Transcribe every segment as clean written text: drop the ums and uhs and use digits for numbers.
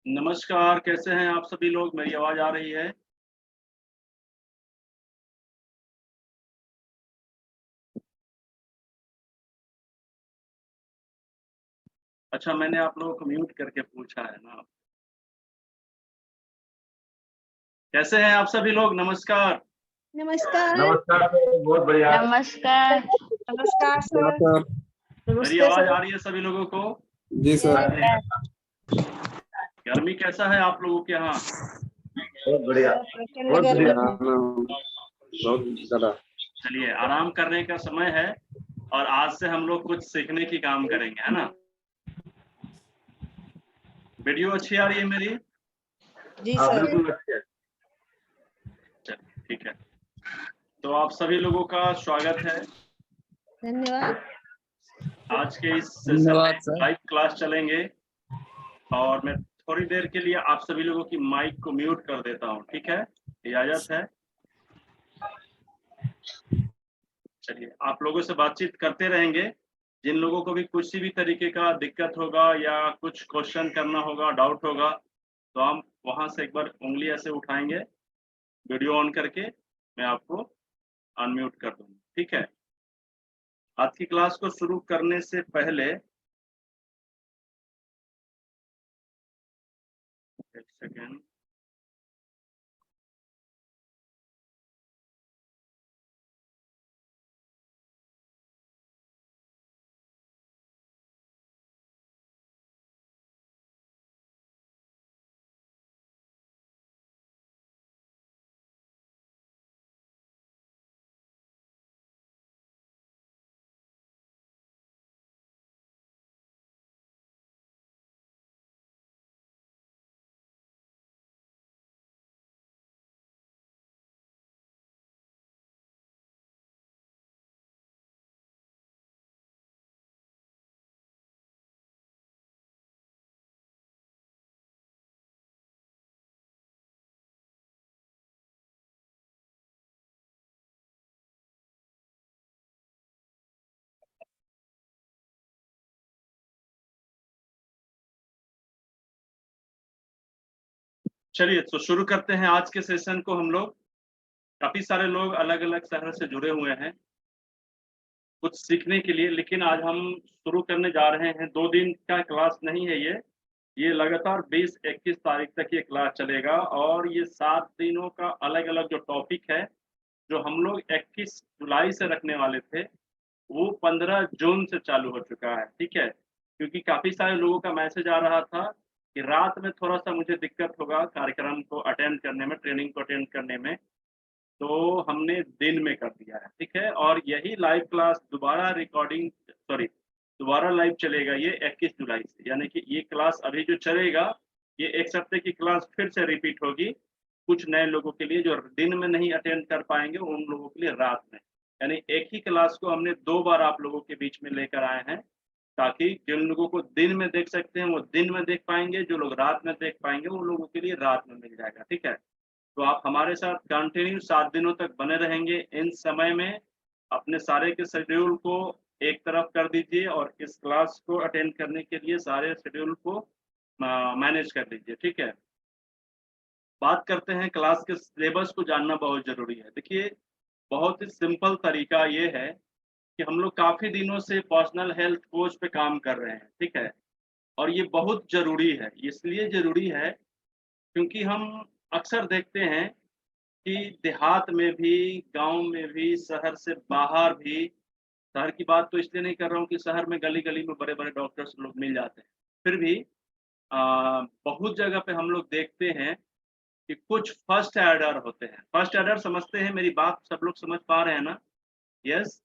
नमस्कार, कैसे हैं आप सभी लोग? मेरी आवाज़ आ रही है? अच्छा, मैंने आप लोगों को म्यूट करके पूछा है ना। कैसे हैं आप सभी लोग? नमस्कार। नमस्कार। नमस्कार सर, बहुत बढ़िया। नमस्कार। नमस्कार सर। मेरी नमस्ते आवाज़ सर। आ रही है सभी लोगों को? जी सर, गर्मी कैसा है आप लोगों के यहाँ? बहुत बढ़िया, प्रचंड बहुत गर्मी। बढ़िया, बहुत ज्यादा। चलिए, आराम करने का समय है और आज से हम लोग कुछ सीखने की काम करेंगे, है ना? वीडियो अच्छी आ रही है मेरी? जी हाँ सर। बिल्कुल अच्छे। चलिए, ठीक है। तो आप सभी लोगों का स्वागत है। धन्यवाद। आज के इस सेशन में धन्यवाद सर। लाइव क्लास चलेंगे और मैं थोड़ी देर के लिए आप सभी लोगों की माइक को म्यूट कर देता हूँ, ठीक है? इजाज़त है? चलिए, आप लोगों से बातचीत करते रहेंगे। जिन लोगों को भी किसी भी तरीके का दिक्कत होगा या कुछ क्वेश्चन करना होगा, डाउट होगा, तो हम वहाँ से एक बार उँगली ऐसे उठाएँगे, वीडियो ऑन करके मैं आपको अनम्यूट कर दूँगा, ठीक है? आज की क्लास को शुरू करने से पहले एक सेकंड। चलिए, तो शुरू करते हैं आज के सेशन को हम लोग। काफ़ी सारे लोग अलग-अलग शहर से जुड़े हुए हैं, कुछ सीखने के लिए, लेकिन आज हम शुरू करने जा रहे हैं। 2 दिन का क्लास नहीं है ये लगातार 20-21 तारीख तक ये क्लास चलेगा और ये 7 दिनों का अलग-अलग जो टॉपिक है, जो हम लोग 21 जुलाई से रखने वाले थे, वो 15 जून से चालू हो चुका है, ठीक है? क्योंकि काफ़ी सारे लोगों का मैसेज आ रहा था कि रात में थोड़ा-सा मुझे दिक्कत होगा कार्यक्रम को अटेंड करने में, ट्रेनिंग को अटेंड करने में, तो हमने दिन में कर दिया है, ठीक है? और यही लाइव क्लास दोबारा लाइव चलेगा ये 21 जुलाई से, यानी कि ये क्लास अभी जो चलेगा, ये 1 हफ्ते की क्लास फिर से रिपीट होगी, कुछ नए लोगों के लिए जो दिन में नहीं अटेंड कर पाएँगे, उन लोगों के लिए रात में। यानी एक ही क्लास को हमने 2 बार आप लोगों के बीच में लेकर आए हैं, ताकि जिन लोगों को दिन में देख सकते हैं, वो दिन में देख पाएँगे, जो लोग रात में देख पाएँगे, उन लोगों के लिए रात में मिल जाएगा, ठीक है? तो आप हमारे साथ कंटिन्यू 7 दिनों तक बने रहेंगे। इन समय में अपने सारे के शेड्यूल को एक तरफ कर दीजिए और इस क्लास को अटेंड करने के लिए सारे शेड्यूल को मैनेज कर लीजिए, ठीक है? बात करते हैं क्लास के सिलेबस को जानना बहुत ज़रूरी है। देखिए, बहुत ही सिंपल तरीका ये है कि हम लोग काफ़ी दिनों से पर्सनल हेल्थ कोच पे काम कर रहे हैं, ठीक है? और ये बहुत ज़रूरी है, इसलिए ज़रूरी है क्योंकि हम अक्सर देखते हैं कि देहात में भी, गाँव में भी, शहर से बाहर भी, शहर की बात तो इसलिए नहीं कर रहा हूँ कि शहर में गली-गली में बड़े-बड़े डॉक्टर्स लोग मिल जाते हैं। फिर भी अ, बहुत जगह पे हम लोग देखते हैं कि कुछ फर्स्ट एडर होते हैं। फर्स्ट एडर समझते हैं मेरी बात सब लोग समझ पा रहे हैं ना? यस?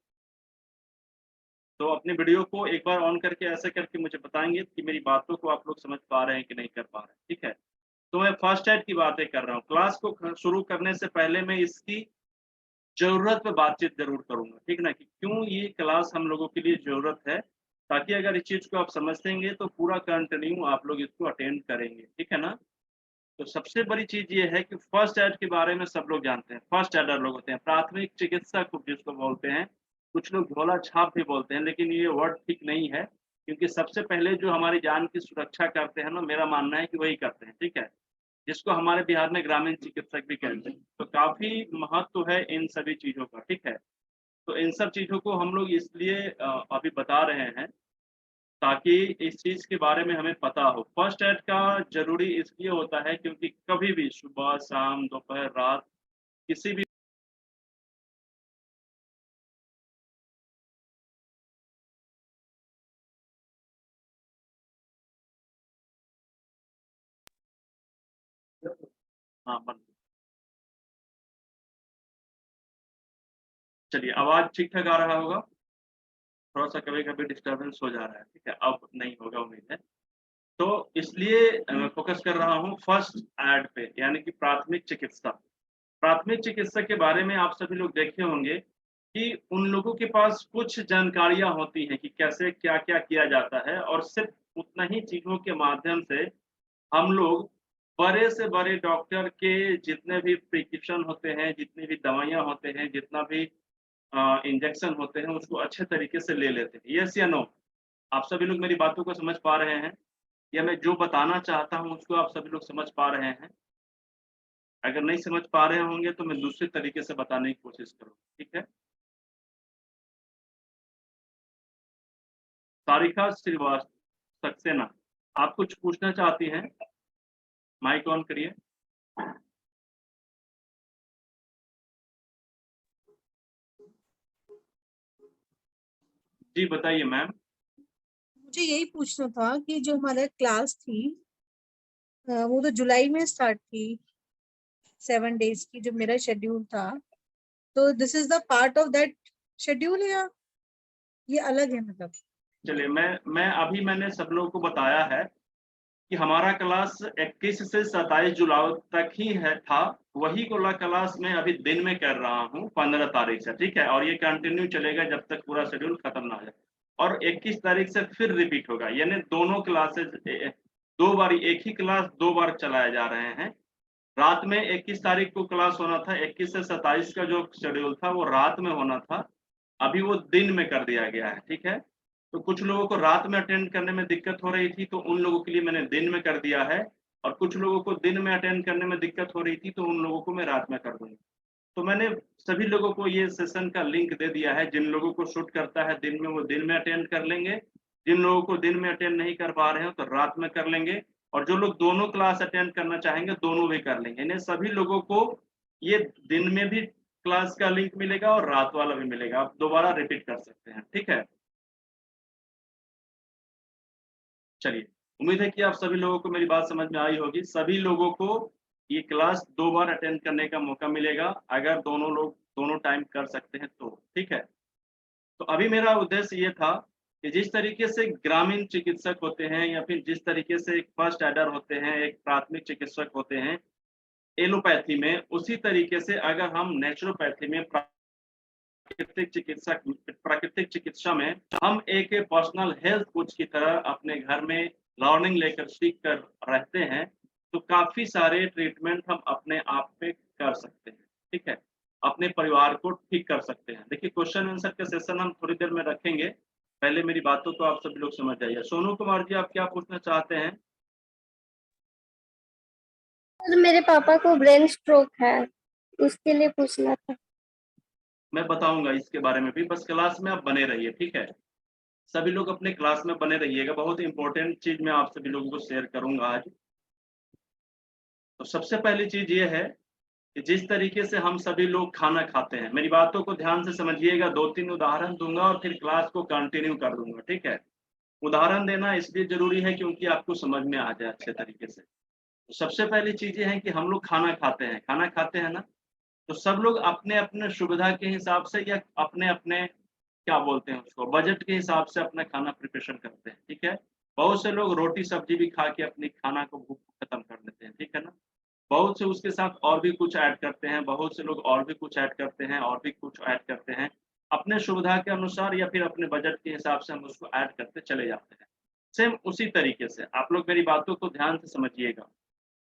तो अपनी वीडियो को एक बार ऑन करके ऐसे करके मुझे बताएँगे कि मेरी बातों को आप लोग समझ पा रहे हैं कि नहीं कर पा रहे हैं, ठीक है? तो मैं फर्स्ट एड की बातें कर रहा हूँ। क्लास को शुरू करने से पहले मैं इसकी ज़रूरत पे बातचीत ज़रूर करूँगा, ठीक ना? कि क्यों ये क्लास हम लोगों के लिए ज़रूरत है, ताकि अगर इस चीज़ को आप समझेंगे तो पूरा कंटिन्यू आप लोग इसको अटेंड करेंगे, ठीक है ना? तो सबसे बड़ी चीज़ ये है कि फर्स्ट एड के बारे में सब लोग जानते हैं, फर्स्ट एडर लोग होते हैं, प्राथमिक चिकित्सक जिसको बोलते हैं, कुछ लोग झोला छाप भी बोलते हैं, लेकिन ये वर्ड ठीक नहीं है। क्योंकि सबसे पहले जो हमारी जान की सुरक्षा करते हैं ना, मेरा मानना है कि वही करते हैं, ठीक है? जिसको हमारे बिहार में ग्रामीण चिकित्सक भी कहते हैं। तो काफ़ी महत्व है इन सभी चीज़ों का, ठीक है? तो इन सब चीज़ों को हम लोग इसलिए अभी बता रहे हैं, ताकि इस चीज़ के बारे में हमें पता हो। फर्स्ट एड का ज़रूरी इसलिए होता है क्योंकि कभी भी सुबह, शाम, दोपहर, रात किसी भी हाँ, बंद चलिए आवाज़ ठीक-ठाक आ रहा होगा? थोड़ा-सा कभी-कभी डिस्टर्बेंस हो जा रहा है, ठीक है? अब नहीं होगा उम्मीद है। तो इसलिए मैं फ़ोकस कर रहा हूँ फर्स्ट एड पे, यानी कि प्राथमिक चिकित्सा। प्राथमिक चिकित्सा के बारे में आप सभी लोग देखे होंगे कि उन लोगों के पास कुछ जानकारियाँ होती हैं कि कैसे क्या-क्या किया जाता है और सिर्फ़ उतना ही चीज़ों के माध्यम से हम लोग बड़े से बड़े डॉक्टर के जितने भी प्रिस्क्रिप्शन होते हैं, जितनी भी दवाइयाँ होते हैं, जितना भी इंजेक्शन होते हैं, उसको अच्छे तरीके से ले लेते हैं। येस या नो? आप सभी लोग मेरी बातों को समझ पा रहे हैं? या मैं जो बताना चाहता हूँ उसको आप सभी लोग समझ पा रहे हैं? अगर नहीं समझ पा रहे होंगे तो मैं दूसरे तरीके से बताने की कोशिश करूँगा, ठीक है? सारिका सक्सेना, आप कुछ पूछना चाहती हैं? माइक ऑन करिए। जी, बताइए मैम। मुझे यही पूछना था कि जो हमारा क्लास थी वो तो जुलाई में स्टार्ट थी, 7 डेज की जो मेरा शेड्यूल था, तो this is the part of that schedule या ये अलग है मतलब? चलिए मैंने सब लोगों को बताया है कि हमारा क्लास 21 से 27 जुलाई तक ही है था। वही वाला क्लास मैं अभी दिन में कर रहा हूँ 15 तारीख से, ठीक है? और ये कंटिन्यू चलेगा जब तक पूरा शेड्यूल खत्म ना हो जाए। और 21 तारीख से फिर रिपीट होगा, यानी दोनों क्लासेस 2 बार एक ही क्लास 2 बार चलाए जा रहे हैं। रात में 21 तारीख को क्लास होना था, 21 से 27 का जो शेड्यूल था वो रात में होना था। अभी वो दिन में कर दिया गया है, ठीक है? तो कुछ लोगों को रात में अटेंड करने में दिक्कत हो रही थी, तो उन लोगों के लिए मैंने दिन में कर दिया है और कुछ लोगों को दिन में अटेंड करने में दिक्कत हो रही थी, तो उन लोगों को मैं रात में कर दूँगा। तो मैंने सभी लोगों को ये सेशन का लिंक दे दिया है, जिन लोगों को सूट करता है दिन में वो दिन में अटेंड कर लेंगे, जिन लोगों को दिन में अटेंड नहीं कर पा रहे हो तो रात में कर लेंगे और जो लोग दोनों क्लास अटेंड करना चाहेंगे दोनों भी कर लेंगे। यानी सभी लोगों को ये दिन में भी क्लास का लिंक मिलेगा और रात वाला भी मिलेगा। आप दोबारा रिपीट कर सकते हैं, ठीक है? चलिए, उम्मीद है कि आप सभी लोगों को मेरी बात समझ में आई होगी। सभी लोगों को ये क्लास 2 बार अटेंड करने का मौका मिलेगा, अगर दोनों लोग दोनों टाइम कर सकते हैं तो, ठीक है? तो अभी मेरा उद्देश्य ये था कि जिस तरीके से ग्रामीण चिकित्सक होते हैं या फिर जिस तरीके से एक फर्स्ट एडर होते हैं, एक प्राथमिक चिकित्सक होते हैं, एलोपैथी में, उसी तरीके से अगर हम नेचुरोपैथी में प्राकृतिक चिकित्सा में हम एक पर्सनल हेल्थ कोच की तरह अपने घर में लर्निंग लेकर सीख कर रहते हैं, तो काफ़ी सारे ट्रीटमेंट हम अपने आप पे कर सकते हैं, ठीक है? अपने परिवार को ठीक कर सकते हैं। देखिए क्वेश्चन आंसर का सेशन हम थोड़ी देर में रखेंगे, पहले मेरी बातों को आप सभी लोग समझ जाइए। सोनू कुमार जी आप क्या पूछना चाहते हैं? सर मेरे पापा को ब्रेन स्ट्रोक है, उसके लिए पूछना था। मैं बताऊँगा इसके बारे में भी, बस क्लास में आप बने रहिए, ठीक है? सभी लोग अपने क्लास में बने रहिएगा, बहुत इम्पोर्टेंट चीज़ मैं आप सभी लोगों को शेयर करूँगा आज। तो सबसे पहली चीज़ ये है कि जिस तरीके से हम सभी लोग खाना खाते हैं, मेरी बातों को ध्यान से समझिएगा, 2-3 उदाहरण दूँगा और फिर क्लास को कंटिन्यू कर दूँगा, ठीक है? उदाहरण देना इसलिए ज़रूरी है क्योंकि आपको समझ में आ जाए अच्छे तरीके से। तो सबसे पहली चीज़ ये है कि हम लोग खाना खाते हैं ना? तो सब लोग अपने-अपने सुविधा के हिसाब से या अपने-अपने क्या बोलते हैं उसको, बजट के हिसाब से अपना खाना प्रिपरेशन करते हैं, ठीक है? बहुत से लोग रोटी-सब्ज़ी भी खा के अपनी खाना को भूख खत्म कर लेते हैं, ठीक है ना? बहुत से उसके साथ और भी कुछ ऐड करते हैं, बहुत से लोग और भी कुछ ऐड करते हैं और भी कुछ ऐड करते हैं। अपने सुविधा के अनुसार या फिर अपने बजट के हिसाब से हम उसको ऐड करते चले जाते हैं। सेम उसी तरीके से आप लोग मेरी बातों को ध्यान से समझिएगा।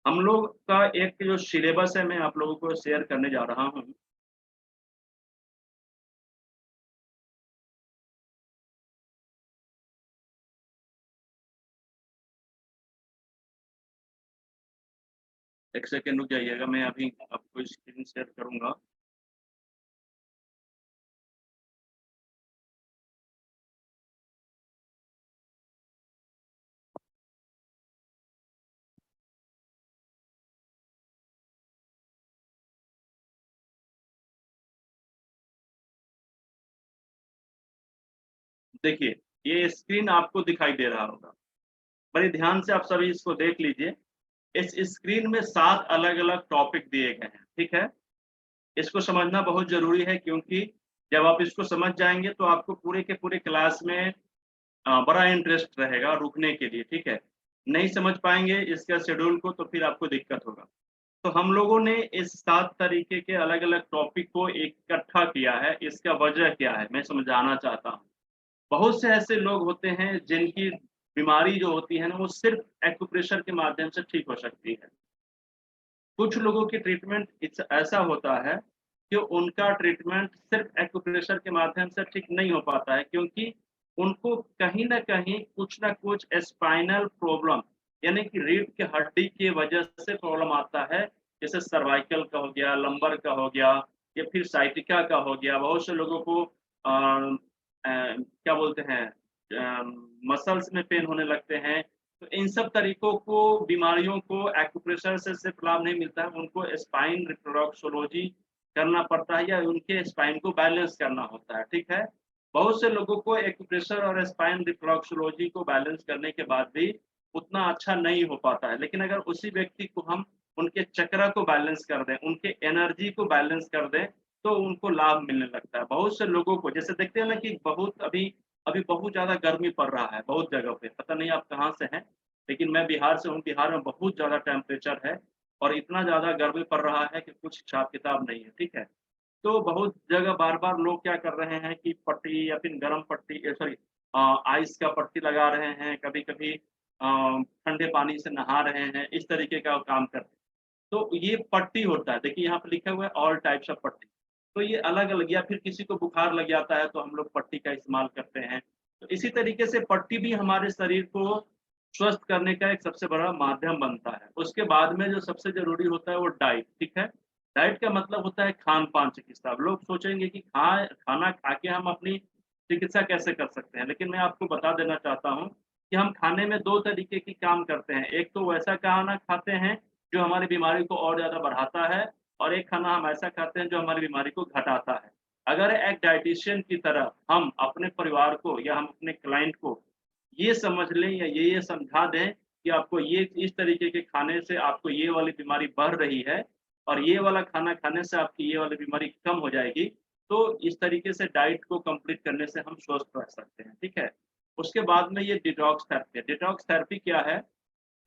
हम लोग का एक जो सिलेबस है मैं आप लोगों को शेयर करने जा रहा हूँ। एक सेकेंड रुक जाइएगा, मैं अभी आपको स्क्रीन शेयर करूंगा। देखिए, ये स्क्रीन आपको दिखाई दे रहा होगा, बड़े ध्यान से आप सभी इसको देख लीजिए। इस स्क्रीन में 7 अलग-अलग टॉपिक दिए गए हैं, ठीक है? इसको समझना बहुत ज़रूरी है, क्योंकि जब आप इसको समझ जाएँगे तो आपको पूरे के पूरे क्लास में बड़ा इंटरेस्ट रहेगा रुकने के लिए, ठीक है? नहीं समझ पाएँगे इसका शेड्यूल को तो फिर आपको दिक्कत होगा। तो हम लोगों ने इस 7 तरीके के अलग-अलग टॉपिक को इकट्ठा किया है, इसका वजह क्या है मैं समझाना चाहता हूँ। बहुत से ऐसे लोग होते हैं जिनकी बीमारी जो होती है ना, वो सिर्फ़ एक्यूप्रेशर के माध्यम से ठीक हो सकती है। कुछ लोगों की ट्रीटमेंट ऐसा होता है कि उनका ट्रीटमेंट सिर्फ एक्यूप्रेशर के माध्यम से ठीक नहीं हो पाता है, क्योंकि उनको कहीं न कहीं कुछ न कुछ स्पाइनल प्रॉब्लम, यानी कि रीढ़ की हड्डी की वजह से प्रॉब्लम आता है। जैसे सर्वाइकल का हो गया, लंबर का हो गया या फिर साइटिका का हो गया। बहुत से लोगों को क्या बोलते हैं, मसल्स में पेन होने लगते हैं। तो इन सब तरीकों को, बीमारियों को एक्यूप्रेशर से सिर्फ लाभ नहीं मिलता है, उनको स्पाइन रिफ्लेक्सोलॉजी करना पड़ता है या उनके स्पाइन को बैलेंस करना होता है, ठीक है? बहुत से लोगों को एक्यूप्रेशर और स्पाइन रिफ्लेक्सोलॉजी को बैलेंस करने के बाद भी उतना अच्छा नहीं हो पाता है। लेकिन अगर उसी व्यक्ति को हम उनके चक्र को बैलेंस कर दें, उनके एनर्जी को बैलेंस कर दें, तो उनको लाभ मिलने लगता है। बहुत से लोगों को जैसे देखते हैं ना कि बहुत अभी अभी बहुत ज़्यादा गर्मी पड़ रहा है बहुत जगह पे, पता नहीं आप कहाँ से हैं? लेकिन मैं बिहार से हूँ, बिहार में बहुत ज़्यादा टेम्परेचर है और इतना ज़्यादा गर्मी पड़ रहा है कि कुछ हिसाब-किताब नहीं है, ठीक है? तो बहुत जगह बार-बार लोग क्या कर रहे हैं कि पट्टी या फिर गरम पट्टी सॉरी आइस का पट्टी लगा रहे हैं, कभी-कभी ठंडे पानी से नहा रहे हैं, इस तरीके का काम कर रहे हैं। तो ये पट्टी होता है, देखिए यहाँ पे लिखा हुआ है ऑल टाइप्स ऑफ पट्टी। तो ये अलग-अलग, या फिर किसी को बुखार लग जाता है तो हम लोग पट्टी का इस्तेमाल करते हैं। तो इसी तरीके से पट्टी भी हमारे शरीर को स्वस्थ करने का एक सबसे बड़ा माध्यम बनता है। उसके बाद में जो सबसे ज़रूरी होता है वो डाइट, ठीक है? डाइट का मतलब होता है खान-पान चिकित्सा। अब लोग सोचेंगे कि खाना खा के हम अपनी चिकित्सा कैसे कर सकते हैं? लेकिन मैं आपको बता देना चाहता हूँ कि हम खाने में 2 तरीके की काम करते हैं। एक तो वैसा खाना खाते हैं जो हमारी बीमारी को और ज़्यादा बढ़ाता है, और एक खाना हम ऐसा खाते हैं जो हमारी बीमारी को घटाता है। अगर एक डायटीशियन की तरह हम अपने परिवार को या हम अपने क्लाइंट को ये समझ लें या ये समझा दें कि आपको ये इस तरीके के खाने से आपको ये वाली बीमारी बढ़ रही है और ये वाला खाना खाने से आपकी ये वाली बीमारी कम हो जाएगी, तो इस तरीके से डाइट को कंप्लीट करने से हम स्वस्थ रह सकते हैं, ठीक है? उसके बाद में ये डिटॉक्स थेरेपी है। डिटॉक्स थेरेपी क्या है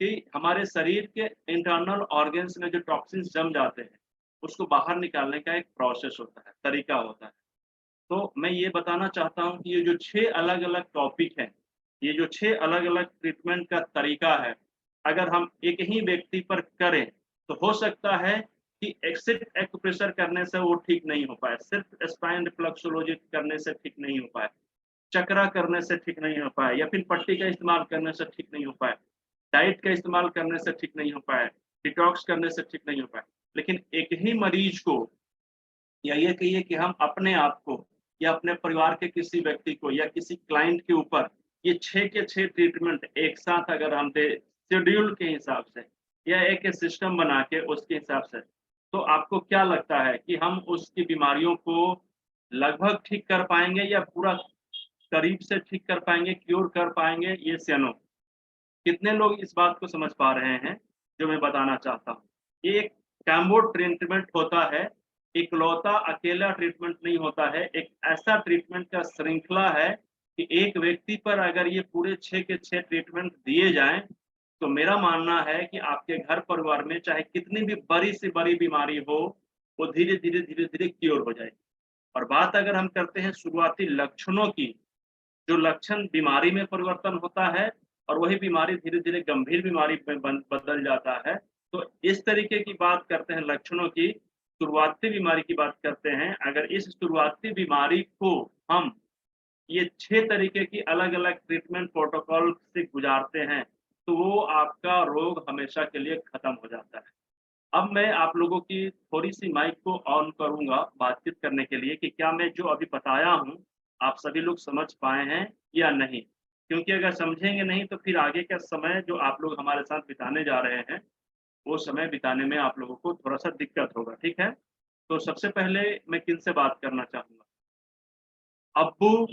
कि हमारे शरीर के इंटरनल ऑर्गन्स में जो टॉक्सिन्स जम जाते हैं, उसको बाहर निकालने का एक प्रोसेस होता है, तरीका होता है। तो मैं ये बताना चाहता हूँ कि ये जो 6 अलग-अलग टॉपिक हैं, ये जो 6 अलग-अलग ट्रीटमेंट का तरीका है, अगर हम एक ही व्यक्ति पर करें, तो हो सकता है कि सिर्फ़ एक्यूप्रेशर करने से वो ठीक नहीं हो पाए, सिर्फ़ स्पाइन रिफ्लेक्सोलॉजी करने से ठीक नहीं हो पाए, चकरा करने से ठीक नहीं हो पाए या फिर पट्टी का इस्तेमाल करने से ठीक नहीं हो पाए, डाइट का इस्तेमाल करने से ठीक नहीं हो पाए, डिटॉक्स करने से ठीक नहीं हो पाए। लेकिन एक ही मरीज को, या ये कहिए कि हम अपने आप को या अपने परिवार के किसी व्यक्ति को या किसी क्लाइंट के ऊपर ये 6 के 6 ट्रीटमेंट एक साथ अगर हम दें शेड्यूल के हिसाब से या एक सिस्टम बना के उसके हिसाब से, तो आपको क्या लगता है कि हम उसकी बीमारियों को लगभग ठीक कर पाएँगे या पूरा करीब से ठीक कर पाएँगे, क्यूर कर पाएँगे? येस या नो? कितने लोग इस बात को समझ पा रहे हैं, जो मैं बताना चाहता हूँ? ये एक कॉम्बो ट्रीटमेंट होता है, इकलौता अकेला ट्रीटमेंट नहीं होता है, एक ऐसा ट्रीटमेंट का श्रृंखला है कि एक व्यक्ति पर अगर ये पूरे 6 के 6 ट्रीटमेंट दिए जाएँ, तो मेरा मानना है कि आपके घर परिवार में चाहे कितनी भी बड़ी से बड़ी बीमारी हो, वो धीरे-धीरे, धीरे-धीरे क्यूर हो जाएगी। और बात अगर हम करते हैं शुरुआती लक्षणों की, जो लक्षण बीमारी में परिवर्तन होता है और वही बीमारी धीरे-धीरे गंभीर बीमारी में बदल जाता है। तो इस तरीके की बात करते हैं लक्षणों की, शुरुआती बीमारी की बात करते हैं। अगर इस शुरुआती बीमारी को हम ये 6 तरीके की अलग-अलग ट्रीटमेंट प्रोटोकॉल से गुज़ारते हैं, तो वो आपका रोग हमेशा के लिए खत्म हो जाता है। अब मैं आप लोगों की थोड़ी-सी माइक को ऑन करूँगा बातचीत करने के लिए कि क्या मैं जो अभी बताया हूँ, आप सभी लोग समझ पाए हैं या नहीं? क्योंकि अगर समझेंगे नहीं तो फिर आगे का समय जो आप लोग हमारे साथ बिताने जा रहे हैं, वो समय बिताने में आप लोगों को थोड़ा-सा दिक्कत होगा, ठीक है? तो सबसे पहले मैं किनसे बात करना चाहूँगा? अब्बू,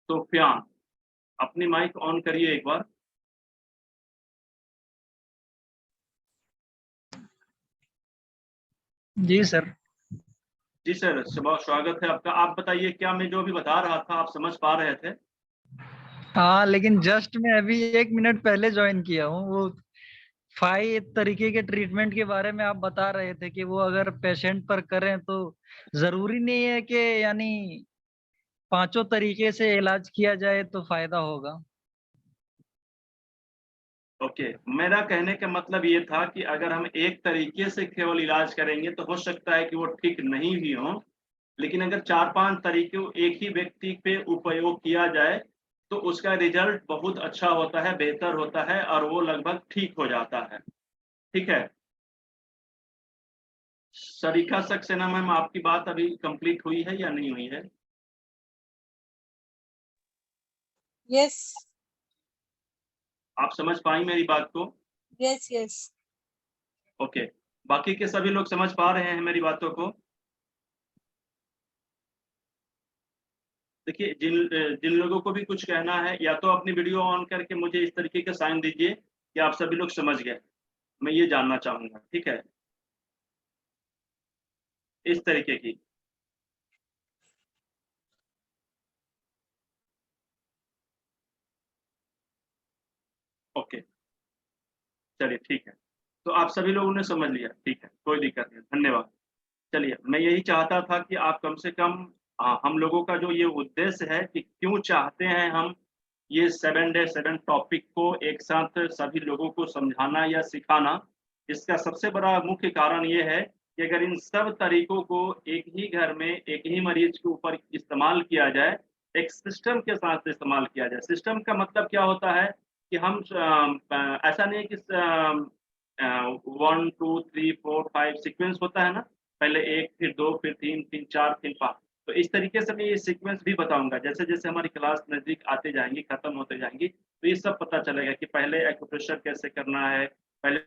सुफ़ियान, अपनी माइक ऑन करिए एक बार। जी सर। जी सर, स्वागत है आपका। आप बताइए क्या मैं जो अभी बता रहा था आप समझ पा रहे थे? हाँ, लेकिन जस्ट मैं अभी 1 मिनट पहले ज्वाइन किया हूँ। वो 5 तरीके के ट्रीटमेंट के बारे में आप बता रहे थे कि वो अगर पेशेंट पर करें तो जरूरी नहीं है कि यानी 5 तरीके से इलाज किया जाए तो फायदा होगा। ओके, मेरा कहने का मतलब ये था कि अगर हम एक तरीके से केवल इलाज करेंगे तो हो सकता है कि वो ठीक नहीं भी हो, लेकिन अगर 4-5 तरीके एक ही व्यक्ति पे उपयोग किया जाए, तो उसका रिज़ल्ट बहुत अच्छा होता है, बेहतर होता है और वो लगभग ठीक हो जाता है। ठीक है? सरीखा सक्सेना मैम आपकी बात अभी कंप्लीट हुई है या नहीं हुई है? Yes, आप समझ पाई मेरी बात को? yes, yes. ओके, बाकी के सभी लोग समझ पा रहे हैं मेरी बातों को? देखिए जिन लोगों को भी कुछ कहना है या तो अपनी वीडियो ऑन करके मुझे इस तरीके का साइन दीजिए कि आप सभी लोग समझ गए। मैं ये जानना चाहूँगा, ठीक है? इस तरीके की। ओके, चलिए ठीक है। तो आप सभी लोगों ने समझ लिया, ठीक है, कोई दिक्कत नहीं, धन्यवाद। चलिए, मैं यही चाहता था कि आप कम से कम हम लोगों का जो ये उद्देश्य है कि क्यों चाहते हैं हम ये 7 डे 7 टॉपिक को एक साथ सभी लोगों को समझाना या सिखाना, इसका सबसे बड़ा मुख्य कारण ये है कि अगर इन सब तरीकों को एक ही घर में, एक ही मरीज़ के ऊपर इस्तेमाल किया जाए, एक सिस्टम के साथ इस्तेमाल किया जाए। सिस्टम का मतलब क्या होता है कि हम ऐसा नहीं है कि 1, 2, 3, 4, 5 सीक्वेंस होता है ना? पहले 1 फिर 2 फिर 3 फिर 4 फिर 5 तो इस तरीके से मैं ये सीक्वेंस भी बताऊँगा। जैसे-जैसे हमारी क्लास नज़दीक आते जाएँगी, खत्म होते जाएँगी, तो ये सब पता चलेगा कि पहले एक्यूप्रेशर कैसे करना है, पहले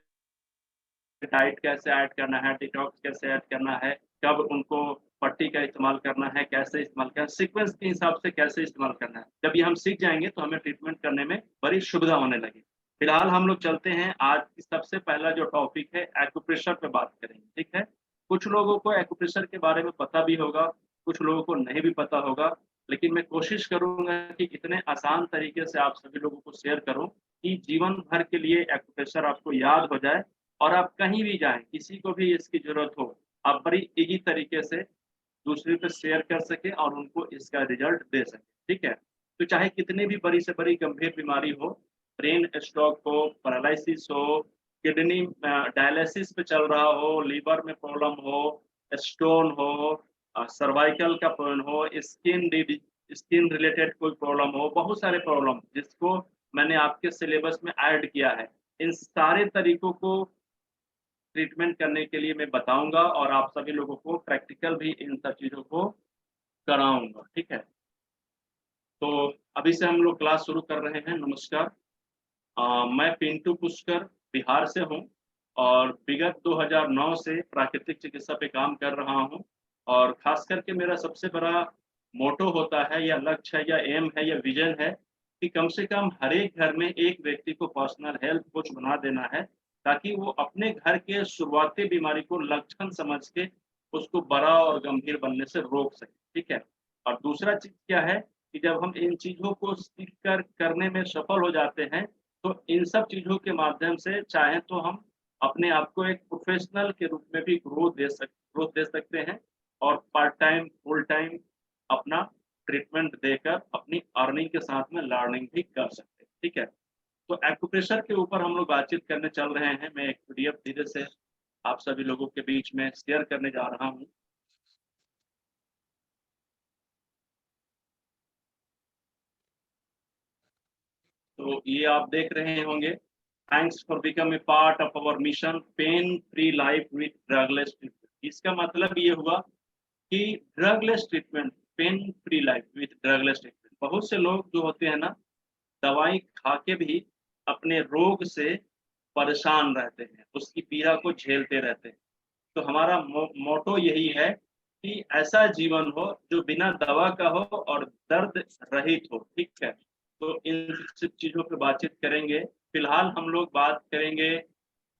डाइट कैसे ऐड करना है, डिटॉक्स कैसे ऐड करना है, कब उनको पट्टी का इस्तेमाल करना है, कैसे इस्तेमाल करना है, सीक्वेंस के हिसाब से कैसे इस्तेमाल करना है। जब ये हम सीख जाएँगे तो हमें ट्रीटमेंट करने में बड़ी सुविधा होने लगी। फिलहाल हम लोग चलते हैं आज की सबसे पहला जो टॉपिक है एक्यूप्रेशर पे बात करेंगे, ठीक है? कुछ लोगों को एक्यूप्रेशर के बारे में पता भी होगा, कुछ लोगों को नहीं भी पता होगा, लेकिन मैं कोशिश करूँगा कि इतने आसान तरीके से आप सभी लोगों को शेयर करूँ कि जीवन भर के लिए एक्यूप्रेशर आपको याद हो जाए और आप कहीं भी जाएँ, किसी को भी इसकी ज़रूरत हो, आप बड़ी ईज़ी तरीके से दूसरे पे शेयर कर सकें और उनको इसका रिज़ल्ट दे सकें, ठीक है? तो चाहे कितनी भी बड़ी से बड़ी गंभीर बीमारी हो, ब्रेन स्ट्रोक हो, पैरालिसिस हो, किडनी डायलिसिस पे चल रहा हो, लिवर में प्रॉब्लम हो, स्टोन हो सर्वाइकल का प्रॉब्लम हो, स्किन रिलेटेड कोई प्रॉब्लम हो, बहुत सारे प्रॉब्लम जिसको मैंने आपके सिलेबस में ऐड किया है। इन सारे तरीकों को ट्रीटमेंट करने के लिए मैं बताऊँगा और आप सभी लोगों को प्रैक्टिकल भी इन सब चीज़ों को कराऊँगा, ठीक है? तो अभी से हम लोग क्लास शुरू कर रहे हैं, नमस्कार। मैं पिंटू पुष्कर बिहार से हूँ और विगत 2009 से प्राकृतिक चिकित्सा पे काम कर रहा हूँ और ख़ास करके मेरा सबसे बड़ा मोटो होता है या लक्ष्य है या एम है या विज़न है कि कम से कम हर एक घर में एक व्यक्ति को पर्सनल हेल्थ कोच बना देना है, ताकि वो अपने घर के शुरुआती बीमारी को लक्षण समझ के उसको बड़ा और गंभीर बनने से रोक सके, ठीक है? और दूसरा चीज़ क्या है कि जब हम इन चीज़ों को सीख कर करने में सफल हो जाते हैं, तो इन सब चीज़ों के माध्यम से चाहें तो हम अपने आप को एक प्रोफ़ेशनल के रूप में भी ग्रोथ दे सकते हैं और पार्ट टाइम, फुल टाइम अपना ट्रीटमेंट देकर अपनी अर्निंग के साथ में लर्निंग भी कर सकते हैं, ठीक है? तो एक्यूप्रेशर के ऊपर हम लोग बातचीत करने चल रहे हैं। मैं एक पीडीएफ धीरे से आप सभी लोगों के बीच में शेयर करने जा रहा हूँ। तो ये आप देख रहे होंगे thanks for become a part of our mission pain free life with drugless treatment. इसका मतलब ये हुआ कि drugless treatment, pain free life with drugless treatment. बहुत से लोग जो होते हैं ना, दवाई खा के भी अपने रोग से परेशान रहते हैं, उसकी पीड़ा को झेलते रहते हैं। तो हमारा मोटो यही है कि ऐसा जीवन हो जो बिना दवा का हो और दर्द रहित हो। ठीक है, तो इन सब चीजों पे बातचीत करेंगे। फिलहाल हम लोग बात करेंगे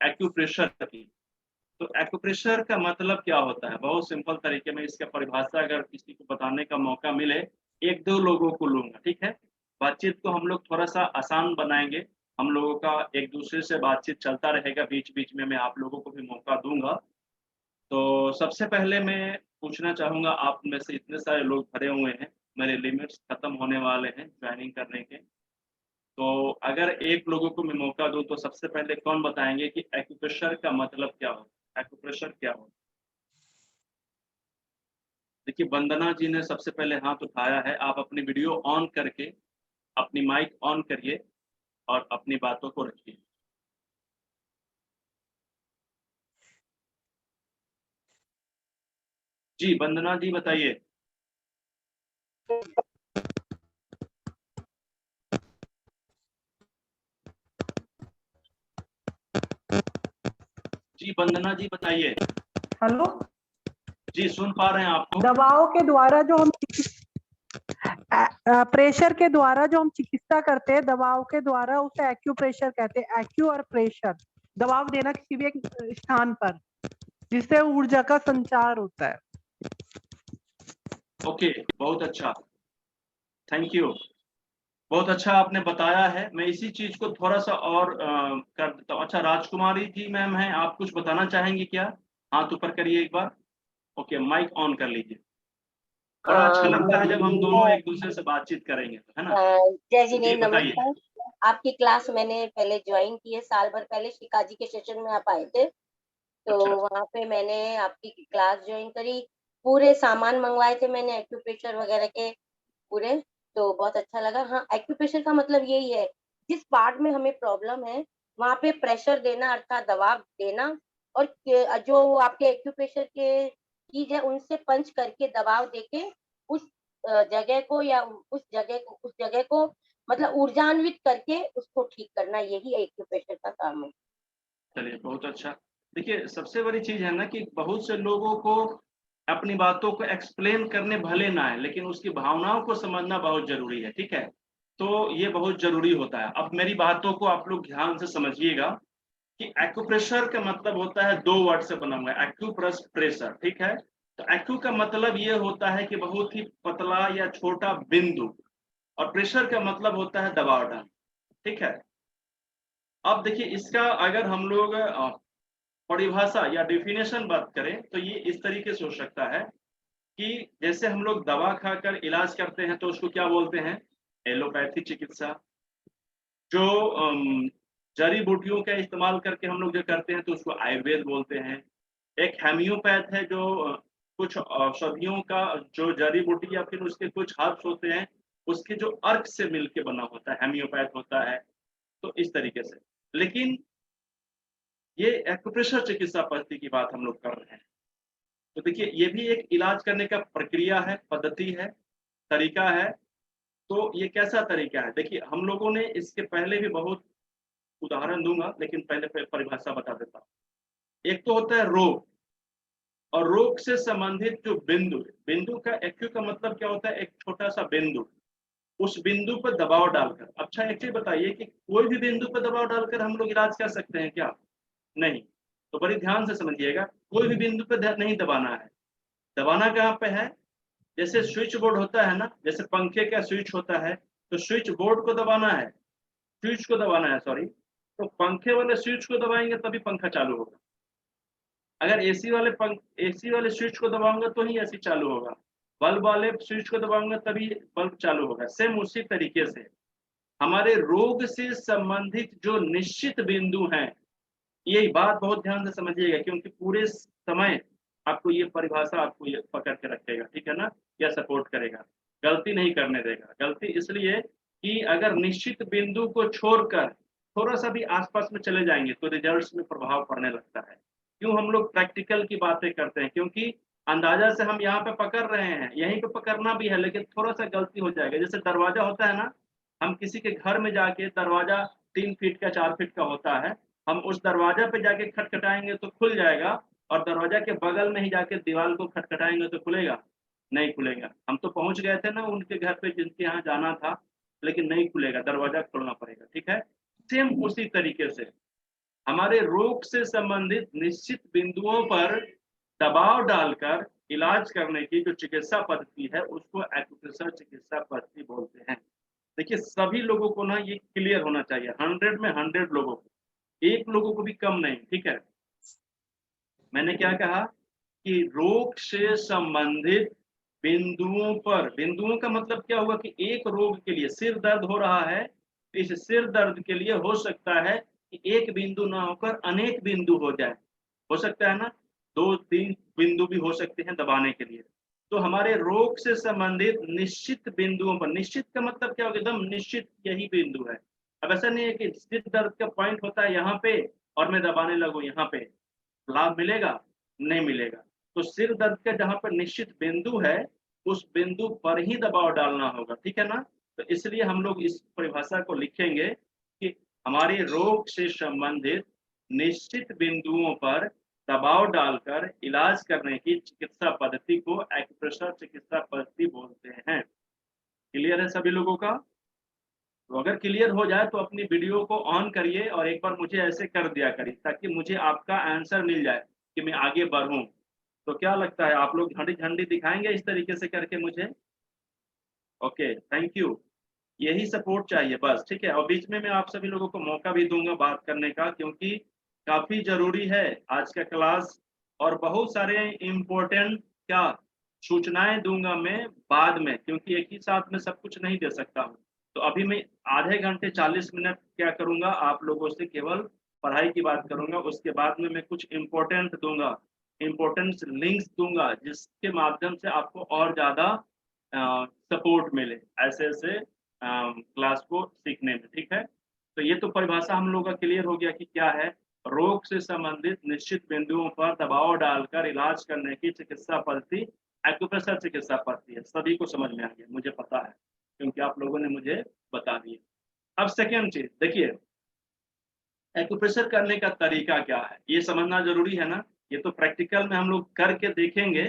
एक्यूप्रेशर की। तो एक्यूप्रेशर का मतलब क्या होता है? बहुत सिंपल तरीके में इसका परिभाषा अगर किसी को बताने का मौका मिले, एक दो लोगों को लूंगा। ठीक है, बातचीत को हम लोग थोड़ा सा आसान बनाएंगे। हम लोगों का एक दूसरे से बातचीत चलता रहेगा, बीच बीच में मैं आप लोगों को भी मौका दूंगा। तो सबसे पहले मैं पूछना चाहूंगा, आप में से इतने सारे लोग भरे हुए हैं, मेरे लिमिट्स खत्म होने वाले हैं ज्वाइनिंग करने के। तो अगर एक लोगों को मैं मौका दूं तो सबसे पहले कौन बताएंगे कि एक्यूप्रेशर का मतलब क्या हो? एक्यूप्रेशर क्या हो? देखिए, वंदना जी ने सबसे पहले हाथ उठाया है। आप अपनी वीडियो ऑन करके, अपनी माइक ऑन करिए और अपनी बातों को रखिए। जी वंदना जी बताइए। जी वंदना जी बताइए। हेलो, जी सुन पा रहे हैं आपको। दवाओं के द्वारा जो हम प्रेशर के द्वारा जो हम चिकित्सा करते हैं, दवाओं के द्वारा उसे एक्यूप्रेशर कहते हैं। एक्यू और प्रेशर, दबाव देना किसी भी एक स्थान पर, जिससे ऊर्जा का संचार होता है। ओके, बहुत अच्छा, थैंक यू। बहुत अच्छा आपने बताया है। मैं इसी चीज को थोड़ा सा और कर देता हूँ। अच्छा, राजकुमारी जी मैम हैं, आप कुछ बताना चाहेंगी क्या? हाथ ऊपर करिए एक बार। ओके, माइक ऑन कर लीजिए। बड़ा अच्छा लगता है जब हम दोनों एक दूसरे से बातचीत करेंगे, है ना? जय जी जिनेंद्र, बताइए। नमस्कार। आपकी क्लास मैंने पहले ज्वाइन की है, साल भर पहले शिकाजी के सेशन में आप आए थे, तो अच्छा। वहाँ पे मैंने आपकी क्लास ज्वाइन करी। पूरे सामान मंगवाए थे मैंने एक्यूप्रेशर वगैरह के पूरे, तो बहुत अच्छा लगा। हाँ, एक्यूप्रेशर का मतलब यही है, जिस पार्ट में हमें प्रॉब्लम है वहाँ पे प्रेशर देना, अर्थात दबाव देना, और जो आपके एक्यूप्रेशर के चीज है उनसे पंच करके दबाव देके उस जगह को या उस जगह को मतलब ऊर्जान्वित करके उसको ठीक करना, यही एक्यूप्रेशर का काम है। चलिए, बहुत अच्छा। देखिए, सबसे बड़ी चीज है ना कि बहुत से लोगों को अपनी बातों को एक्सप्लेन करने भले ना है, लेकिन उसकी भावनाओं को समझना बहुत जरूरी है। ठीक है, तो ये बहुत जरूरी होता है। अब मेरी बातों को आप लोग ध्यान से समझिएगा कि एक्यूप्रेशर का मतलब होता है, दो वर्ड से बना हुआ है, एक्यू प्लस प्रेशर। ठीक है, तो एक्यू का मतलब ये होता है कि बहुत ही पतला या छोटा बिंदु, और प्रेशर का मतलब होता है दबाव डालना। ठीक है, अब देखिए इसका अगर हम लोग परिभाषा या डेफिनेशन बात करें तो ये इस तरीके से हो सकता है कि जैसे हम लोग दवा खाकर इलाज करते हैं तो उसको क्या बोलते हैं? एलोपैथी चिकित्सा। जो जड़ी बूटियों का इस्तेमाल करके हम लोग जो करते हैं तो उसको आयुर्वेद बोलते हैं। एक हेम्योपैथ है जो कुछ औषधियों का जो जड़ी बूटी या फिर उसके कुछ हर्ब्स होते हैं उसके जो अर्क से मिलके बना होता है, हेम्योपैथ होता है। तो इस तरीके से, लेकिन ये एक्यूप्रेशर चिकित्सा पद्धति की बात हम लोग कर रहे हैं। तो देखिए, ये भी एक इलाज करने का प्रक्रिया है, पद्धति है, तरीका है। तो ये कैसा तरीका है? देखिए, हम लोगों ने इसके पहले भी बहुत उदाहरण दूंगा, लेकिन पहले परिभाषा बता देता हूँ। एक तो होता है रोग, और रोग से संबंधित जो बिंदु, बिंदु का एक्यू का मतलब क्या होता है? एक छोटा सा बिंदु, उस बिंदु पर दबाव डालकर। अच्छा, एक चीज बताइए कि कोई भी बिंदु पर दबाव डालकर हम लोग इलाज कर सकते हैं क्या? नहीं। तो बड़ी ध्यान से समझिएगा, कोई भी बिंदु पर नहीं दबाना है। दबाना कहाँ पे है? जैसे स्विच बोर्ड होता है ना, जैसे पंखे का स्विच होता है, तो स्विच बोर्ड को दबाना है, स्विच को दबाना है, सॉरी। तो पंखे वाले स्विच को दबाएंगे तभी पंखा चालू होगा। अगर एसी वाले स्विच को दबाऊंगा तो ही एसी चालू होगा। बल्ब वाले स्विच को दबाऊंगा तभी बल्ब चालू होगा। सेम उसी तरीके से हमारे रोग से संबंधित जो निश्चित बिंदु हैं, यही बात बहुत ध्यान से समझिएगा, क्योंकि पूरे समय आपको ये परिभाषा आपको ये पकड़ के रखेगा। ठीक है ना, या सपोर्ट करेगा, गलती नहीं करने देगा। गलती इसलिए कि अगर निश्चित बिंदु को छोड़कर थोड़ा सा भी आसपास में चले जाएंगे तो रिजल्ट्स में प्रभाव पड़ने लगता है। क्यों हम लोग प्रैक्टिकल की बातें करते हैं? क्योंकि अंदाजा से हम यहाँ पे पकड़ रहे हैं, यहीं पे पकड़ना भी है, लेकिन थोड़ा सा गलती हो जाएगा। जैसे दरवाजा होता है ना, हम किसी के घर में जाके दरवाजा 3 फीट का 4 फीट का होता है, हम उस दरवाजा पे जाके खटखटाएंगे तो खुल जाएगा, और दरवाजा के बगल में ही जाके दीवार को खटखटाएंगे तो खुलेगा? नहीं खुलेगा। हम तो पहुंच गए थे ना उनके घर पे जिनके यहाँ जाना था, लेकिन नहीं खुलेगा, दरवाजा खोलना पड़ेगा। ठीक है, सेम उसी तरीके से हमारे रोग से संबंधित निश्चित बिंदुओं पर दबाव डालकर इलाज करने की जो चिकित्सा पद्धति है उसको एक्यूप्रेशर चिकित्सा पद्धति बोलते हैं। देखिए, सभी लोगों को ना ये क्लियर होना चाहिए, 100 में 100 लोगों को, एक लोगों को भी कम नहीं। ठीक है, मैंने क्या कहा कि रोग से संबंधित बिंदुओं पर, बिंदुओं का मतलब क्या हुआ कि एक रोग के लिए सिर दर्द हो रहा है, तो इस सिर दर्द के लिए हो सकता है कि एक बिंदु ना होकर अनेक बिंदु हो जाए, हो सकता है ना, 2-3 बिंदु भी हो सकते हैं दबाने के लिए। तो हमारे रोग से संबंधित निश्चित बिंदुओं पर, निश्चित का मतलब क्या होगा, एकदम निश्चित यही बिंदु है। अब ऐसा नहीं है कि सिर दर्द का पॉइंट होता है यहाँ पे और मैं दबाने लगूं यहाँ पे, लाभ मिलेगा? नहीं मिलेगा। तो सिर दर्द का जहाँ पर निश्चित बिंदु है उस बिंदु पर ही दबाव डालना होगा। ठीक है ना? तो इसलिए हम लोग इस परिभाषा को लिखेंगे कि हमारे रोग से संबंधित निश्चित बिंदुओं पर दबाव डालकर इलाज करने की चिकित्सा पद्धति को एक्यूप्रेशर चिकित्सा पद्धति बोलते हैं। क्लियर है सभी लोगों का? तो अगर क्लियर हो जाए तो अपनी वीडियो को ऑन करिए और एक बार मुझे ऐसे कर दिया करिए, ताकि मुझे आपका आंसर मिल जाए कि मैं आगे बढ़ूं। तो क्या लगता है, आप लोग झंडी झंडी दिखाएंगे इस तरीके से करके मुझे? Okay, thank you. यही सपोर्ट चाहिए बस, ठीक है। और बीच में मैं आप सभी लोगों को मौका भी दूंगा बात करने का, क्योंकि काफी जरूरी है आज का क्लास, और बहुत सारे इम्पोर्टेंट क्या सूचनाएं दूंगा मैं बाद में, क्योंकि एक ही साथ में सब कुछ नहीं दे सकता हूँ। तो अभी मैं आधे घंटे 40 मिनट क्या करूंगा, आप लोगों से केवल पढ़ाई की बात करूंगा। उसके बाद में मैं कुछ इम्पोर्टेंट दूंगा, इम्पोर्टेंट लिंक्स दूंगा, जिसके माध्यम से आपको और ज्यादा सपोर्ट मिले ऐसे ऐसे क्लास को सीखने में। ठीक है, तो ये तो परिभाषा हम लोगों का क्लियर हो गया कि क्या है रोग से संबंधित निश्चित बिंदुओं पर दबाव डालकर इलाज करने की चिकित्सा पद्धति एक्यूप्रेशर चिकित्सा पद्धति है। सभी को समझ में आ गया, मुझे पता है, क्योंकि आप लोगों ने मुझे बता दिया। अब सेकेंड चीज देखिए, एक्यूप्रेशर करने का तरीका क्या है ये समझना जरूरी है ना। ये तो प्रैक्टिकल में हम लोग करके देखेंगे,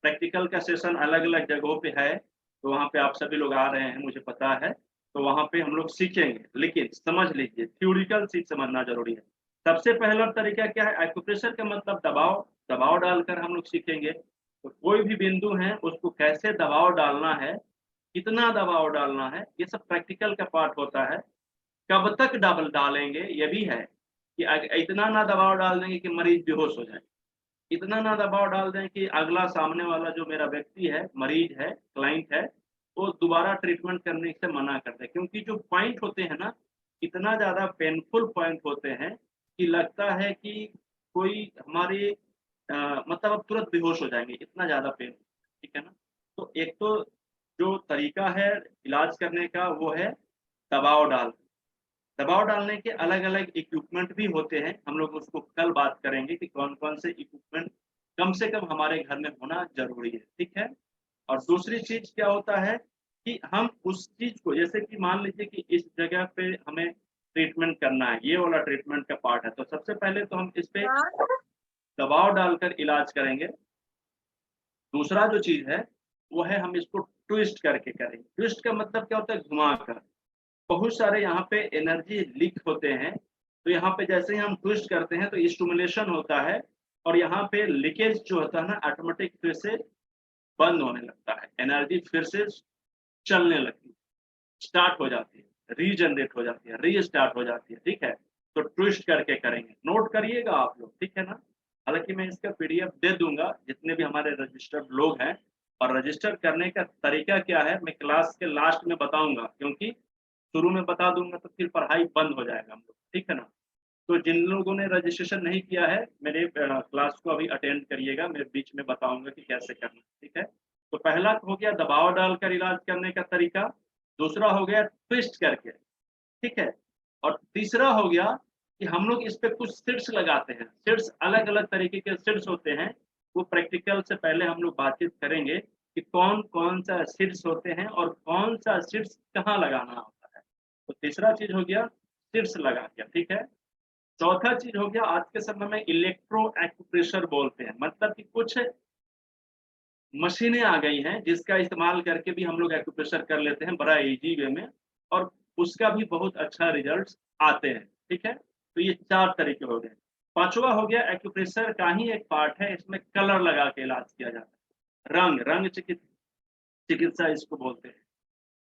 प्रैक्टिकल का सेशन अलग अलग जगहों पे है, तो वहाँ पे आप सभी लोग आ रहे हैं मुझे पता है, तो वहाँ पे हम लोग सीखेंगे। लेकिन समझ लीजिए, थ्योरिटिकल चीज समझना जरूरी है। सबसे पहला तरीका क्या है, एक्यूप्रेशर का मतलब दबाव, दबाव डालकर हम लोग सीखेंगे। तो कोई भी बिंदु है उसको कैसे दबाव डालना है, कितना दबाव डालना है, ये सब प्रैक्टिकल का पार्ट होता है। कब तक डबल डालेंगे ये भी है, कि इतना ना दबाव डाल देंगे कि मरीज बेहोश हो जाए, इतना ना दबाव डाल दें कि अगला सामने वाला जो मेरा व्यक्ति है, मरीज है, क्लाइंट है, वो दोबारा ट्रीटमेंट करने से मना कर दे। क्योंकि जो पॉइंट होते हैं ना, इतना ज़्यादा पेनफुल पॉइंट होते हैं कि लगता है कि कोई हमारी मतलब अब तुरंत बेहोश हो जाएंगे, इतना ज़्यादा पेन। ठीक है ना? तो एक तो जो तरीका है इलाज करने का वो है दबाव डाल, दबाव डालने के अलग अलग इक्विपमेंट भी होते हैं, हम लोग उसको कल बात करेंगे कि कौन कौन से इक्विपमेंट कम से कम हमारे घर में होना जरूरी है। ठीक है, और दूसरी चीज क्या होता है कि हम उस चीज को, जैसे कि मान लीजिए कि इस जगह पे हमें ट्रीटमेंट करना है, ये वाला ट्रीटमेंट का पार्ट है, तो सबसे पहले तो हम इस पे दबाव डालकर इलाज करेंगे। दूसरा जो चीज है वो है हम इसको ट्विस्ट करके करेंगे। ट्विस्ट का मतलब क्या होता है, घुमाकर। बहुत सारे यहाँ पे एनर्जी लीक होते हैं, तो यहाँ पे जैसे ही हम ट्विस्ट करते हैं तो स्टिमुलेशन होता है, और यहाँ पे लीकेज जो होता है ना ऑटोमेटिक फिर से बंद होने लगता है, एनर्जी फिर से चलने लगती है, स्टार्ट हो जाती है, रीजनरेट हो जाती है, रीस्टार्ट हो जाती है। ठीक है, तो ट्विस्ट करके करेंगे, नोट करिएगा आप लोग। ठीक है ना? हालांकि मैं इसका पीडीएफ दे दूंगा जितने भी हमारे रजिस्टर्ड लोग हैं, और रजिस्टर करने का तरीका क्या है मैं क्लास के लास्ट में बताऊंगा, क्योंकि शुरू में बता दूंगा तो फिर पढ़ाई बंद हो जाएगा हम लोग। ठीक है ना? तो जिन लोगों ने रजिस्ट्रेशन नहीं किया है मेरे क्लास को अभी अटेंड करिएगा, मैं बीच में बताऊंगा कि कैसे करना। ठीक है, तो पहला हो गया दबाव डालकर इलाज करने का तरीका, दूसरा हो गया ट्विस्ट करके। ठीक है, और तीसरा हो गया कि हम लोग इस पे कुछ सीड्स लगाते हैं। सीड्स अलग अलग तरीके के सीड्स होते हैं, वो प्रैक्टिकल से पहले हम लोग बातचीत करेंगे कि कौन कौन सा सीड्स होते हैं और कौन सा सीड्स कहाँ लगाना होता है। तो तीसरा चीज हो गया सीड्स लगा दिया, ठीक है। चौथा चीज हो गया आज के समय में इलेक्ट्रो एक्यूप्रेशर बोलते हैं, मतलब कि कुछ मशीनें आ गई हैं जिसका इस्तेमाल करके भी हम लोग एक्यूप्रेशर कर लेते हैं बड़ा इजी वे में, और उसका भी बहुत अच्छा रिजल्ट्स आते हैं, ठीक है। तो ये 4 तरीके हो गए। पांचवा हो गया एक्यूप्रेशर का ही एक पार्ट है, इसमें कलर लगा के इलाज किया जाता है, रंग चिकित्सा इसको बोलते हैं,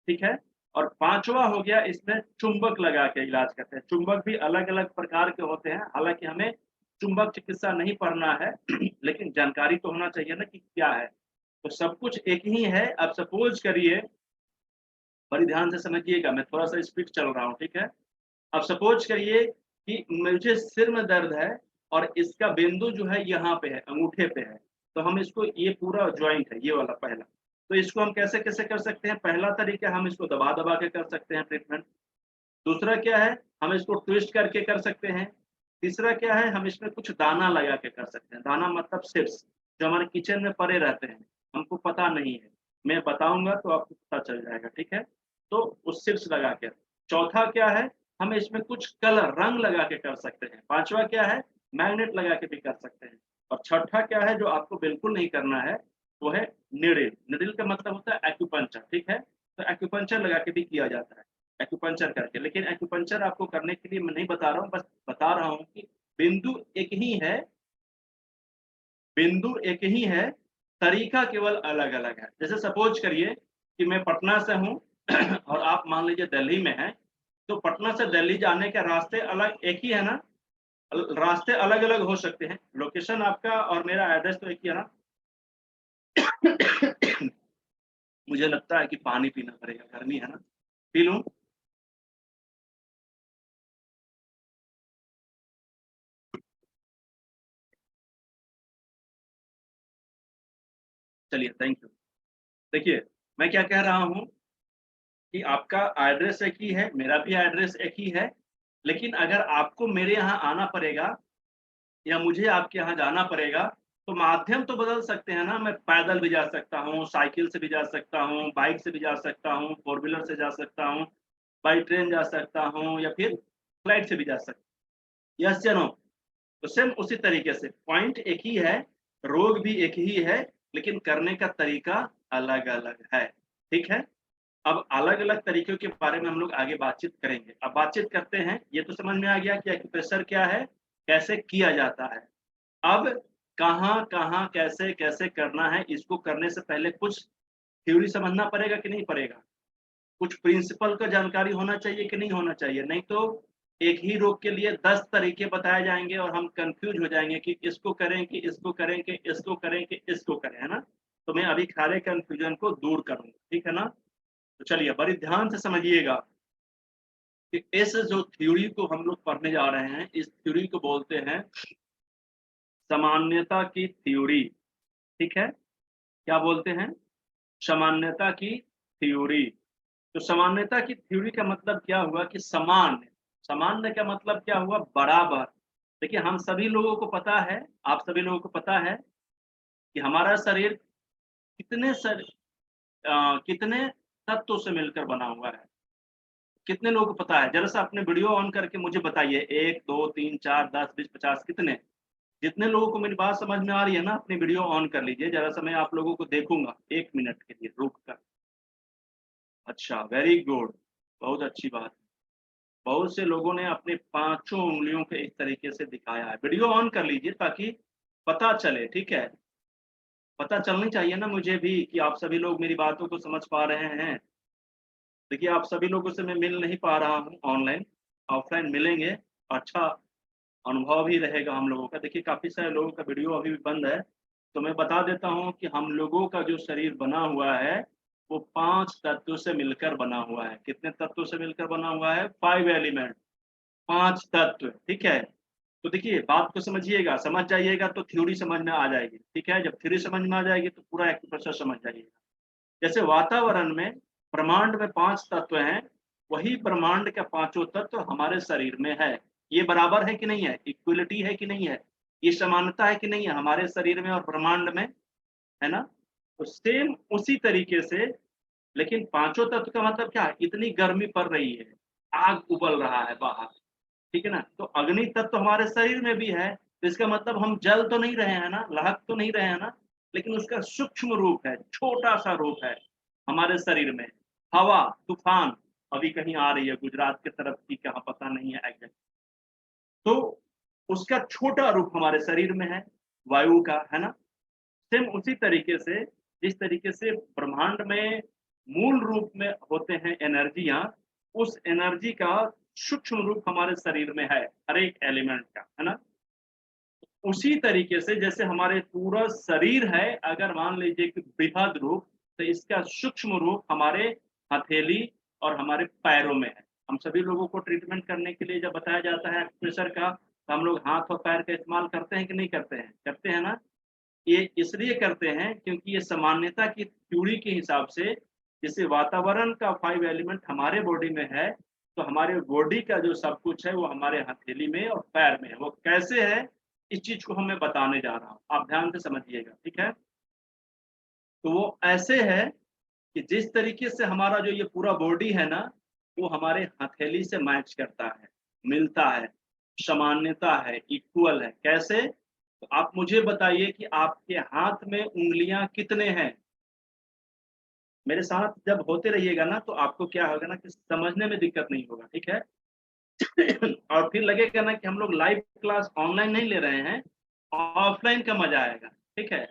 ठीक है। और पांचवा हो गया इसमें चुंबक लगा के इलाज करते हैं। चुंबक भी अलग अलग प्रकार के होते हैं, हालांकि हमें चुंबक चिकित्सा नहीं पढ़ना है लेकिन जानकारी तो होना चाहिए ना कि क्या है। तो सब कुछ एक ही है। अब सपोज करिए, बड़ी ध्यान से समझिएगा, मैं थोड़ा सा स्पीड चल रहा हूँ, ठीक है। अब सपोज करिए कि मुझे सिर में दर्द है और इसका बिंदु जो है यहाँ पे है, अंगूठे पे है, तो हम इसको, ये पूरा ज्वाइंट है ये वाला पहला, तो इसको हम कैसे कैसे कर सकते हैं। पहला तरीका, हम इसको दबा दबा के कर सकते हैं ट्रीटमेंट। दूसरा क्या है, हम इसको ट्विस्ट करके कर सकते हैं। तीसरा क्या है, हम इसमें कुछ दाना लगा के कर सकते हैं। दाना मतलब सिर्स, जो हमारे किचन में पड़े रहते हैं, हमको पता नहीं है, मैं बताऊंगा तो आपको पता चल जाएगा, ठीक है। तो उस सिर्स लगा के। चौथा क्या है, हम इसमें कुछ कलर रंग लगा के कर सकते हैं। पांचवा क्या है, मैग्नेट लगा के भी कर सकते हैं। और छठा क्या है जो आपको बिल्कुल नहीं करना है, वो है निडिल। निडिल का मतलब होता है एक्यूपंक्चर, ठीक है। तो एक्यूपंक्चर लगा के भी किया जाता है, एक्यूपंक्चर करके। लेकिन एक्यूपंक्चर आपको करने के लिए मैं नहीं बता रहा हूँ, बस बता रहा हूँ कि बिंदु एक ही है, बिंदु एक ही है, तरीका केवल अलग अलग है। जैसे सपोज करिए कि मैं पटना से हूँ और आप मान लीजिए दिल्ली में हैं, तो पटना से दिल्ली जाने के रास्ते अलग एक ही है ना, रास्ते अलग अलग हो सकते हैं, लोकेशन आपका और मेरा एड्रेस तो एक ही है ना। मुझे लगता है कि पानी पीना पड़ेगा, गर्मी है ना, पी लूं। चलिए, थैंक यू। देखिए, मैं क्या कह रहा हूं कि आपका एड्रेस एक ही है, मेरा भी एड्रेस एक ही है, लेकिन अगर आपको मेरे यहाँ आना पड़ेगा या मुझे आपके यहाँ जाना पड़ेगा, तो माध्यम तो बदल सकते हैं ना। मैं पैदल भी जा सकता हूँ, साइकिल से भी जा सकता हूँ, बाइक से भी जा सकता हूँ, 4 व्हीलर से जा सकता हूँ, बाई ट्रेन जा सकता हूँ, या फिर फ्लाइट से भी जा सकता हूँ। यस या नो? तो सेम उसी तरीके से पॉइंट एक ही है, रोग भी एक ही है, लेकिन करने का तरीका अलग अलग है, ठीक है। अब अलग अलग तरीकों के बारे में हम लोग आगे बातचीत करेंगे। अब बातचीत करते हैं, ये तो समझ में आ गया कि एक्यूप्रेशर क्या है, कैसे किया जाता है। अब कहाँ कहाँ कैसे कैसे करना है, इसको करने से पहले कुछ थ्योरी समझना पड़ेगा कि नहीं पड़ेगा, कुछ प्रिंसिपल का जानकारी होना चाहिए कि नहीं होना चाहिए। नहीं तो एक ही रोग के लिए 10 तरीके बताए जाएंगे और हम कंफ्यूज हो जाएंगे कि इसको करें कि इसको करें कि इसको करें कि इसको करें, है ना। तो मैं अभी सारे कंफ्यूजन को दूर करूंगा, ठीक है ना। तो चलिए बड़ी ध्यान से समझिएगा कि इस जो थ्योरी को हम लोग पढ़ने जा रहे हैं, इस थ्योरी को बोलते हैं सामान्यता की थ्योरी, ठीक है। क्या बोलते हैं? सामान्यता की थ्योरी। तो सामान्यता की थ्योरी का मतलब क्या हुआ कि सामान्य, सामान्य का मतलब क्या हुआ, बराबर। देखिए, हम सभी लोगों को पता है, आप सभी लोगों को पता है कि हमारा शरीर कितने तत्वों से मिलकर बना हुआ है। कितने लोगों को पता है? जरा सा अपने वीडियो ऑन करके मुझे बताइए, 1 2 3 4 10 20 50 कितने? जितने लोगों को मेरी बात समझ में आ रही है ना, अपनी वीडियो ऑन कर लीजिए, जरा सा मैं आप लोगों को देखूंगा 1 मिनट के लिए रुक कर। अच्छा, वेरी गुड, बहुत अच्छी बात है। बहुत से लोगों ने अपने 5 उंगलियों के इस तरीके से दिखाया है। वीडियो ऑन कर लीजिए ताकि पता चले, ठीक है। पता चलनी चाहिए ना मुझे भी कि आप सभी लोग मेरी बातों को समझ पा रहे हैं। देखिए, आप सभी लोगों से मैं मिल नहीं पा रहा हूँ ऑनलाइन, ऑफलाइन मिलेंगे, अच्छा अनुभव भी रहेगा हम लोगों का। देखिए, काफ़ी सारे लोगों का वीडियो अभी भी बंद है, तो मैं बता देता हूँ कि हम लोगों का जो शरीर बना हुआ है वो 5 तत्वों से मिलकर बना हुआ है। कितने तत्वों से मिलकर बना हुआ है? 5 एलिमेंट, 5 तत्व, ठीक है। तो देखिए, बात को समझिएगा, समझ जाइएगा तो थ्योरी समझ में आ जाएगी, ठीक है। जब थ्योरी समझ में आ जाएगी तो पूरा एक्यूप्रेशर समझ जाइएगा। जैसे वातावरण में, ब्रह्मांड में 5 तत्व हैं, वही ब्रह्मांड का पांचों तत्व हमारे शरीर में है। ये बराबर है कि नहीं है, इक्वलिटी है कि नहीं है, ये समानता है कि नहीं है हमारे शरीर में और ब्रह्मांड में, है ना। तो सेम उसी तरीके से, लेकिन पांचों तत्व का मतलब क्या है, इतनी गर्मी पड़ रही है, आग उबल रहा है बाहर, ठीक है ना। तो अग्नि तत्व हमारे शरीर में भी है, तो इसका मतलब हम जल तो नहीं रहे हैं ना, लहक तो नहीं रहे हैं ना, लेकिन उसका सूक्ष्म रूप है, छोटा सा रूप है हमारे शरीर में। हवा तूफान अभी कहीं आ रही है गुजरात की तरफ की, कहाँ पता नहीं है एग्जैक्ट, तो उसका छोटा रूप हमारे शरीर में है, वायु का, है ना। सेम उसी तरीके से, जिस तरीके से ब्रह्मांड में मूल रूप में होते हैं एनर्जियां, उस एनर्जी का सूक्ष्म रूप हमारे शरीर में है, हर एक एलिमेंट का, है ना। उसी तरीके से जैसे हमारे पूरा शरीर है, अगर मान लीजिए कि बृहद रूप, तो इसका सूक्ष्म रूप हमारे हथेली और हमारे पैरों में है। हम सभी लोगों को ट्रीटमेंट करने के लिए जब बताया जाता है एक्यूप्रेशर का, तो हम लोग हाथ और पैर का इस्तेमाल करते हैं कि नहीं करते हैं, करते हैं ना। ये इसलिए करते हैं क्योंकि ये सामान्यता की थ्योरी के हिसाब से, जैसे वातावरण का 5 एलिमेंट हमारे बॉडी में है, तो हमारे बॉडी का जो सब कुछ है वो हमारे हथेली में और पैर में है। वो कैसे है, इस चीज को मैं बताने जा रहा हूँ, आप ध्यान से समझिएगा, ठीक है। तो वो ऐसे है कि जिस तरीके से हमारा जो ये पूरा बॉडी है ना, वो हमारे हथेली से मैच करता है, मिलता है, सामान्यता है, इक्वल है। कैसे, तो आप मुझे बताइए कि आपके हाथ में उंगलियां कितने हैं। मेरे साथ जब होते रहिएगा ना, तो आपको क्या होगा ना कि समझने में दिक्कत नहीं होगा, ठीक है। और फिर लगेगा ना कि हम लोग लाइव क्लास ऑनलाइन नहीं ले रहे हैं, ऑफलाइन का मजा आएगा, ठीक है।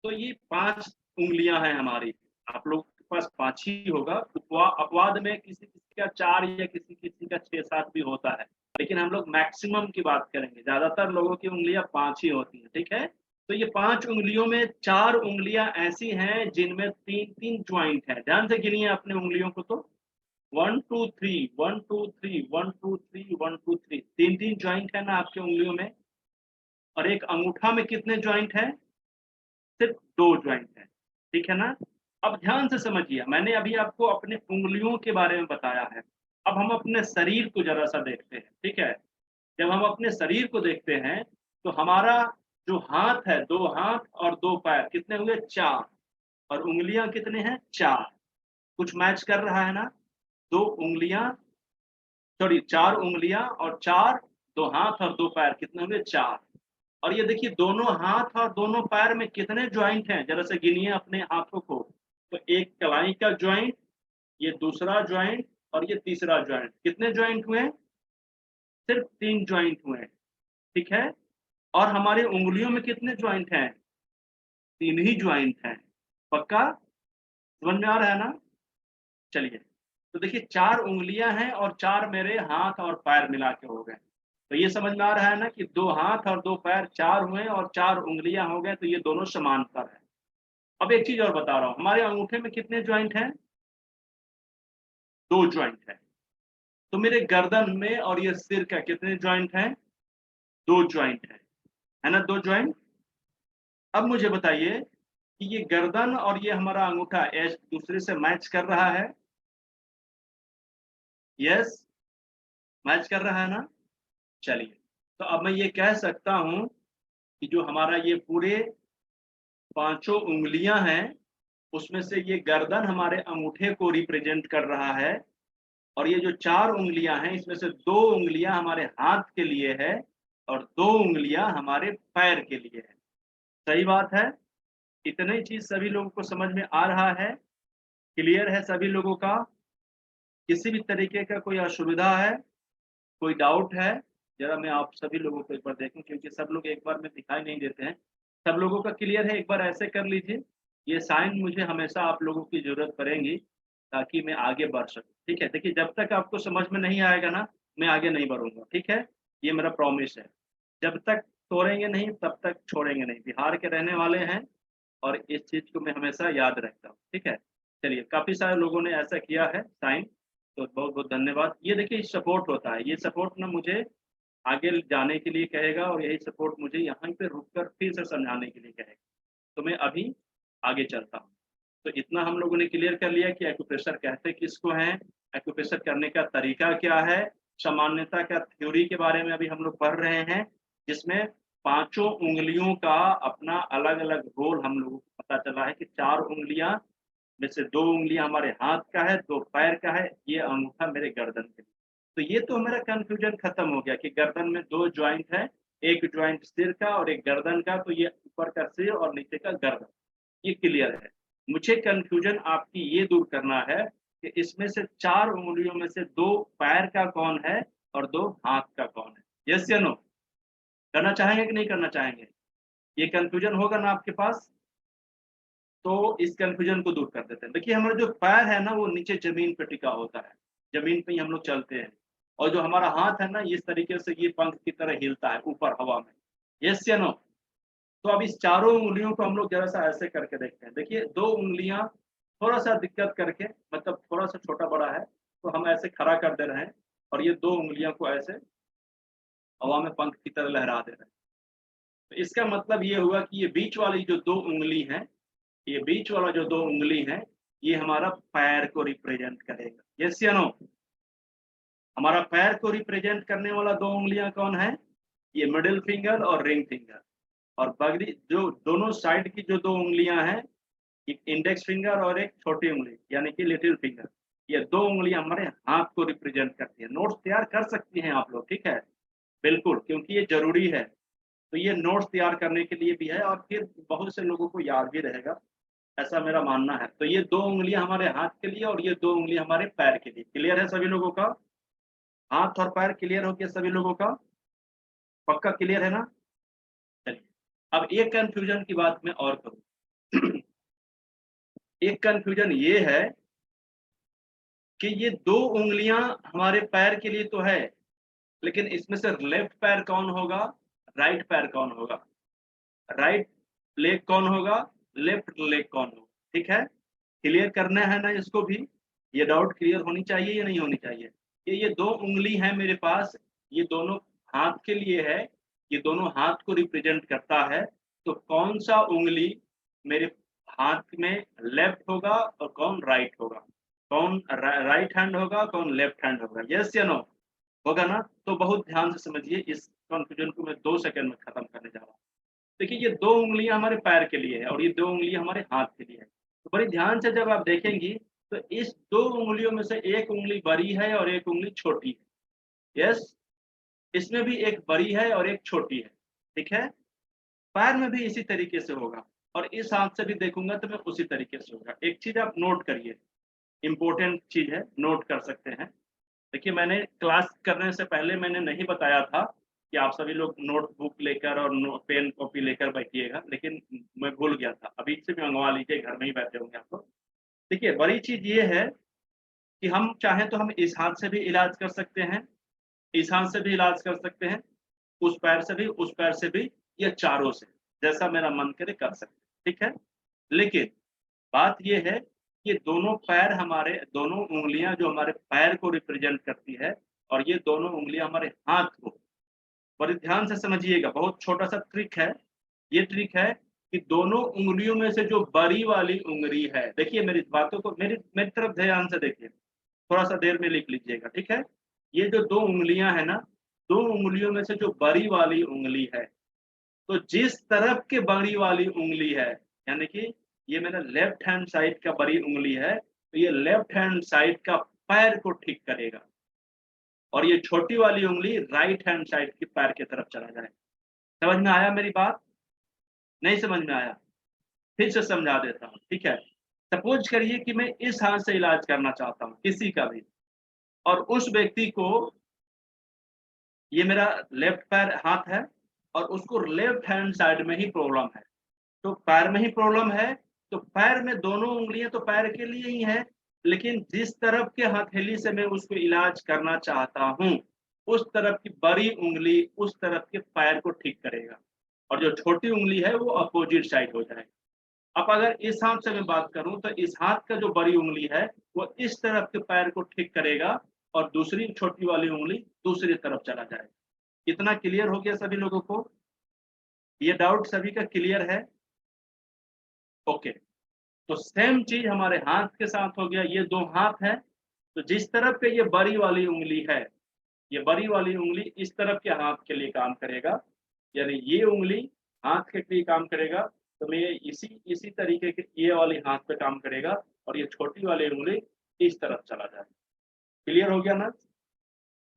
तो ये 5 उंगलियां हैं हमारी, आप लोग के पास 5 ही होगा। अपवाद में किसी किसी का 4 या किसी किसी का 6-7 भी होता है, लेकिन हम लोग मैक्सिमम की बात करेंगे, ज्यादातर लोगों की उंगलियां 5 ही होती हैं, ठीक है। तो ये 5 उंगलियों में 4 उंगलियां ऐसी हैं जिनमें 3-3 ज्वाइंट है। ध्यान से गिनिए अपने उंगलियों को, तो 1 2 3 1 2 3 1 2 3 1 2 3, 3-3 ज्वाइंट है ना आपके उंगलियों में। और एक अंगूठा में कितने ज्वाइंट है, सिर्फ 2 ज्वाइंट है, ठीक है ना। अब ध्यान से समझिए, मैंने अभी आपको अपने उंगलियों के बारे में बताया है, अब हम अपने शरीर को जरा सा देखते हैं, ठीक है। जब हम अपने शरीर को देखते हैं, तो हमारा जो हाथ है, 2 हाथ और 2 पैर, कितने हुए, 4, और उंगलियां कितने हैं, 4। कुछ मैच कर रहा है ना, 2 उंगलियां, सॉरी 4 उंगलियां और 4, 2 हाथ और 2 पैर, कितने हुए, 4। और ये देखिए दोनों हाथ और दोनों पैर में कितने ज्वाइंट हैं, जरा से गिनिए अपने हाथों को। तो एक कलाई का ज्वाइंट, ये दूसरा ज्वाइंट और ये तीसरा ज्वाइंट, कितने ज्वाइंट हुए, सिर्फ 3 ज्वाइंट हुए, ठीक है। और हमारी उंगलियों में कितने ज्वाइंट हैं, 3 ही ज्वाइंट हैं। पक्का समझ में आ रहा है ना। चलिए, तो देखिए 4 उंगलियां हैं और 4 मेरे हाथ और पैर मिला के हो गए। तो ये समझ में आ रहा है ना कि 2 हाथ और 2 पैर 4 हुए और 4 उंगलियां हो गए, तो ये दोनों समांतर है। अब एक चीज और बता रहा हूं, हमारे अंगूठे में कितने ज्वाइंट हैं, 2 ज्वाइंट है। तो मेरे गर्दन में और ये सिर का कितने ज्वाइंट हैं, 2 ज्वाइंट है ना, 2 ज्वाइंट। अब मुझे बताइए कि ये गर्दन और ये हमारा अंगूठा एक दूसरे से मैच कर रहा है, यस मैच कर रहा है ना। चलिए, तो अब मैं ये कह सकता हूं कि जो हमारा ये पूरे 5 उंगलियां हैं, उसमें से ये गर्दन हमारे अंगूठे को रिप्रेजेंट कर रहा है, और ये जो 4 उंगलियां हैं, इसमें से 2 उंगलियां हमारे हाथ के लिए है और 2 उंगलियां हमारे पैर के लिए है। सही बात है, इतनी चीज सभी लोगों को समझ में आ रहा है, क्लियर है सभी लोगों का। किसी भी तरीके का कोई असुविधा है, कोई डाउट है, जरा मैं आप सभी लोगों को एक बार देखूं, क्योंकि सब लोग एक बार में दिखाई नहीं देते हैं। सब लोगों का क्लियर है, एक बार ऐसे कर लीजिए। ये साइन मुझे हमेशा आप लोगों की जरूरत पड़ेगी, ताकि मैं आगे बढ़ सकूं, ठीक है। देखिए, जब तक आपको समझ में नहीं आएगा ना, मैं आगे नहीं बढ़ूंगा, ठीक है। ये मेरा प्रॉमिस है, जब तक तोड़ेंगे नहीं तब तक छोड़ेंगे नहीं। बिहार के रहने वाले हैं और इस चीज को मैं हमेशा याद रखता हूँ, ठीक है। चलिए, काफी सारे लोगों ने ऐसा किया है साइन, तो बहुत बहुत धन्यवाद। ये देखिए सपोर्ट होता है, ये सपोर्ट ना मुझे आगे जाने के लिए कहेगा, और यही सपोर्ट मुझे यहाँ पे रुककर फिर से समझाने के लिए कहेगा। तो मैं अभी आगे चलता हूँ। तो इतना हम लोगों ने क्लियर कर लिया कि एक्यूप्रेशर कहते किसको हैं, एक्यूप्रेशर करने का तरीका क्या है, सामान्यता का थ्योरी के बारे में अभी हम लोग पढ़ रहे हैं, जिसमें पांचों उंगलियों का अपना अलग अलग रोल हम लोगों को पता चला है कि 4 उंगलियां में से 2 उंगलियां हमारे हाथ का है, 2 पैर का है, ये अंगूठा मेरे गर्दन के लिए। तो ये तो हमारा कंफ्यूजन खत्म हो गया कि गर्दन में 2 ज्वाइंट है, एक ज्वाइंट सिर का और एक गर्दन का, तो ये ऊपर का सिर और नीचे का गर्दन, ये क्लियर है। मुझे कंफ्यूजन आपकी ये दूर करना है कि इसमें से 4 उंगलियों में से 2 पैर का कौन है और 2 हाथ का कौन है। यस या नो? करना चाहेंगे कि नहीं करना चाहेंगे? ये कंफ्यूजन होगा ना आपके पास? तो इस कंफ्यूजन को दूर कर देते हैं। देखिए हमारा जो पैर है ना वो नीचे जमीन पे टिका होता है, जमीन पे ही हम लोग चलते हैं, और जो हमारा हाथ है ना इस तरीके से ये पंख की तरह हिलता है ऊपर हवा में। यस या नो? तो अब इस चारों उंगलियों को हम लोग जरा सा ऐसे करके देखते हैं। देखिए 2 उंगलियां थोड़ा सा दिक्कत करके, मतलब थोड़ा सा छोटा बड़ा है, तो हम ऐसे खड़ा कर दे रहे हैं और ये 2 उंगलियों को ऐसे हवा में पंख की तरह लहरा दे रहे हैं। तो इसका मतलब ये हुआ कि ये बीच वाली जो 2 उंगली है, ये बीच वाला जो 2 उंगली है, ये हमारा पैर को रिप्रेजेंट करेगा। यस या नो? हमारा पैर को रिप्रेजेंट करने वाला 2 उंगलियां कौन है? ये मिडिल फिंगर और रिंग फिंगर। और बगली जो दोनों साइड की जो 2 उंगलियां हैं, एक इंडेक्स फिंगर और एक छोटी उंगली यानी कि लिटिल फिंगर, ये 2 उंगलियां हमारे हाथ को रिप्रेजेंट करती है। नोट्स तैयार कर सकती हैं आप लोग, ठीक है? बिल्कुल, क्योंकि ये जरूरी है। तो ये नोट्स तैयार करने के लिए भी है और फिर बहुत से लोगों को याद भी रहेगा, ऐसा मेरा मानना है। तो ये 2 उंगलियां हमारे हाथ के लिए और ये 2 उंगलियां हमारे पैर के लिए। क्लियर है सभी लोगों का? हाथ और पैर क्लियर हो गया सभी लोगों का? पक्का क्लियर है ना? चलिए अब एक कंफ्यूजन की बात मैं और करूं। एक कंफ्यूजन ये है कि ये 2 उंगलियां हमारे पैर के लिए तो है, लेकिन इसमें से लेफ्ट पैर कौन होगा, राइट पैर कौन होगा, राइट लेग कौन होगा, लेफ्ट लेग कौन होगा? ठीक है, क्लियर करना है ना इसको भी? ये डाउट क्लियर होनी चाहिए या नहीं होनी चाहिए? ये 2 उंगली है मेरे पास, ये दोनों हाथ के लिए है, ये दोनों हाथ को रिप्रेजेंट करता है। तो कौन सा उंगली मेरे हाथ में लेफ्ट होगा और कौन राइट होगा? कौन राइट हैंड होगा, कौन लेफ्ट हैंड होगा? यस या नो? होगा ना? तो बहुत ध्यान से समझिए, इस कंफ्यूजन को मैं 2 सेकंड में खत्म करने जा रहा हूँ। देखिए ये 2 उंगलियां हमारे पैर के लिए है और ये 2 उंगलियां हमारे हाथ के लिए है। तो बड़ी ध्यान से जब आप देखेंगी तो इस 2 उंगलियों में से एक उंगली बड़ी है और एक उंगली छोटी है। यस, इसमें भी एक बड़ी है और एक छोटी है। ठीक है, पैर में भी इसी तरीके से होगा और इस हाथ से भी देखूंगा तो मैं उसी तरीके से होगा। एक चीज आप नोट करिए, इंपॉर्टेंट चीज है, नोट कर सकते हैं। देखिए मैंने क्लास करने से पहले मैंने नहीं बताया था कि आप सभी लोग नोटबुक लेकर और पेन कॉपी लेकर बैठिएगा, लेकिन मैं भूल गया था। अभी से भी मंगवा लीजिए, घर में ही बैठे होंगे आप लोग। देखिए बड़ी चीज ये है कि हम चाहें तो हम इस हाथ से भी इलाज कर सकते हैं, इस हाथ से भी इलाज कर सकते हैं, उस पैर से भी, उस पैर से भी, या चारों से, जैसा मेरा मन करे कर सकते हैं। ठीक है, लेकिन बात ये है कि दोनों पैर हमारे, दोनों उंगलियां जो हमारे पैर को रिप्रेजेंट करती है और ये दोनों उंगलियां हमारे हाथ को, बड़े ध्यान से समझिएगा, बहुत छोटा सा ट्रिक है। ये ट्रिक है कि दोनों उंगलियों में से जो बड़ी वाली उंगली है, देखिए मेरी बातों को, मेरी तरफ ध्यान से देखिए, थोड़ा सा देर में लिख लीजिएगा। ठीक है, ये जो 2 उंगलियां है ना, 2 उंगलियों में से जो बड़ी वाली उंगली है, तो जिस तरफ के बड़ी वाली उंगली है, यानी कि ये मेरा लेफ्ट हैंड साइड का बड़ी उंगली है, तो ये लेफ्ट हैंड साइड का पैर को ठीक करेगा और ये छोटी वाली उंगली राइट हैंड साइड की पैर की तरफ चला जाए। समझ में आया मेरी बात? नहीं समझ में आया? फिर से समझा देता हूँ। ठीक है, सपोज करिए कि मैं इस हाथ से इलाज करना चाहता हूँ किसी का भी, और उस व्यक्ति को, ये मेरा लेफ्ट पैर हाथ है और उसको लेफ्ट हैंड साइड में ही प्रॉब्लम है, तो पैर में ही प्रॉब्लम है, तो पैर में दोनों उंगलियां तो पैर के लिए ही है, लेकिन जिस तरफ के हथेली से मैं उसको इलाज करना चाहता हूं, उस तरफ की बड़ी उंगली उस तरफ के पैर को ठीक करेगा और जो छोटी उंगली है वो अपोजिट साइड हो जाएगी। अब अगर इस हाथ से मैं बात करूं तो इस हाथ का जो बड़ी उंगली है वो इस तरफ के पैर को ठीक करेगा और दूसरी छोटी वाली उंगली दूसरी तरफ चला जाएगा। इतना क्लियर हो गया सभी लोगों को? ये डाउट सभी का क्लियर है? ओके, तो सेम चीज हमारे हाथ के साथ हो गया। ये 2 हाथ है तो जिस तरफ पे ये बड़ी वाली उंगली है, ये बड़ी वाली उंगली इस तरफ के हाथ के लिए काम करेगा, यानी ये उंगली हाथ के लिए काम करेगा, तो मैं इसी तरीके के ये वाली हाथ पे काम करेगा और ये छोटी वाली उंगली इस तरफ चला जाएगा। क्लियर हो गया ना?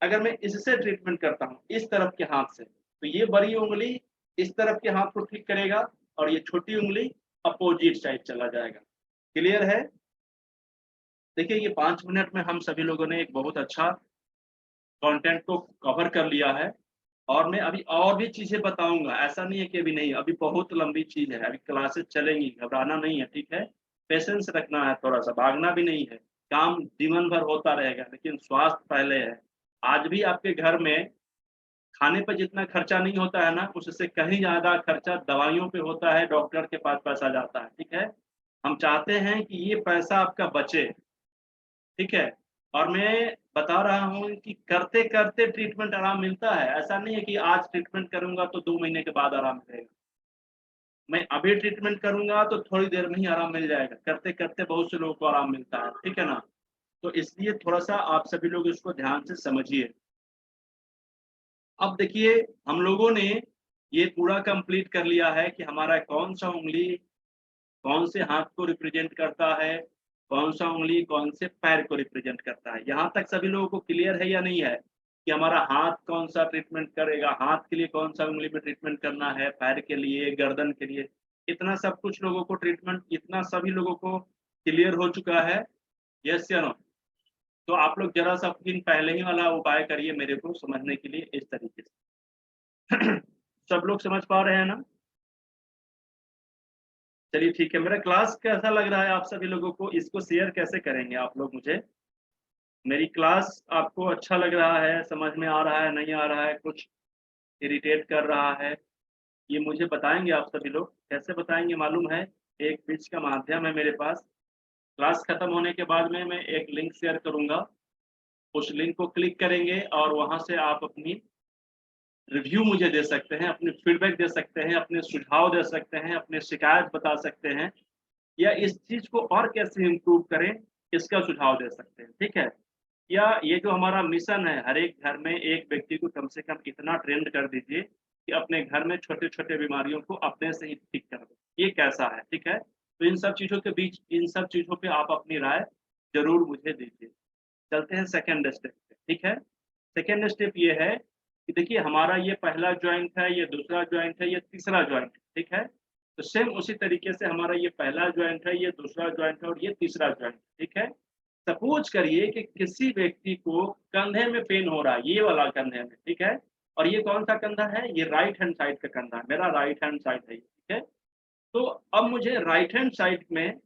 अगर मैं इससे ट्रीटमेंट करता हूँ इस तरफ के हाथ से, तो ये बड़ी उंगली इस तरफ के हाथ को ठीक करेगा और ये छोटी उंगली अपोजिट साइड चला जाएगा। क्लियर है? देखिए ये 5 मिनट में हम सभी लोगों ने एक बहुत अच्छा कंटेंट को कवर कर लिया है और मैं अभी और भी चीजें बताऊंगा। ऐसा नहीं है कि अभी नहीं, अभी बहुत लंबी चीज है, अभी क्लासेस चलेंगी, घबराना नहीं है, ठीक है? पेशेंस रखना है, थोड़ा सा भागना भी नहीं है, काम जीवन भर होता रहेगा, लेकिन स्वास्थ्य पहले है। आज भी आपके घर में खाने पर जितना खर्चा नहीं होता है ना, उससे कहीं ज्यादा खर्चा दवाइयों पे होता है, डॉक्टर के पास पैसा जाता है, ठीक है? हम चाहते हैं कि ये पैसा आपका बचे, ठीक है? और मैं बता रहा हूँ कि करते करते ट्रीटमेंट आराम मिलता है। ऐसा नहीं है कि आज ट्रीटमेंट करूंगा तो 2 महीने के बाद आराम मिलेगा। मैं अभी ट्रीटमेंट करूंगा तो थोड़ी देर में ही आराम मिल जाएगा। करते करते बहुत से लोगों को आराम मिलता है, ठीक है ना? तो इसलिए थोड़ा सा आप सभी लोग इसको ध्यान से समझिए। अब देखिए हम लोगों ने ये पूरा कंप्लीट कर लिया है कि हमारा कौन सा उंगली कौन से हाथ को रिप्रेजेंट करता है, कौन सा उंगली कौन से पैर को रिप्रेजेंट करता है। यहाँ तक सभी लोगों को क्लियर है या नहीं है कि हमारा हाथ कौन सा ट्रीटमेंट करेगा, हाथ के लिए कौन सा उंगली में ट्रीटमेंट करना है, पैर के लिए, गर्दन के लिए, इतना सब कुछ लोगों को ट्रीटमेंट, इतना सभी लोगों को क्लियर हो चुका है? यस या नो? तो आप लोग जरा सा दिन पहले ही वाला उपाय करिए मेरे को समझने के लिए इस तरीके से। सब लोग समझ पा रहे हैं ना? चलिए ठीक है। मेरा क्लास कैसा लग रहा है आप सभी लोगों को? इसको शेयर कैसे करेंगे आप लोग मुझे? मेरी क्लास आपको अच्छा लग रहा है, समझ में आ रहा है, नहीं आ रहा है, कुछ इरिटेट कर रहा है, ये मुझे बताएंगे आप सभी लोग। कैसे बताएंगे मालूम है? एक बीच का माध्यम है मेरे पास। क्लास खत्म होने के बाद में मैं एक लिंक शेयर करूंगा, उस लिंक को क्लिक करेंगे और वहां से आप अपनी रिव्यू मुझे दे सकते हैं, अपनी फीडबैक दे सकते हैं, अपने सुझाव दे सकते हैं, अपने शिकायत बता सकते हैं, या इस चीज को और कैसे इम्प्रूव करें इसका सुझाव दे सकते हैं, ठीक है? या ये जो हमारा मिशन है, हर एक घर में एक व्यक्ति को कम से कम इतना ट्रेंड कर दीजिए कि अपने घर में छोटे छोटे बीमारियों को अपने से ही ठीक कर दे, ये कैसा है? ठीक है? तो इन सब चीजों के बीच, इन सब चीजों पे आप अपनी राय जरूर मुझे दीजिए। चलते हैं सेकेंड स्टेप पे, ठीक है? सेकेंड स्टेप ये है कि देखिए हमारा ये पहला जॉइंट है, ये दूसरा जॉइंट है, ये तीसरा जॉइंट है, ठीक है? तो सेम उसी तरीके से हमारा ये पहला जॉइंट है, ये दूसरा जॉइंट है और ये तीसरा जॉइंट, ठीक है? सपोज करिए कि किसी व्यक्ति को कंधे में पेन हो रहा है, ये वाला कंधे में, ठीक है? और ये कौन सा कंधा है? ये राइट हैंड साइड का कंधा है, मेरा राइट हैंड साइड है, ठीक है? तो अब मुझे राइट हैंड साइड में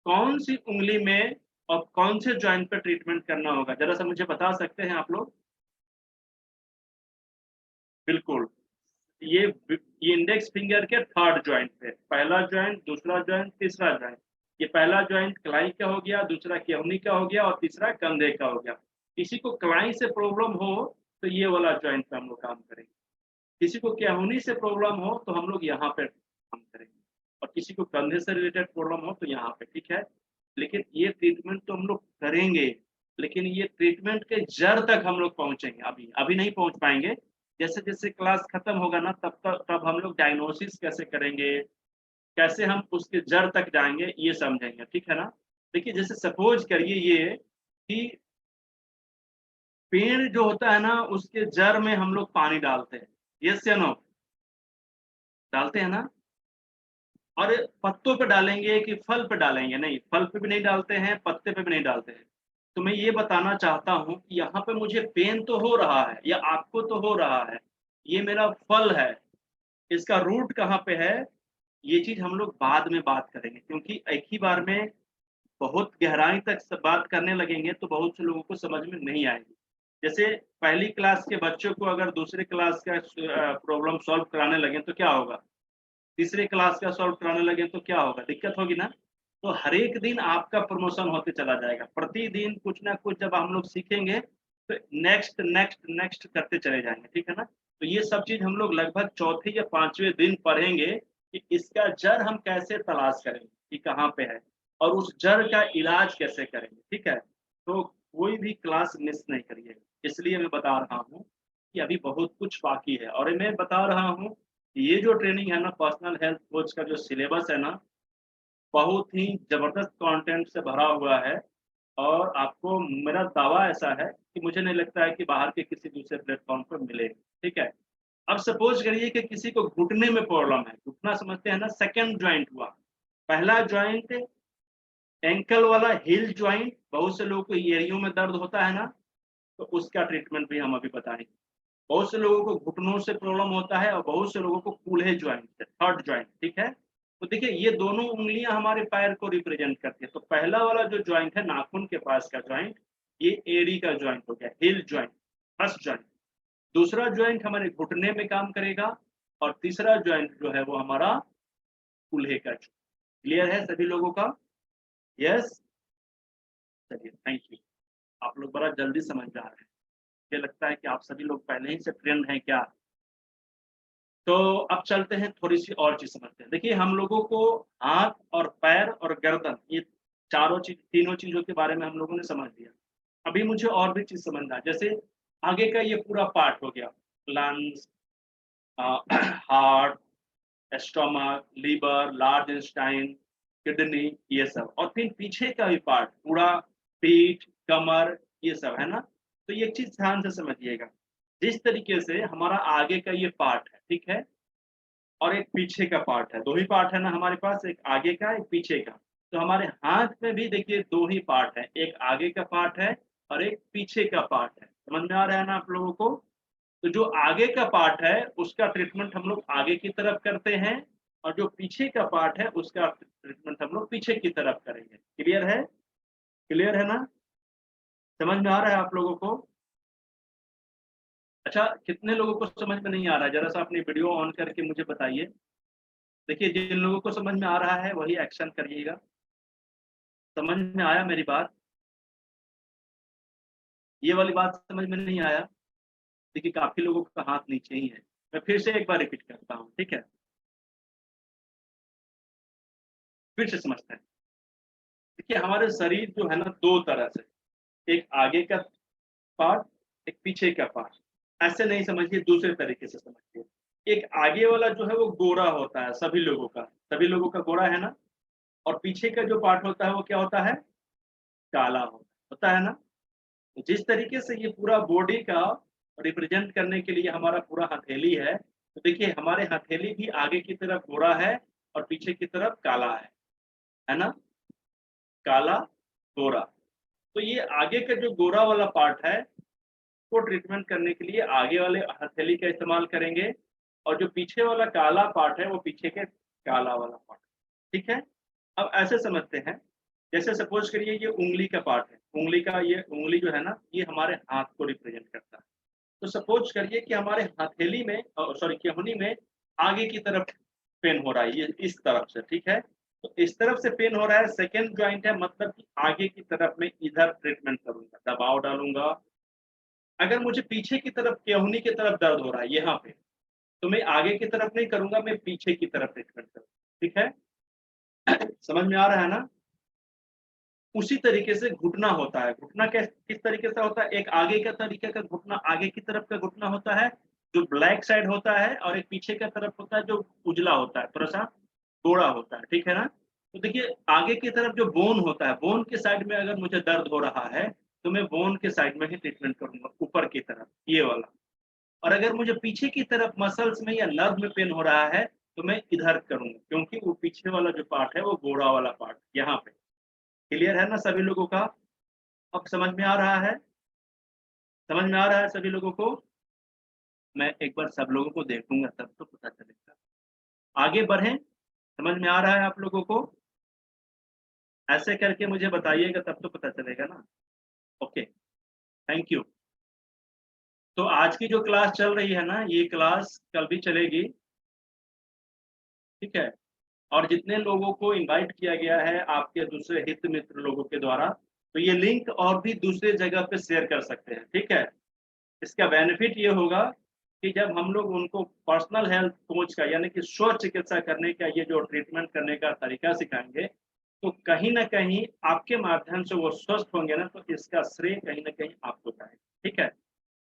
कौन सी उंगली में और कौन से जॉइंट पे ट्रीटमेंट करना होगा, जरा सा मुझे बता सकते हैं आप लोग? बिल्कुल, ये इंडेक्स फिंगर के थर्ड जॉइंट पे, पहला जॉइंट, दूसरा जॉइंट, तीसरा जॉइंट। ये पहला जॉइंट कलाई का हो गया, दूसरा केहनी का हो गया और तीसरा कंधे का हो गया। किसी को कलाई से प्रॉब्लम हो तो ये वाला जॉइंट पे हम लोग काम करेंगे, किसी को केहनी से प्रॉब्लम हो तो हम लोग यहाँ पे काम करेंगे, और किसी को कंधे से रिलेटेड प्रॉब्लम हो तो यहाँ पे, ठीक है? लेकिन ये ट्रीटमेंट तो हम लोग करेंगे, लेकिन ये ट्रीटमेंट के जड़ तक हम लोग पहुंचेंगे, अभी नहीं पहुंच पाएंगे। जैसे जैसे क्लास खत्म होगा ना, तब हम लोग डायग्नोसिस कैसे करेंगे, कैसे हम उसके जड़ तक जाएंगे, ये समझेंगे, ठीक है ना? देखिए जैसे सपोज करिए ये कि पेड़ जो होता है ना, उसके जड़ में हम लोग पानी डालते हैं, यस या नो? डालते हैं ना? और पत्तों पे डालेंगे कि फल पे डालेंगे? नहीं, फल पे भी नहीं डालते हैं, पत्ते पे भी नहीं डालते हैं। तो मैं ये बताना चाहता हूँ कि यहाँ पे मुझे पेन तो हो रहा है या आपको तो हो रहा है, ये मेरा फल है, इसका रूट कहाँ पे है, ये चीज हम लोग बाद में बात करेंगे, क्योंकि एक ही बार में बहुत गहराई तक बात करने लगेंगे तो बहुत से लोगों को समझ में नहीं आएगी। जैसे पहली क्लास के बच्चों को अगर दूसरे क्लास का प्रॉब्लम सॉल्व कराने लगे तो क्या होगा, तीसरे क्लास का सॉल्व कराने लगे तो क्या होगा, दिक्कत होगी ना? तो हर एक दिन आपका प्रमोशन होते चला जाएगा, प्रतिदिन कुछ ना कुछ जब हम लोग सीखेंगे तो नेक्स्ट नेक्स्ट नेक्स्ट करते चले जाएंगे, ठीक है ना? तो ये सब चीज हम लोग लगभग चौथे या पांचवें दिन पढ़ेंगे कि इसका जड़ हम कैसे तलाश करेंगे कि कहाँ पे है और उस जड़ का इलाज कैसे करेंगे, ठीक है? तो कोई भी क्लास मिस नहीं करिए। इसलिए मैं बता रहा हूँ कि अभी बहुत कुछ बाकी है, और मैं बता रहा हूँ ये जो ट्रेनिंग है ना, पर्सनल हेल्थ कोच का जो सिलेबस है ना, बहुत ही जबरदस्त कंटेंट से भरा हुआ है। और आपको, मेरा दावा ऐसा है कि मुझे नहीं लगता है कि बाहर के किसी दूसरे प्लेटफॉर्म पर मिलेगा। ठीक है। अब सपोज करिए कि किसी को घुटने में प्रॉब्लम है, घुटना समझते हैं ना, सेकंड जॉइंट हुआ। पहला जॉइंट एंकल वाला हिल जॉइंट, बहुत से लोगों को एरियो में दर्द होता है ना, तो उसका ट्रीटमेंट भी हम अभी बताएंगे। बहुत से लोगों को घुटनों से प्रॉब्लम होता है, और बहुत से लोगों को कूल्हे जॉइंट से, थर्ड जॉइंट। ठीक है। तो देखिए ये दोनों उंगलियां हमारे पैर को रिप्रेजेंट करती है। तो पहला वाला जो जॉइंट है नाखून के पास का जॉइंट, ये एड़ी का जॉइंट हो गया, हिल जॉइंट, फर्स्ट जॉइंट। दूसरा जॉइंट हमारे घुटने में काम करेगा, और तीसरा जॉइंट जो है वो हमारा कूल्हे का। क्लियर है सभी लोगों का? यस। चलिए, थैंक यू। आप लोग बड़ा जल्दी समझ जा रहे हैं। मुझे लगता है कि आप सभी लोग पहले ही से ट्रेंड हैं क्या। तो अब चलते हैं, थोड़ी सी और चीज समझते हैं। देखिए हम लोगों को हाथ और पैर और गर्दन, ये चारों चीज, तीनों चीजों के बारे में हम लोगों ने समझ लिया। अभी मुझे और भी चीज समझना है। जैसे आगे का ये पूरा पार्ट हो गया, lungs, heart, stomach, liver, large intestine, kidney, ये सब। और फिर पीछे का भी पार्ट पूरा, पीठ, कमर, ये सब है ना। तो ये चीज ध्यान से समझिएगा। जिस तरीके से हमारा आगे का ये पार्ट है, ठीक है, और एक पीछे का पार्ट है, दो ही पार्ट है ना हमारे पास, एक आगे का एक पीछे का। तो हमारे हाथ में भी देखिए दो ही पार्ट है, एक आगे का पार्ट है और एक पीछे का पार्ट है। समझ में आ रहा है ना आप लोगों को? तो जो आगे का पार्ट है उसका ट्रीटमेंट हम लोग आगे की तरफ करते हैं, और जो पीछे का पार्ट है उसका ट्रीटमेंट हम लोग पीछे की तरफ करेंगे। क्लियर है? क्लियर है ना? समझ में आ रहा है आप लोगों को? अच्छा, कितने लोगों को समझ में नहीं आ रहा है? जरा सा अपनी वीडियो ऑन करके मुझे बताइए। देखिए जिन लोगों को समझ में आ रहा है वही एक्शन करिएगा। समझ में आया मेरी बात? ये वाली बात समझ में नहीं आया? देखिए काफी लोगों का हाथ नीचे ही है। मैं फिर से एक बार रिपीट करता हूँ, ठीक है? फिर से समझते हैं। देखिए हमारे शरीर जो है ना, दो तरह से, एक आगे का पार्ट, एक पीछे का पार्ट। ऐसे नहीं समझिए, दूसरे तरीके से समझिए। एक आगे वाला जो है वो गोरा होता है, सभी लोगों का गोरा है ना। और पीछे का जो पार्ट होता है वो क्या होता है? काला होता है ना। तो जिस तरीके से ये पूरा बॉडी का रिप्रेजेंट करने के लिए हमारा पूरा हथेली है, तो देखिए हमारे हथेली भी आगे की तरफ गोरा है और पीछे की तरफ काला है ना? काला, गोरा। तो ये आगे का जो गोरा वाला पार्ट है को ट्रीटमेंट करने के लिए आगे वाले हथेली का इस्तेमाल करेंगे, और जो पीछे वाला काला पार्ट है वो पीछे के काला वाला पार्ट। ठीक है। अब ऐसे समझते हैं, जैसे सपोज करिए ये उंगली का पार्ट है, उंगली का, ये उंगली जो है ना, ये हमारे हाथ को रिप्रेजेंट करता है। तो सपोज करिए कि हमारे हथेली में, सॉरी केहनी में आगे की तरफ पेन हो रहा है, ये इस तरफ से। ठीक है। तो इस तरफ से पेन हो रहा है, सेकेंड ज्वाइंट है, मतलब कि आगे की तरफ में इधर ट्रीटमेंट करूंगा, दबाव डालूंगा। अगर मुझे पीछे की तरफ, केहनी की तरफ दर्द हो रहा है यहाँ पे, तो मैं आगे की तरफ नहीं करूंगा, मैं पीछे की तरफ ट्रीटमेंट करूंगा। ठीक है। समझ में आ रहा है ना? उसी तरीके से घुटना होता है। घुटना किस तरीके से होता है? एक आगे का तरीके का घुटना, आगे की तरफ का घुटना होता है जो ब्लैक साइड होता है, और एक पीछे का तरफ होता है जो उजला होता है, थोड़ा सा गोरा होता है। ठीक है ना? तो देखिए आगे की तरफ जो बोन होता है, बोन के साइड में अगर मुझे दर्द हो रहा है तो मैं बोन के साइड में ही ट्रीटमेंट करूंगा, ऊपर की तरफ, ये वाला। और अगर मुझे पीछे की तरफ मसल्स में या नर्व में पेन हो रहा है तो मैं इधर करूंगा, क्योंकि वो पीछे वाला जो पार्ट है वो गोरा वाला पार्ट यहाँ पे। क्लियर है ना सभी लोगों का? अब समझ में आ रहा है? समझ में आ रहा है सभी लोगों को? मैं एक बार सब लोगों को देखूंगा तब तो पता चलेगा। आगे बढ़ें। समझ में आ रहा है आप लोगों को? ऐसे करके मुझे बताइएगा तब तो पता चलेगा ना। Okay, thank you. तो आज की जो क्लास चल रही है ना, ये क्लास कल भी चलेगी। ठीक है। और जितने लोगों को इनवाइट किया गया है आपके दूसरे हित मित्र लोगों के द्वारा, तो ये लिंक और भी दूसरे जगह पे शेयर कर सकते हैं। ठीक है। इसका बेनिफिट ये होगा कि जब हम लोग उनको पर्सनल हेल्थ कोच का, यानी कि स्व चिकित्सा करने का, ये जो ट्रीटमेंट करने का तरीका सिखाएंगे, तो कहीं ना कहीं आपके माध्यम से वो स्वस्थ होंगे ना, तो इसका श्रेय कहीं ना कहीं आपको जाएगा। ठीक है,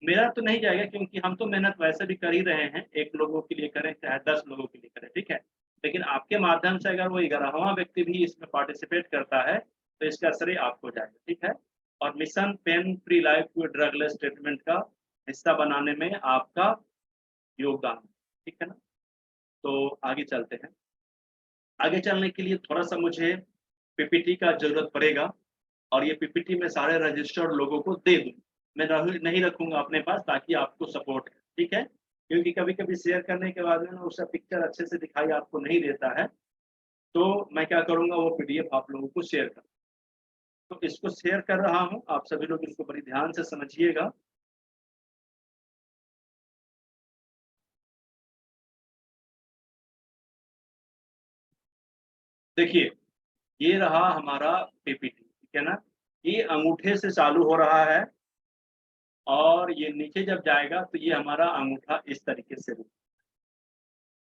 मेरा तो नहीं जाएगा, क्योंकि हम तो मेहनत वैसे भी कर ही रहे हैं, 1 लोगों के लिए करें चाहे 10 लोगों के लिए करें, ठीक है। लेकिन आपके माध्यम से अगर वो 11वां व्यक्ति भी इसमें पार्टिसिपेट करता है, तो इसका श्रेय आपको जाएगा, ठीक है। और मिशन पेन फ्री लाइफ को ड्रग लेस ट्रीटमेंट का हिस्सा बनाने में आपका योगदान, ठीक है ना। तो आगे चलते हैं। आगे चलने के लिए थोड़ा-सा मुझे पीपीटी का ज़रूरत पड़ेगा, और ये पीपीटी मैं सारे रजिस्टर्ड लोगों को दे दूँ। मैं नहीं रखूँगा अपने पास, ताकि आपको सपोर्ट है, ठीक है? क्योंकि कभी-कभी शेयर करने के बाद में ना उसका पिक्चर अच्छे से दिखाई आपको नहीं देता है, तो मैं क्या करूँगा, वो पीडीएफ आप लोगों को शेयर कर, तो इसको शेयर कर रहा हूँ, आप सभी लोग इसको बड़ी ध्यान से समझिएगा। देखिए, ये रहा हमारा पीपीटी, ठीक है ना? ये अंगूठे से चालू हो रहा है, और ये नीचे जब जाएगा तो ये हमारा अंगूठा इस तरीके से रुक,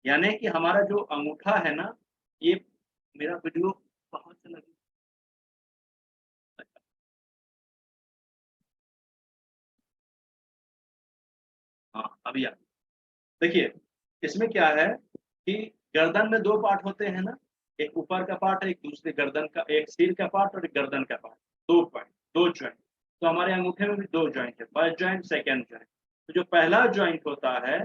यानी कि हमारा जो अंगूठा है ना, ये मेरा वीडियो कहाँ से लगी? हाँ, अभी आ, देखिए इसमें क्या है कि गर्दन में 2 पार्ट होते हैं ना, एक ऊपर का पार्ट है, एक दूसरे गर्दन का, एक सिर का पार्ट और एक गर्दन का पार्ट, 2 पार्ट, 2 जॉइंट। तो हमारे अंगूठे में भी 2 जॉइंट है, फर्स्ट जॉइंट, सेकंड जॉइंट। तो जो पहला जॉइंट होता है,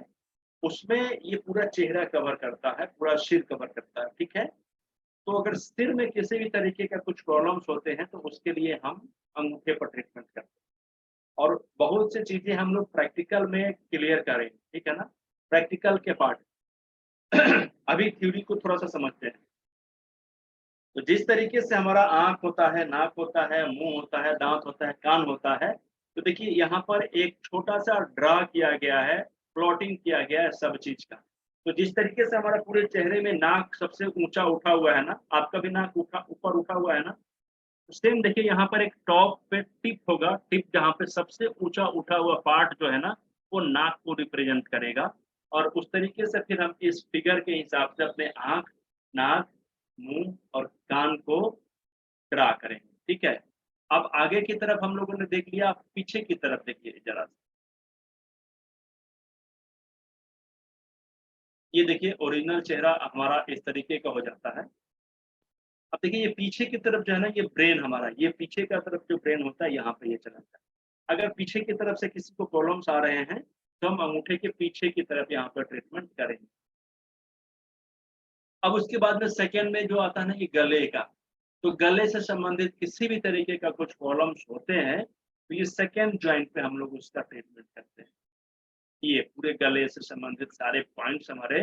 उसमें ये पूरा चेहरा कवर करता है, पूरा सिर कवर करता है, ठीक है। तो अगर सिर में किसी भी तरीके का कुछ प्रॉब्लम्स होते हैं, तो उसके लिए हम अंगूठे पर ट्रीटमेंट करते हैं, और बहुत सी चीजें हम लोग प्रैक्टिकल में क्लियर करेंगे, ठीक है ना, प्रैक्टिकल के पार्ट। अभी थ्योरी को थोड़ा सा समझते हैं। तो जिस तरीके से हमारा आँख होता है, नाक होता है, मुँह होता है, दाँत होता है, कान होता है, तो देखिए यहाँ पर एक छोटा-सा ड्रा किया गया है, प्लॉटिंग किया गया है सब चीज़ का। तो जिस तरीके से हमारा पूरे चेहरे में नाक सबसे ऊँचा उठा हुआ है ना, आपका भी नाक ऊपर उठा हुआ है ना, तो सेम देखिए यहाँ पर एक टॉप पे टिप होगा, टिप जहाँ पे सबसे ऊँचा उठा हुआ पार्ट जो है ना, वो नाक को रिप्रेजेंट करेगा, और उस तरीके से फिर हम इस फिगर के हिसाब से अपने आँख, नाक, मुँह और कान को ड्रा करेंगे, ठीक है? अब आगे की तरफ हम लोगों ने देख लिया, आप पीछे की तरफ देखिए ज़रा। ये देखिए ओरिजिनल चेहरा हमारा इस तरीके का हो जाता है। अब देखिए ये पीछे की तरफ जो है ना, ये ब्रेन हमारा, ये पीछे का तरफ जो ब्रेन होता है, यहाँ पे ये चला जाता है। अगर पीछे की तरफ से किसी को प्रॉब्लम्स आ रहे हैं, तो हम अंगूठे के पीछे की तरफ यहाँ पर ट्रीटमेंट करेंगे। अब उसके बाद में सेकंड में जो आता है ना, ये गले का, तो गले से संबंधित किसी भी तरीके का कुछ प्रॉब्लम्स होते हैं, तो ये सेकंड जॉइंट पे हम लोग उसका ट्रीटमेंट करते हैं। ये पूरे गले से संबंधित सारे पॉइंट्स हमारे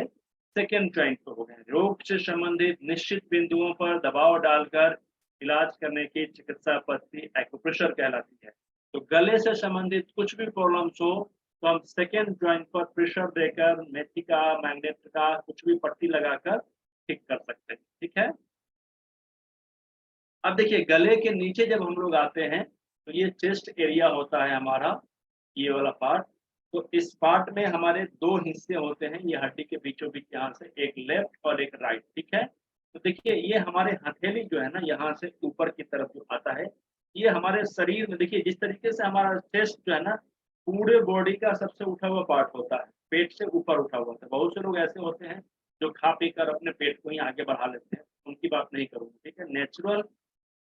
सेकंड जॉइंट पे हो गए। रोग से संबंधित निश्चित बिंदुओं पर दबाव डालकर इलाज करने की चिकित्सा पद्धति एक्यूप्रेशर कहलाती है। तो गले से संबंधित कुछ भी प्रॉब्लम्स हो, तो हम सेकंड जॉइंट पर प्रेशर देकर मेथी का, मैग्नेट का कुछ भी पट्टी लगाकर ठीक कर सकते हैं, ठीक है। अब देखिए गले के नीचे जब हम लोग आते हैं, तो ये चेस्ट एरिया होता है हमारा, ये वाला पार्ट। तो इस पार्ट में हमारे 2 हिस्से होते हैं, ये हड्डी के बीचों-बीच यहाँ से, एक लेफ्ट और एक राइट, ठीक है। तो देखिए ये हमारे हथेली जो है ना, यहाँ से ऊपर की तरफ जो आता है, ये हमारे शरीर में देखिए जिस तरीके से हमारा चेस्ट जो है ना, पूरे बॉडी का सबसे उठा हुआ पार्ट होता है, पेट से ऊपर उठा हुआ होता है। बहुत से लोग ऐसे होते हैं जो खा-पी कर अपने पेट को ही आगे बढ़ा लेते हैं, उनकी बात नहीं करूँगा, ठीक है। नेचुरल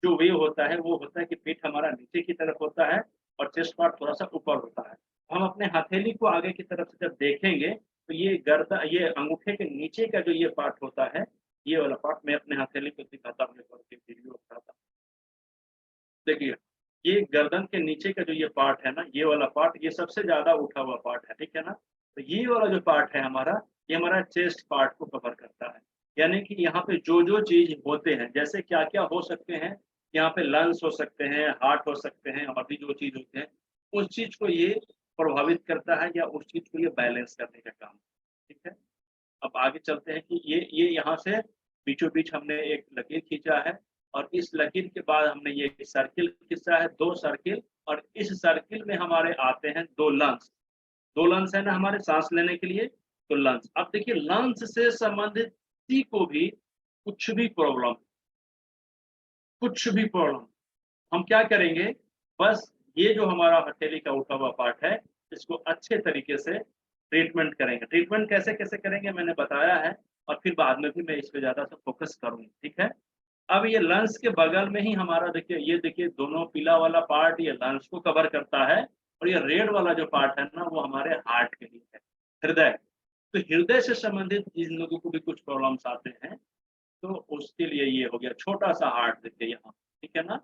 जो वे होता है, वो होता है कि पेट हमारा नीचे की तरफ होता है और चेस्ट पार्ट थोड़ा-सा ऊपर होता है। हम अपने हथेली को आगे की तरफ से जब देखेंगे, तो ये अंगूठे के नीचे का जो ये पार्ट होता है, ये वाला पार्ट मैं अपने हथेली को दिखाता हूँ, एक और वीडियो उठाता हूँ। देखिए, ये गर्दन के नीचे का जो ये पार्ट है ना, ये वाला पार्ट, ये सबसे ज़्यादा उठा हुआ पार्ट है, ठीक है ना? तो ये वाला जो पार्ट है हमारा, ये हमारा चेस्ट पार्ट को कवर करता है। यानी कि यहाँ पे जो-जो चीज़ होते हैं, जैसे क्या-क्या हो सकते हैं, यहाँ पे लंग्स हो सकते हैं, हार्ट हो सकते हैं, और भी जो चीज़ होते हैं, उस चीज़ को ये प्रभावित करता है, या उस चीज़ को ये बैलेंस करने का काम, ठीक है? अब आगे चलते हैं कि ये यहाँ से बीचों-बीच हमने एक लकीर खींचा है, और इस लकीर के बाद हमने ये सर्किल खींचा है, 2 सर्किल, और इस सर्किल में हमारे आते हैं 2 लंग्स। 2 लंग्स है ना हमारे सांस लेने के लिए, तो लंग्स। अब देखिए लंग्स से संबंधित किसी को भी कुछ भी प्रॉब्लम, कुछ भी प्रॉब्लम, हम क्या करेंगे, बस ये जो हमारा हथेली का उठा हुआ पार्ट है, इसको अच्छे तरीके से ट्रीटमेंट करेंगे। ट्रीटमेंट कैसे-कैसे करेंगे मैंने बताया है, और फिर बाद में भी मैं इस पे ज़्यादा सा फ़ोकस करूँगा, ठीक है? अब ये लंग्स के बगल में ही हमारा देखिए, ये देखिए दोनों पीला वाला पार्ट ये लंग्स को कवर करता है, और ये रेड वाला जो पार्ट है ना, वो हमारे हार्ट के लिए है, हृदय। तो हृदय से संबंधित जिन लोगों को भी कुछ प्रॉब्लम्स आते हैं, तो उसके लिए ये हो गया छोटा-सा हार्ट देखिए यहाँ, ठीक है ना?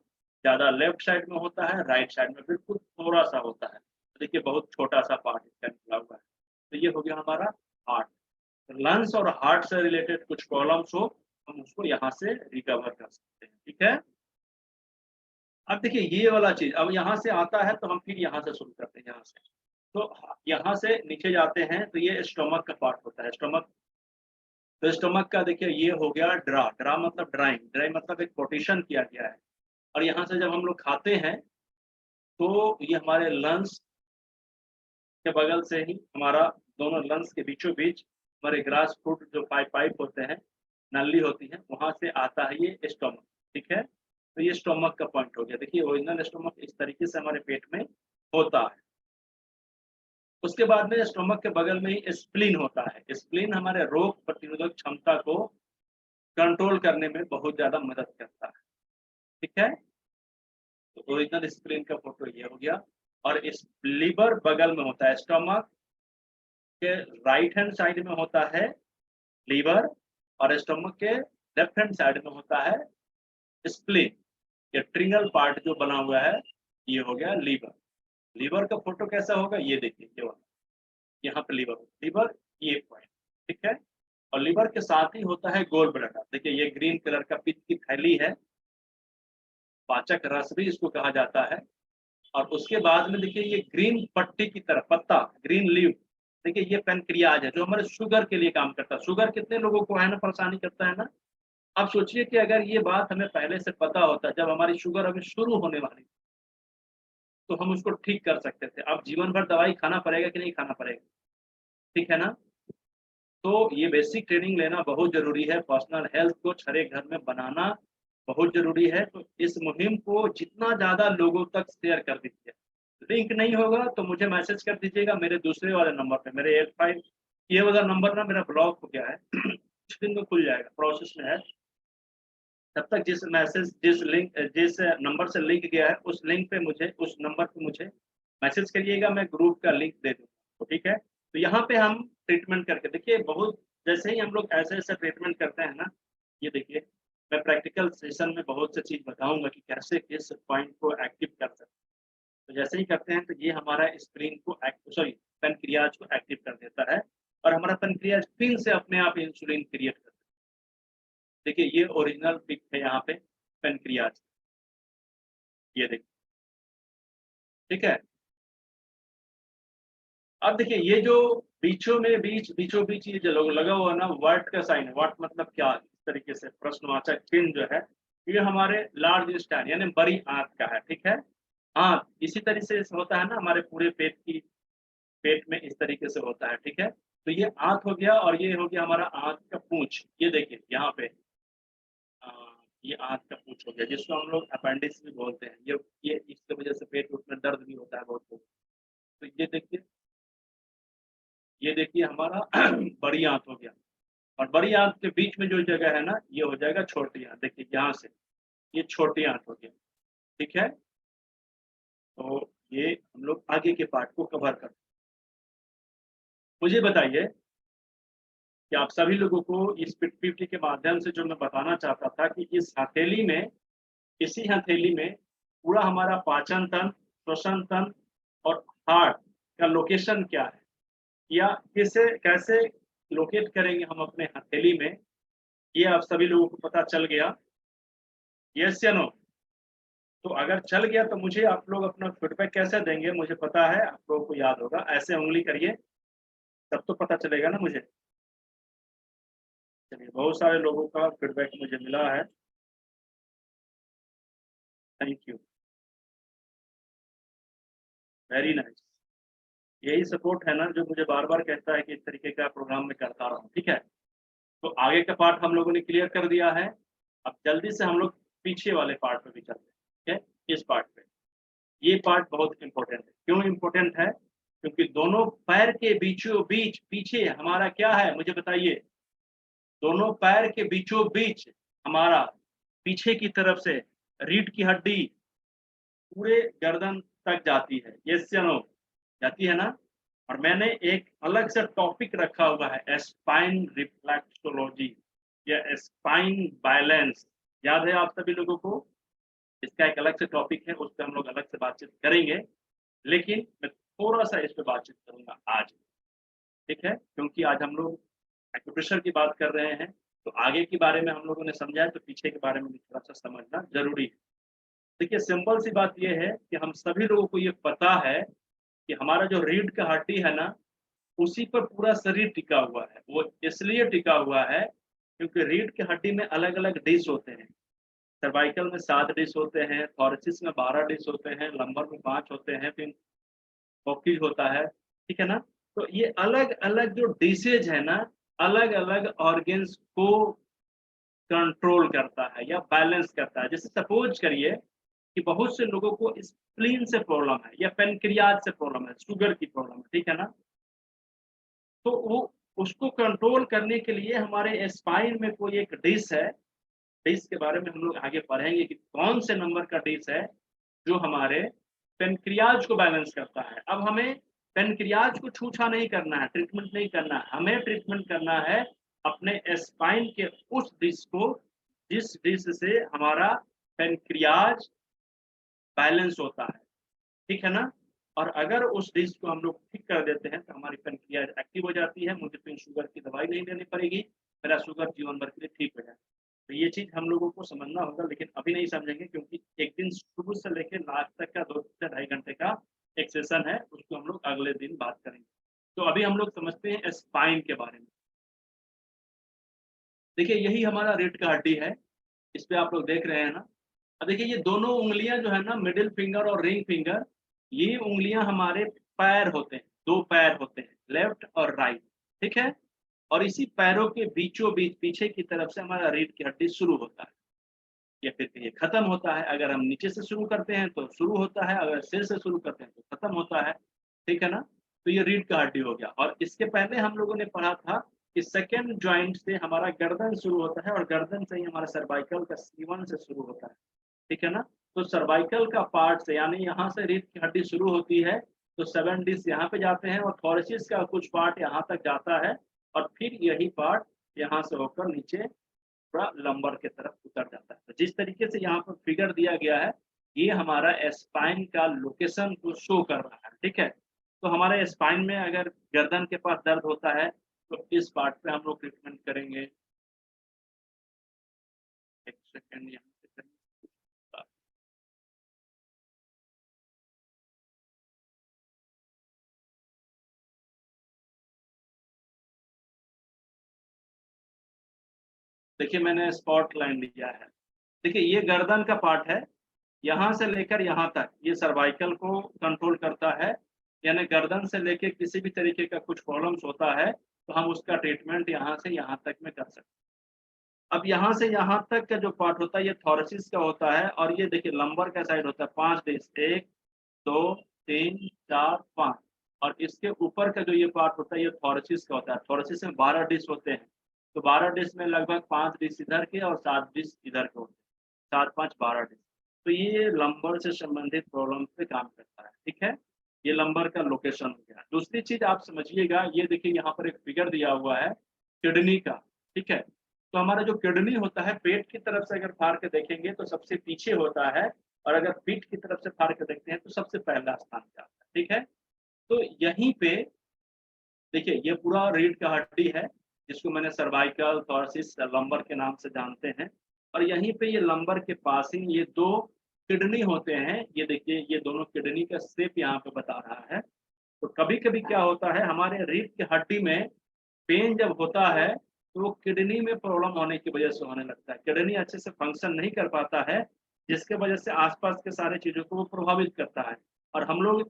ज़्यादा लेफ्ट साइड में होता है, राइट साइड में बिल्कुल थोड़ा-सा होता है। तो देखिए बहुत छोटा-सा पार्ट इसका निकला हुआ है। तो ये हो गया हमारा हार्ट। लंग्स और हार्ट से रिलेटेड कुछ प्रॉब्लम्स हो, हम उसको यहाँ से रिकवर कर सकते हैं, ठीक है? अब देखिए ये वाला चीज़, अब यहाँ से आता है तो हम फिर यहाँ से शुरू करते हैं यहाँ से। तो यहाँ से नीचे जाते हैं तो ये स्टमक का पार्ट होता है, स्टमक। तो स्टमक का देखिए ये हो गया ड्रा मतलब ड्राइंग मतलब एक पोर्टिशन किया गया है। और यहाँ से जब हम लोग खाते हैं, तो ये हमारे लंग्स के बगल से ही हमारा दोनों लंग्स के बीचों बीच हमारे ग्रास फ्रूट जो पाइप होते हैं, नली होती है, वहाँ से आता है ये स्टोमक, ठीक है? तो ये स्टोमक का पॉइंट हो गया। देखिए ओरिजिनल स्टोमक इस तरीके से हमारे पेट में होता है। उसके बाद में स्टोमक के बगल में ही स्प्लीन होता है। स्प्लीन हमारे रोग प्रतिरोधक क्षमता को कंट्रोल करने में बहुत ज़्यादा मदद करता है, ठीक है? तो ओरिजिनल स्प्लीन का फोटो ये हो गया। और इस लीवर बगल में होता है, स्टमक के राइट हैंड साइड में होता है लीवर, और स्टमक के लेफ्ट हैंड साइड में होता है स्प्लीन। ये ट्रिंगल पार्ट जो बना हुआ है, ये हो गया लीवर। लीवर का फोटो कैसा होगा, ये देखिए, ये वाला, यहाँ पे लीवर ये पॉइंट, ठीक है? और लीवर के साथ ही होता है गोल ब्लैडर। देखिए ये ग्रीन कलर का पित्त की थैली है, पाचक रस भी इसको कहा जाता है। और उसके बाद में देखिए ये ग्रीन पट्टी की तरह पत्ता, ग्रीन लीव, देखिए ये पैनक्रियाज है जो हमारे शुगर के लिए काम करता है। शुगर कितने लोगों को है ना, परेशानी करता है ना? आप सोचिए कि अगर ये बात हमें पहले से पता होता, जब हमारी शुगर अभी शुरू होने वाली, तो हम उसको ठीक कर सकते थे। अब जीवन भर दवाई खाना पड़ेगा कि नहीं खाना पड़ेगा, ठीक है ना? तो ये बेसिक ट्रेनिंग लेना बहुत ज़रूरी है। पर्सनल हेल्थ कोच हर एक घर में बनाना बहुत ज़रूरी है। तो इस मुहिम को जितना ज़्यादा लोगों तक शेयर कर दीजिए। लिंक नहीं होगा तो मुझे मैसेज कर दीजिएगा मेरे दूसरे वाले नंबर पे, मेरे 85, ये वाला नंबर ना मेरा ब्लॉक हो गया है कुछ दिन में खुल जाएगा, प्रोसेस में है। तब तक जिस नंबर से लिंक गया है, उस लिंक पे मुझे, उस नंबर पे मुझे मैसेज करिएगा, मैं ग्रुप का लिंक दे दूँगा, ठीक है? तो यहाँ पे हम ट्रीटमेंट करके देखिए, बहुत जैसे ही हम लोग ऐसे-ऐसे ट्रीटमेंट करते हैं ना, ये देखिए मैं प्रैक्टिकल सेशन में बहुत सी चीज़ बताऊँगा कि कैसे किस पॉइंट को एक्टिव कर सकते हैं। तो जैसे ही करते हैं तो ये हमारा स्प्लीन को पैनक्रियाज को एक्टिव कर देता है, और हमारा पैनक्रियाज फिर से अपने आप इंसुलिन क्रिएट करता है। देखिए ये ओरिजिनल पिक है यहाँ पे पैनक्रियाज, ये देखिए, ठीक है? अब देखिए ये जो बीचों बीच ये जो लगा हुआ है ना, वाट का साइन है। वाट मतलब क्या, इस तरीके से प्रश्नवाचक चिन्ह जो है, ये हमारे लार्ज इंटेस्टाइन यानी बड़ी आंत का है, ठीक है? आंत इसी तरह से होता है ना, हमारे पूरे पेट में इस तरीके से होता है, ठीक है? तो ये आंत हो गया, और ये हो गया हमारा आंत का पूंछ। ये देखिए यहाँ पे अ, ये आंत का पूंछ हो गया, जिसको हम लोग अपेंडिक्स भी बोलते हैं। ये इसकी वजह से पेट में दर्द भी होता है बहुत लोगों को। तो ये देखिए हमारा बड़ी आंत हो गया। और बड़ी आंत के बीच में जो जगह है ना, ये हो जाएगा छोटी आंत। देखिए यहाँ से ये छोटी आंत हो गया, ठीक है? तो ये हम लोग आगे के पार्ट को कवर करते हैं। मुझे बताइए कि आप सभी लोगों को इस पीपीटी के माध्यम से जो मैं बताना चाहता था कि इस हथेली में, इसी हथेली में पूरा हमारा पाचन तंत्र, श्वसन तंत्र और हार्ट का लोकेशन क्या है, या कैसे लोकेट करेंगे हम अपने हथेली में, ये आप सभी लोगों को पता चल गया? यस या नो? तो अगर चल गया तो मुझे आप लोग अपना फीडबैक कैसे देंगे? मुझे पता है आप लोगों को याद होगा। ऐसे उंगली करिए, तब तो पता चलेगा ना मुझे। चलिए, बहुत सारे लोगों का फीडबैक मुझे मिला है, थैंक यू, वेरी नाइस। यही सपोर्ट है ना जो मुझे बार-बार कहता है कि इस तरीके का प्रोग्राम मैं करता रहूँ, ठीक है? तो आगे का पार्ट हम लोगों ने क्लियर कर दिया है। अब जल्दी से हम लोग पीछे वाले पार्ट पे भी चलते हैं, ठीक है, इस पार्ट पे। ये पार्ट बहुत इंपॉर्टेंट है। क्यों इंपॉर्टेंट है? क्योंकि दोनों पैर के बीचों बीच पीछे हमारा क्या है, मुझे बताइए। दोनों पैर के बीचों बीच हमारा पीछे की तरफ से रीढ़ की हड्डी पूरे गर्दन तक जाती है। यस या नो? जाती है ना? और मैंने एक अलग से टॉपिक रखा हुआ है, स्पाइन रिफ्लेक्सोलॉजी या स्पाइन बैलेंस। याद है आप सभी लोगों को? इसका एक अलग से टॉपिक है, उस पर हम लोग अलग से बातचीत करेंगे, लेकिन मैं थोड़ा सा इस पे बातचीत करूंगा आज, ठीक है? क्योंकि आज हम लोग एक्यूप्रेशर की बात कर रहे हैं, तो आगे के बारे में हम लोगों ने समझा है, तो पीछे के बारे में भी थोड़ा सा समझना जरूरी है। देखिए, सिंपल सी बात यह है कि हम सभी लोगों को ये पता है कि हमारा जो रीढ़ का हड्डी है ना, उसी पर पूरा शरीर टिका हुआ है। वो इसलिए टिका हुआ है क्योंकि रीढ़ की हड्डी में अलग अलग डिश होते हैं। सर्वाइकल में 7 डिश होते हैं, थोरेसिस में 12 डिश होते हैं, लंबर में 5 होते हैं, फिर कोक्सीज होता है, ठीक है ना? तो ये अलग अलग जो डिशेज है ना, अलग अलग ऑर्गेन्स को कंट्रोल करता है या बैलेंस करता है। जैसे सपोज करिए कि बहुत से लोगों को स्प्लीन से प्रॉब्लम है या पेनक्रियाज से प्रॉब्लम है, शुगर की प्रॉब्लम है, ठीक है ना? तो वो उसको कंट्रोल करने के लिए हमारे स्पाइन में कोई एक डिश है। डिश के बारे में हम लोग आगे पढ़ेंगे कि कौन से नंबर का डिश है जो हमारे पेनक्रियाज को बैलेंस करता है। अब हमें पेनक्रियाज को छूछा नहीं करना है, ट्रीटमेंट नहीं करना है, हमें ट्रीटमेंट करना है अपने स्पाइन के उस डिश को जिस डिश से हमारा पेनक्रियाज बैलेंस होता है, ठीक है ना? और अगर उस डिश को हम लोग ठीक कर देते हैं तो हमारी पेनक्रियाज एक्टिव हो जाती है, मुझे फिर शुगर की दवाई नहीं लेनी पड़ेगी, मेरा शुगर जीवन भर के लिए ठीक हो जाए। तो ये चीज़ हम लोगों को समझना होगा, लेकिन अभी नहीं समझेंगे क्योंकि एक दिन शुरू से लेकर लास्ट तक का 2 से ढाई घंटे का एक सेशन है, उसको हम लोग अगले दिन बात करेंगे। तो अभी हम लोग समझते हैं स्पाइन के बारे में। देखिए, यही हमारा रीढ़ का हड्डी है, इस पे आप लोग देख रहे हैं ना? अब देखिए, ये दोनों उँगलियां जो है ना, मिडिल फिंगर और रिंग फिंगर, ये उँगलियां हमारे पैर होते हैं, 2 पैर होते हैं, लेफ्ट और राइट, ठीक है? और इसी पैरों के बीचों बीच पीछे की तरफ से हमारा रीढ़ की हड्डी शुरू होता है या फिर ये खत्म होता है। अगर हम नीचे से शुरू करते हैं तो शुरू होता है, अगर सिर से शुरू करते हैं तो खत्म होता है, ठीक है ना? तो ये रीढ़ का हड्डी हो गया। और इसके पहले हम लोगों ने पढ़ा था कि सेकंड जॉइंट से हमारा गर्दन शुरू होता है और गर्दन से ही हमारा सर्वाइकल का C1 से शुरू होता है, ठीक है ना? तो सर्वाइकल का पार्ट से यानी यहाँ से रीढ़ की हड्डी शुरू होती है, तो 7 डिस्क यहाँ पे जाते हैं और थोरेसिस का कुछ पार्ट यहाँ तक जाता है और फिर यही पार्ट यहाँ से होकर नीचे थोड़ा लंबर की तरफ उतर जाता है। तो जिस तरीके से यहाँ पर फिगर दिया गया है, ये हमारा स्पाइन का लोकेशन को शो कर रहा है, ठीक है? तो हमारे स्पाइन में अगर गर्दन के पास दर्द होता है तो इस पार्ट पे हम लोग ट्रीटमेंट करेंगे। एक सेकंड यहाँ से करेंगे। देखिए, मैंने स्पॉट लाइन लिया है। देखिए, ये गर्दन का पार्ट है, यहाँ से लेकर यहाँ तक ये सर्वाइकल को कंट्रोल करता है। यानी गर्दन से लेके किसी भी तरीके का कुछ प्रॉब्लम्स होता है तो हम उसका ट्रीटमेंट यहाँ से यहाँ तक में कर सकते हैं। अब यहाँ से यहाँ तक का जो पार्ट होता है ये थोरेसिस का होता है और ये देखिए लंबर का साइड होता है। 5 डिस्क, 1 2 3 4 5 और इसके ऊपर का जो ये पार्ट होता है ये थोरेसिस का होता है। थोरेसिस में 12 डिस्क होते हैं, तो 12 डिस्क में लगभग 5 डिस्क इधर के और 7 डिस्क इधर के होते हैं, 7 5 12 डिस्क। तो ये लंबर से संबंधित प्रॉब्लम पे काम करता है, ठीक है? ये लंबर का लोकेशन हो गया। दूसरी चीज आप समझिएगा, ये देखिए यहाँ पर एक फिगर दिया हुआ है किडनी का, ठीक है? तो हमारा जो किडनी होता है पेट की तरफ से अगर फाड़ के देखेंगे तो सबसे पीछे होता है और अगर पीठ की तरफ से फाड़ के देखते हैं तो सबसे पहला स्थान पे आता है, ठीक है? तो यहीं पे देखिए ये पूरा रीढ़ का हड्डी है जिसको मैंने सर्वाइकल, थोरेसिस, लंबर के नाम से जानते हैं। और यहीं पे ये लंबर के पास ही ये 2 किडनी होते हैं। ये देखिए ये दोनों किडनी का शेप यहाँ पे बता रहा है। तो कभी-कभी क्या होता है हमारे रीढ़ की हड्डी में पेन जब होता है तो वो किडनी में प्रॉब्लम होने की वजह से होने लगता है। किडनी अच्छे से फंक्शन नहीं कर पाता है जिसके वजह से आसपास के सारे चीज़ों को वो प्रभावित करता है और हम लोग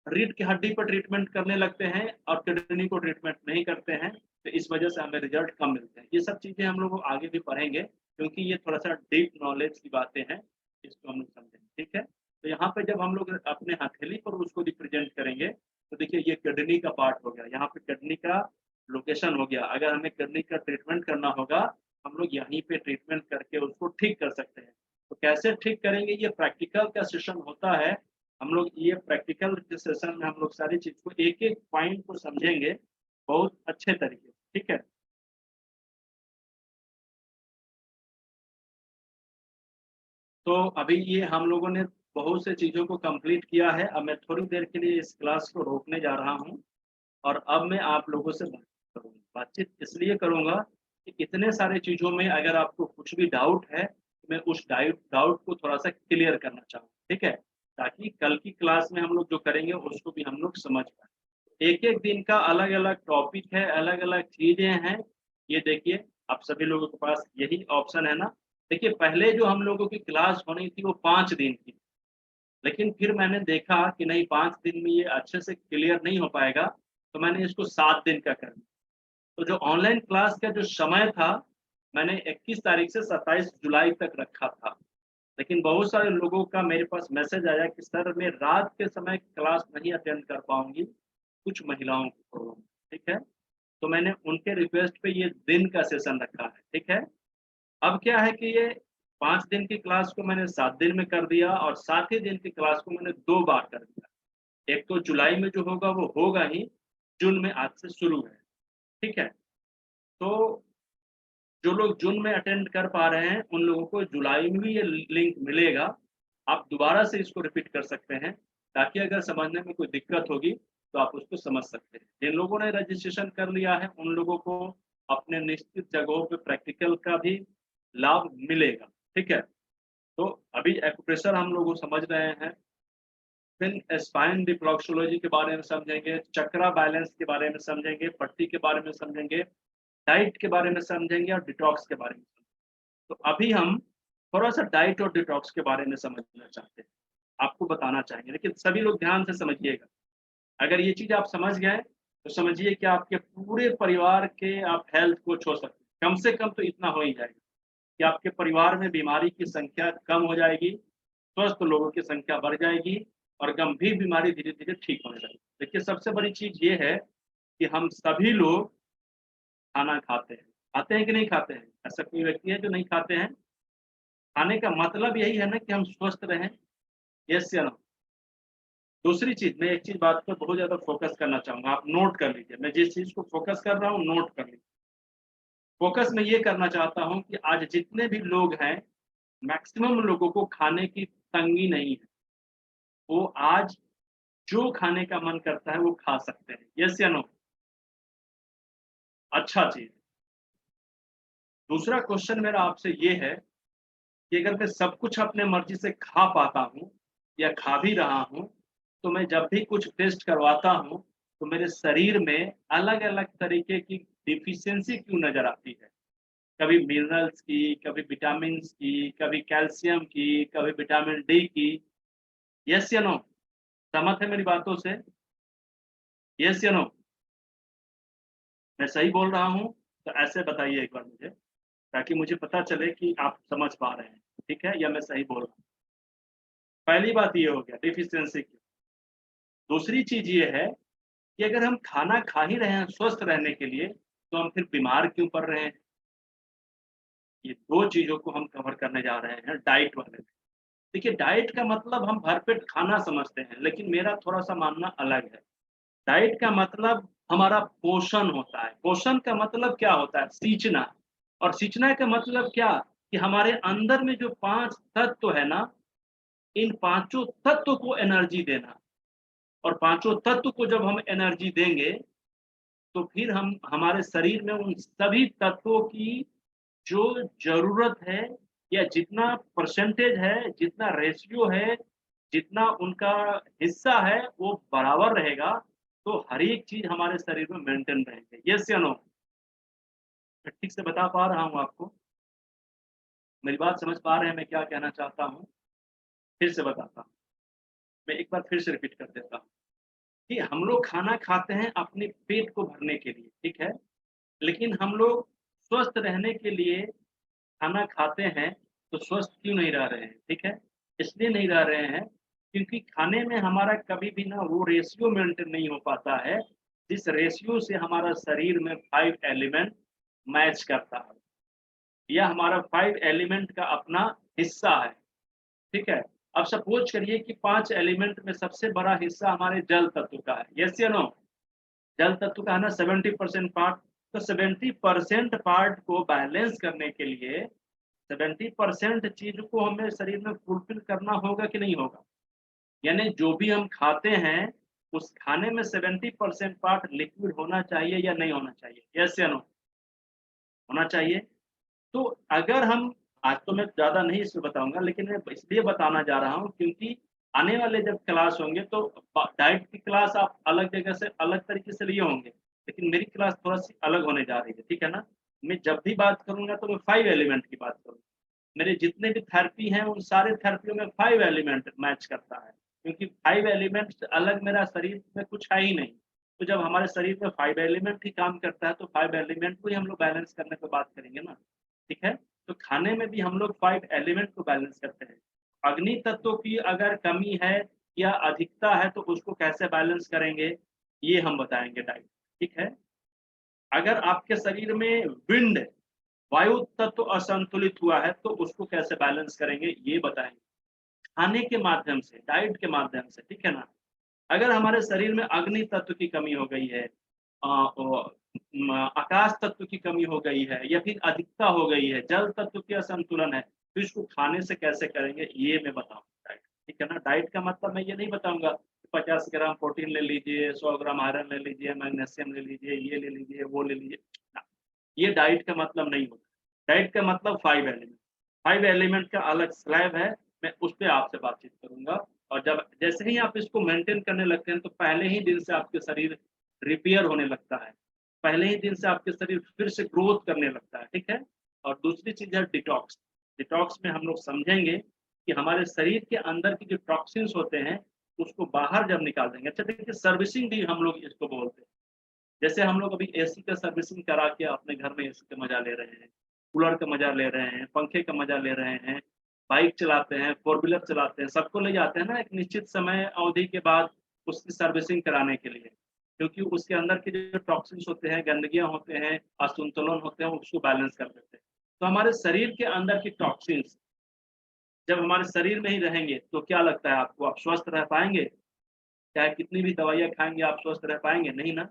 रीढ़ की हड्डी पर ट्रीटमेंट करने लगते हैं और किडनी को ट्रीटमेंट नहीं करते हैं, तो इस वजह से हमें रिजल्ट कम मिलते हैं। ये सब चीज़ें हम लोग आगे भी पढ़ेंगे, क्योंकि ये थोड़ा सा डीप नॉलेज की बातें हैं, इसको हम लोग समझेंगे, ठीक है। तो यहाँ पे जब हम लोग अपने हथेली पर उसको रिप्रेजेंट करेंगे, तो देखिए ये किडनी का पार्ट हो गया, यहाँ पे किडनी का लोकेशन हो गया। अगर हमें किडनी का ट्रीटमेंट करना होगा, हम लोग यहीं पे ट्रीटमेंट करके उसको ठीक कर सकते हैं। तो कैसे ठीक करेंगे, ये प्रैक्टिकल का सेशन होता है। हम लोग ये प्रैक्टिकल के सेशन में हम लोग सारी चीज को एक एक पॉइंट को समझेंगे बहुत अच्छे तरीके से, ठीक है। तो अभी ये हम लोगों ने बहुत से चीजों को कंप्लीट किया है। अब मैं थोड़ी देर के लिए इस क्लास को रोकने जा रहा हूँ और अब मैं आप लोगों से बात करूँगा। बातचीत इसलिए करूँगा कि इतने सारे चीज़ों में अगर आपको कुछ भी डाउट है, तो मैं उस डाउट को थोड़ा-सा क्लियर करना चाहूँगा, ठीक है? ताकि कल की क्लास में हम लोग जो करेंगे उसको भी हम लोग समझ पाएँ। एक-एक दिन का अलग-अलग टॉपिक है, अलग-अलग चीज़ें हैं। ये देखिए, आप सभी लोगों के पास यही ऑप्शन है ना? देखिए, पहले जो हम लोगों की क्लास होनी थी वो 5 दिन की। लेकिन फिर मैंने देखा कि नहीं 5 दिन में ये अच्छे से क्लियर नहीं हो पाएगा, तो मैंने इसको 7 दिन का कर दिया। तो जो ऑनलाइन क्लास का जो समय था, मैंने 21 तारीख से 27 जुलाई तक रखा था। लेकिन बहुत सारे लोगों का मेरे पास मैसेज आया कि सर मैं रात के समय क्लास नहीं अटेंड कर पाऊँगी, कुछ महिलाओं को प्रॉब्लम, ठीक है? तो मैंने उनके रिक्वेस्ट पे ये दिन का सेशन रखा है, ठीक है? अब क्या है कि ये 5 दिन की क्लास को मैंने 7 दिन में कर दिया और 7 ही दिन की क्लास को मैंने 2 बार कर दिया। एक तो जुलाई में जो होगा वो होगा ही, जून में आज से शुरू है, ठीक है? तो जो लोग जून में अटेंड कर पा रहे हैं, उन लोगों को जुलाई में भी ये लिंक मिलेगा। आप दोबारा से इसको रिपीट कर सकते हैं, ताकि अगर समझने में कोई दिक्कत होगी, तो आप उसको समझ सकते हैं। जिन लोगों ने रजिस्ट्रेशन कर लिया है, उन लोगों को अपने निश्चित जगहों पे प्रैक्टिकल का भी लाभ मिलेगा, ठीक है? तो अभी एक्यूप्रेशर हम लोग समझ रहे हैं, फिर स्पाइन रिफ्लेक्सोलॉजी के बारे में समझेंगे, चक्रा बैलेंस के बारे में समझेंगे, पट्टी के बारे में समझेंगे, डाइट के बारे में समझेंगे और डिटॉक्स के बारे में समझेंगे। तो अभी हम थोड़ा-सा डाइट और डिटॉक्स के बारे में समझना चाहते हैं, आपको बताना चाहेंगे, लेकिन सभी लोग ध्यान से समझिएगा। अगर ये चीज़ आप समझ गए, तो समझिए कि आपके पूरे परिवार के आप हेल्थ को छू सकते हैं। कम से कम तो इतना हो ही जाएगा कि आपके परिवार में बीमारी की संख्या कम हो जाएगी, स्वस्थ लोगों की संख्या बढ़ जाएगी और गंभीर बीमारी धीरे-धीरे ठीक होने लगेगी। देखिए, सबसे बड़ी चीज़ ये है कि हम सभी लोग खाना खाते हैं। खाते हैं कि नहीं खाते हैं? ऐसा कोई व्यक्ति है जो नहीं खाते हैं? खाने का मतलब यही है ना कि हम स्वस्थ रहें, यस या नो? दूसरी चीज़, मैं एक चीज़ बात पर बहुत ज़्यादा फ़ोकस करना चाहूँगा, आप नोट कर लीजिए। मैं जिस चीज़ को फ़ोकस कर रहा हूँ, नोट कर लीजिए। फ़ोकस मैं ये करना चाहता हूँ कि आज जितने भी लोग हैं, मैक्सिमम लोगों को खाने की तंगी नहीं है। वो आज जो खाने का मन करता है, वो खा सकते हैं, यस या नो? अच्छा चीज़। दूसरा क्वेश्चन मेरा आपसे ये है कि अगर मैं सब कुछ अपने मर्ज़ी से खा पाता हूँ या खा भी रहा हूँ, तो मैं जब भी कुछ टेस्ट करवाता हूँ, तो मेरे शरीर में अलग-अलग तरीके की डिफ़िशियंसी क्यों नज़र आती है? कभी मिनरल्स की, कभी विटामिन्स की, कभी कैल्शियम की, कभी विटामिन डी की। येस या नो? सहमत है मेरी बातों से? येस या नो? मैं सही बोल रहा हूँ? तो ऐसे बताइए एक बार मुझे, ताकि मुझे पता चले कि आप समझ पा रहे हैं, ठीक है? या मैं सही बोल रहा हूँ? पहली बात ये हो गया डिफिशियंसी की। दूसरी चीज़ ये है कि अगर हम खाना खा ही रहे हैं स्वस्थ रहने के लिए, तो हम फिर बीमार क्यों पड़ रहे हैं? ये 2 चीज़ों को हम कवर करने जा रहे हैं डाइट वाले में। देखिए, डाइट का मतलब हम भरपेट खाना समझते हैं, लेकिन मेरा थोड़ा-सा मानना अलग है। डाइट का मतलब हमारा पोषण होता है। पोषण का मतलब क्या होता है? सींचना। और सींचना का मतलब क्या? कि हमारे अंदर में जो 5 तत्व है ना, इन पाँचों तत्व को एनर्जी देना। और पाँचों तत्व को जब हम एनर्जी देंगे, तो फिर हम हमारे शरीर में उन सभी तत्वों की जो ज़रूरत है या जितना परसेंटेज है, जितना रेशियो है, जितना उनका हिस्सा है, वो बराबर रहेगा, तो हर एक चीज़ हमारे शरीर में मेंटेन रहेंगे। येस या नो? मैं ठीक से बता पा रहा हूँ आपको? मेरी बात समझ पा रहे हैं मैं क्या कहना चाहता हूँ? फिर से बताता हूँ। मैं एक बार फिर से रिपीट कर देता हूँ कि हम लोग खाना खाते हैं अपने पेट को भरने के लिए, ठीक है? लेकिन हम लोग स्वस्थ रहने के लिए खाना खाते हैं तो स्वस्थ क्यों नहीं रह रहे हैं, ठीक है? इसलिए नहीं रह रहे हैं क्योंकि खाने में हमारा कभी भी ना वो रेशियो मेंटेन नहीं हो पाता है, जिस रेशियो से हमारा शरीर में 5 एलिमेंट मैच करता है। यह हमारा 5 एलिमेंट का अपना हिस्सा है, ठीक है? अब सपोज़ करिए कि 5 एलिमेंट में सबसे बड़ा हिस्सा हमारे जल तत्व का है, येस या नो? जल तत्व का है ना 70% पार्ट, तो 70% पार्ट को बैलेंस करने के लिए 70% चीज़ को हमें शरीर में फुलफिल करना होगा कि नहीं होगा? यानी जो भी हम खाते हैं, उस खाने में 70% पार्ट लिक्विड होना चाहिए या नहीं होना चाहिए? येस या नो? होना चाहिए। तो अगर हम आज तो मैं ज़्यादा नहीं इसमें बताऊँगा, लेकिन मैं इसलिए बताना जा रहा हूँ क्योंकि आने वाले जब क्लास होंगे तो डाइट की क्लास आप अलग जगह से अलग तरीके से लिए होंगे, लेकिन मेरी क्लास थोड़ा-सी अलग होने जा रही है, ठीक है ना? मैं जब भी बात करूँगा तो मैं 5 एलिमेंट की बात करूँगा। मेरे जितने भी थेरेपी हैं उन सारे थेरेपियों में 5 एलिमेंट मैच करता है, क्योंकि 5 एलिमेंट से अलग मेरा शरीर में कुछ है ही नहीं। तो जब हमारे शरीर में 5 एलिमेंट ही काम करता है तो 5 एलिमेंट को ही हम लोग बैलेंस करने पे बात करेंगे ना, ठीक है? तो खाने में भी हम लोग 5 एलिमेंट को बैलेंस करते हैं। अग्नि तत्व की अगर कमी है या अधिकता है तो उसको कैसे बैलेंस करेंगे, ये हम बताएँगे डाइट, ठीक है? अगर आपके शरीर में विंड वायु तत्व असंतुलित हुआ है तो उसको कैसे बैलेंस करेंगे, ये बताएँगे। खाने के माध्यम से, डाइट के माध्यम से, ठीक है ना? अगर हमारे शरीर में अग्नि तत्व की कमी हो गई है, आकाश तत्व की कमी हो गई है या फिर अधिकता हो गई है, जल तत्व की असंतुलन है, तो इसको खाने से कैसे करेंगे, ये मैं बताऊँगा डाइट, ठीक है ना? डाइट का मतलब मैं ये नहीं बताऊँगा कि 50 ग्राम प्रोटीन ले लीजिए, 100 ग्राम आयरन ले लीजिए, मैग्नीशियम ले लीजिए, ये ले लीजिए, वो ले लीजिए, ना, ये डाइट का मतलब नहीं होता। डाइट का मतलब 5 एलिमेंट, 5 एलिमेंट का अलग स्लैब है, मैं उस पे आपसे बातचीत करूँगा। और जब जैसे ही आप इसको मेंटेन करने लगते हैं तो पहले ही दिन से आपके शरीर रिपेयर होने लगता है। पहले ही दिन से आपके शरीर फिर से ग्रोथ करने लगता है, ठीक है? और दूसरी चीज़ है डिटॉक्स। डिटॉक्स में हम लोग समझेंगे कि हमारे शरीर के अंदर के जो टॉक्सिन्स होते हैं, उसको बाहर जब निकाल देंगे। अच्छा देखिए सर्विसिंग भी हम लोग इसको बोलते हैं। जैसे हम लोग अभी एसी का सर्विसिंग करा के अपने घर में एसी का मज़ा ले रहे हैं, कूलर का मज़ा ले रहे हैं, पंखे का मज़ा ले रहे हैं, बाइक चलाते हैं, फोर व्हीलर चलाते हैं, सबको ले जाते हैं ना एक निश्चित समय अवधि के बाद उसकी सर्विसिंग कराने के लिए। क्योंकि उसके अंदर के जो टॉक्सिन्स होते हैं, गंदगियाँ होते हैं, असंतुलन होते हैं, उसको बैलेंस कर देते हैं। तो हमारे शरीर के अंदर की टॉक्सिन्स जब हमारे शरीर में ही रहेंगे, तो क्या लगता है आपको, आप स्वस्थ रह पाएँगे? चाहे कितनी भी दवाइयाँ खाएँगे, आप स्वस्थ रह पाएँगे? नहीं ना।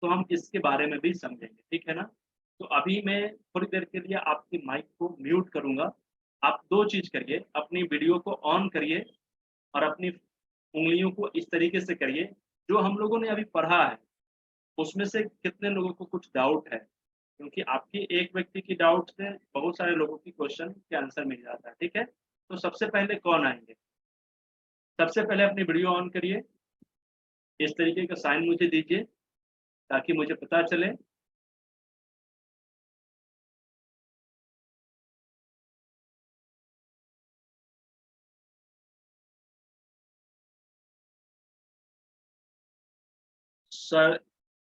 तो हम इसके बारे में भी समझेंगे, ठीक है ना? तो अभी मैं थोड़ी देर के लिए आपकी माइक को म्यूट करूँगा। आप 2 चीज़ करिए, अपनी वीडियो को ऑन करिए और अपनी उँगलियों को इस तरीके से करिए, जो हम लोगों ने अभी पढ़ा है, उसमें से कितने लोगों को कुछ डाउट है? क्योंकि आपकी एक व्यक्ति की डाउट से बहुत सारे लोगों की क्वेश्चन के आंसर मिल जाता है, ठीक है? तो सबसे पहले कौन आएँगे? सबसे पहले अपनी वीडियो ऑन करिए, इस तरीके का साइन मुझे दीजिए, ताकि मुझे पता चले। सर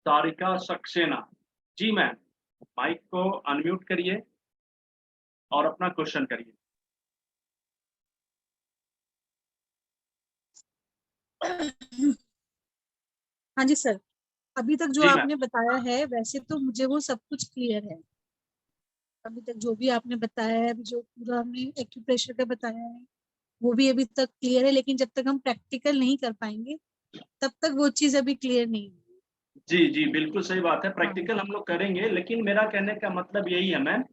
सारिका सक्सेना, जी मैम, माइक को अनम्यूट करिए और अपना क्वेश्चन करिए। हाँ जी सर, अभी तक जो जी मैम। आपने बताया है वैसे तो मुझे वो सब कुछ क्लियर है। अभी तक जो भी आपने बताया है, अभी जो पूरा हमने एक्यूप्रेशर का बताया है, वो भी अभी तक क्लियर है, लेकिन जब तक हम प्रैक्टिकल नहीं कर पाएंगे तब तक वो चीज अभी क्लियर नहीं होगी। जी, जी, बिल्कुल सही बात है, प्रैक्टिकल हम लोग करेंगे, लेकिन मेरा कहने का मतलब यही है मैम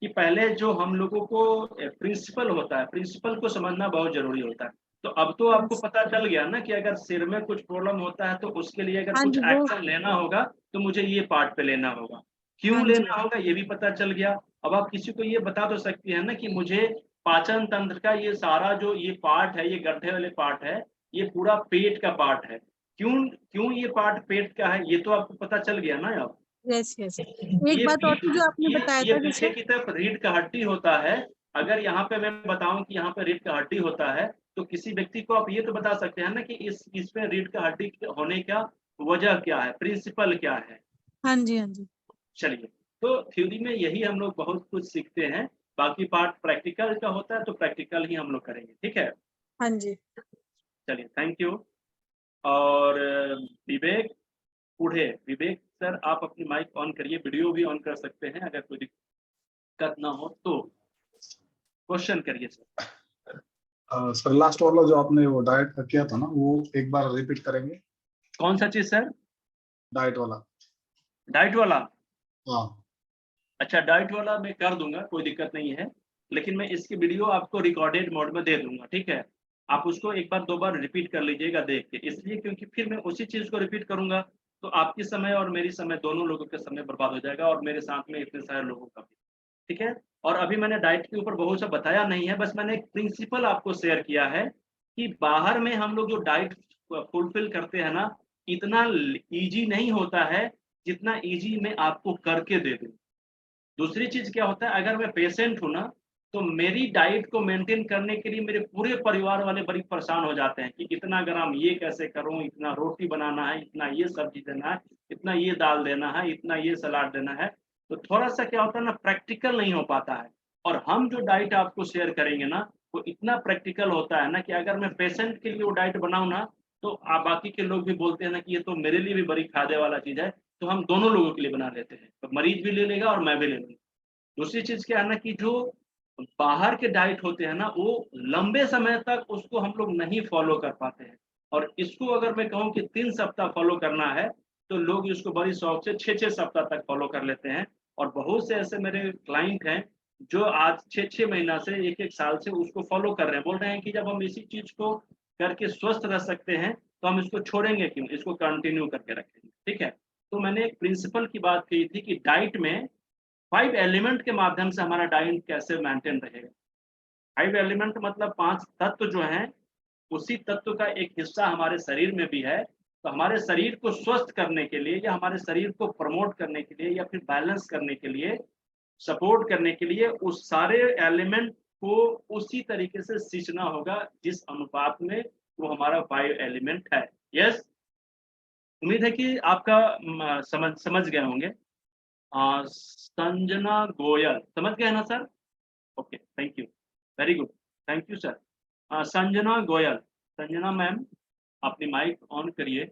कि पहले जो हम लोगों को प्रिंसिपल होता है, प्रिंसिपल को समझना बहुत ज़रूरी होता है। तो अब तो आपको पता चल गया ना कि अगर सिर में कुछ प्रॉब्लम होता है, तो उसके लिए अगर हाँ कुछ जी, वो एक्शन लेना होगा, तो मुझे ये पार्ट पे लेना होगा। हाँ क्यों जी, लेना होगा, ये भी पता चल गया। अब आप किसी को ये बता तो सकती हैं ना कि मुझे पाचन तंत्र का ये सारा जो ये पार्ट है, ये गड्ढे वाले पार्ट है, ये पूरा पेट का पार्ट है। क्यों क्यों ये पार्ट पेट का है, ये तो आपको पता चल गया ना अब। Yes yes. एक ये बात और थी जो आपने बताया ये था, पीछे जैसे की तरफ रीढ़ का हड्डी होता है। अगर यहाँ पे मैं बताऊं कि यहाँ पे रीढ़ का हड्डी होता है, तो किसी व्यक्ति को आप ये तो बता सकते हैं ना कि इसमें रीढ़ का हड्डी होने का वजह क्या है, प्रिंसिपल क्या है। हाँ जी, हाँ जी, चलिए, तो थ्योरी में यही हम लोग बहुत कुछ सीखते हैं बाकी पार्ट प्रैक्टिकल का होता है तो प्रैक्टिकल ही हम लोग करेंगे, ठीक है। हाँ जी। चलिए, थैंक यू। और विवेक पुढे, विवेक सर आप अपनी माइक ऑन करिए, वीडियो भी ऑन कर सकते हैं, अगर कोई दिक्कत ना हो तो क्वेश्चन करिए सर। सर लास्ट वाला जो आपने वो डाइट का किया था ना, वो एक बार रिपीट करेंगे? कौन सा चीज सर? डाइट वाला। डाइट वाला? हाँ। अच्छा, डाइट वाला मैं कर दूंगा, कोई दिक्कत नहीं है, लेकिन मैं इसकी वीडियो आपको रिकॉर्डेड मोड में दे दूंगा, ठीक है। आप उसको एक बार दो बार रिपीट कर लीजिएगा देख के, इसलिए क्योंकि फिर मैं उसी चीज को रिपीट करूंगा तो आपकी समय और मेरी समय, दोनों लोगों का समय बर्बाद हो जाएगा, और मेरे साथ में इतने सारे लोगों का भी, ठीक है। और अभी मैंने डाइट के ऊपर बहुत सा बताया नहीं है, बस मैंने एक प्रिंसिपल आपको शेयर किया है कि बाहर में हम लोग जो डाइट फुलफिल करते हैं ना, इतना ईजी नहीं होता है जितना ईजी मैं आपको करके दे दूं। दूसरी चीज क्या होता है, अगर मैं पेशेंट हूं ना, तो मेरी डाइट को मेंटेन करने के लिए मेरे पूरे परिवार वाले बड़ी परेशान हो जाते हैं कि इतना ग्राम ये कैसे करूं, इतना रोटी बनाना है, इतना ये सब्जी देना है, इतना ये दाल देना है, इतना ये सलाद देना है। तो थोड़ा सा क्या होता है ना, प्रैक्टिकल नहीं हो पाता है। और हम जो डाइट आपको शेयर करेंगे ना, वो इतना प्रैक्टिकल होता है ना कि अगर मैं पेशेंट के लिए वो डाइट बनाऊं ना, तो बाकी के लोग भी बोलते हैं ना कि ये तो मेरे लिए भी बड़ी फायदे वाला चीज है, तो हम दोनों लोगों के लिए बना लेते हैं, तो मरीज भी ले लेगा और मैं भी ले लूंगा। दूसरी चीज क्या है ना कि जो बाहर के डाइट होते हैं ना, वो लंबे समय तक उसको हम लोग नहीं फॉलो कर पाते हैं, और इसको अगर मैं कहूँ कि 3 सप्ताह फॉलो करना है, तो लोग इसको बड़ी शौक से 6-6 सप्ताह तक फॉलो कर लेते हैं। और बहुत से ऐसे मेरे क्लाइंट हैं जो आज 6-6 महीना से 1-1 साल से उसको फॉलो कर रहे हैं, बोल रहे हैं कि जब हम इसी चीज को करके स्वस्थ रह सकते हैं तो हम इसको छोड़ेंगे क्यों, इसको कंटिन्यू करके रखेंगे, ठीक है। तो मैंने एक प्रिंसिपल की बात कही थी कि डाइट में 5 एलिमेंट के माध्यम से हमारा डाइट कैसे मेंटेन रहेगा। 5 एलिमेंट मतलब 5 तत्व जो हैं, उसी तत्व का एक हिस्सा हमारे शरीर में भी है। तो हमारे शरीर को स्वस्थ करने के लिए, या हमारे शरीर को प्रमोट करने के लिए, या फिर बैलेंस करने के लिए, सपोर्ट करने के लिए, उस सारे एलिमेंट को उसी तरीके से सींचना होगा जिस अनुपात में वो हमारा 5 एलिमेंट है। यस, उम्मीद है कि आपका समझ गए होंगे। संजना गोयल समझ गए ना sir? Okay, thank you, very good, thank you sir. Sanjana Goyal, Sanjana ma'am अपनी माइक ऑन करिए।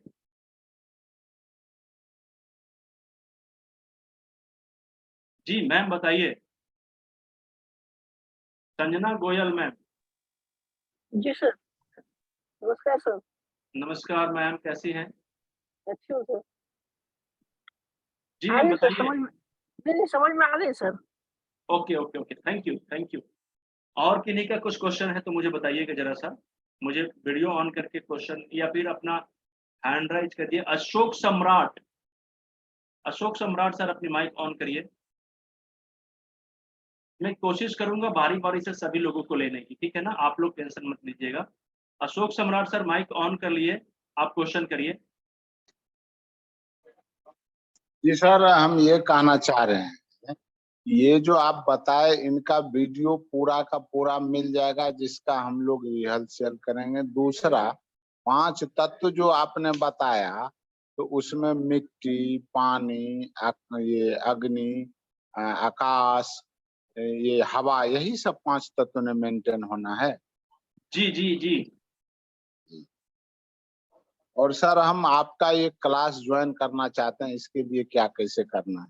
जी मैम बताइए, संजना गोयल मैम। जी सर, नमस्कार सर। नमस्कार मैम, कैसी हैं? अच्छी हूँ सर। जी आ मैम रही सर, बताइए। नहीं समझ में आ रही है sir. Okay okay okay, thank you thank you. और किन्हीं का कुछ क्वेश्चन है तो मुझे बताइएगा जरा सा, मुझे वीडियो ऑन करके क्वेश्चन या फिर अपना हैंड राइज कर दिए। अशोक सम्राट, अशोक सम्राट सर अपनी माइक ऑन करिए। मैं कोशिश करूंगा बारी बारी से सभी लोगों को लेने की, ठीक है ना, आप लोग टेंशन मत लीजिएगा। अशोक सम्राट सर माइक ऑन कर लिए, आप क्वेश्चन करिए। जी सर, हम ये कहना चाह रहे हैं, ये जो आप बताए इनका वीडियो पूरा का पूरा मिल जाएगा जिसका हम लोग रिहर्सल करेंगे। दूसरा, 5 तत्व जो आपने बताया, तो उसमें मिट्टी, पानी, ये अग्नि, आकाश, ये हवा, यही सब 5 तत्व ने मेंटेन होना है। जी जी जी। और सर हम आपका ये क्लास ज्वाइन करना चाहते हैं, इसके लिए क्या कैसे करना है?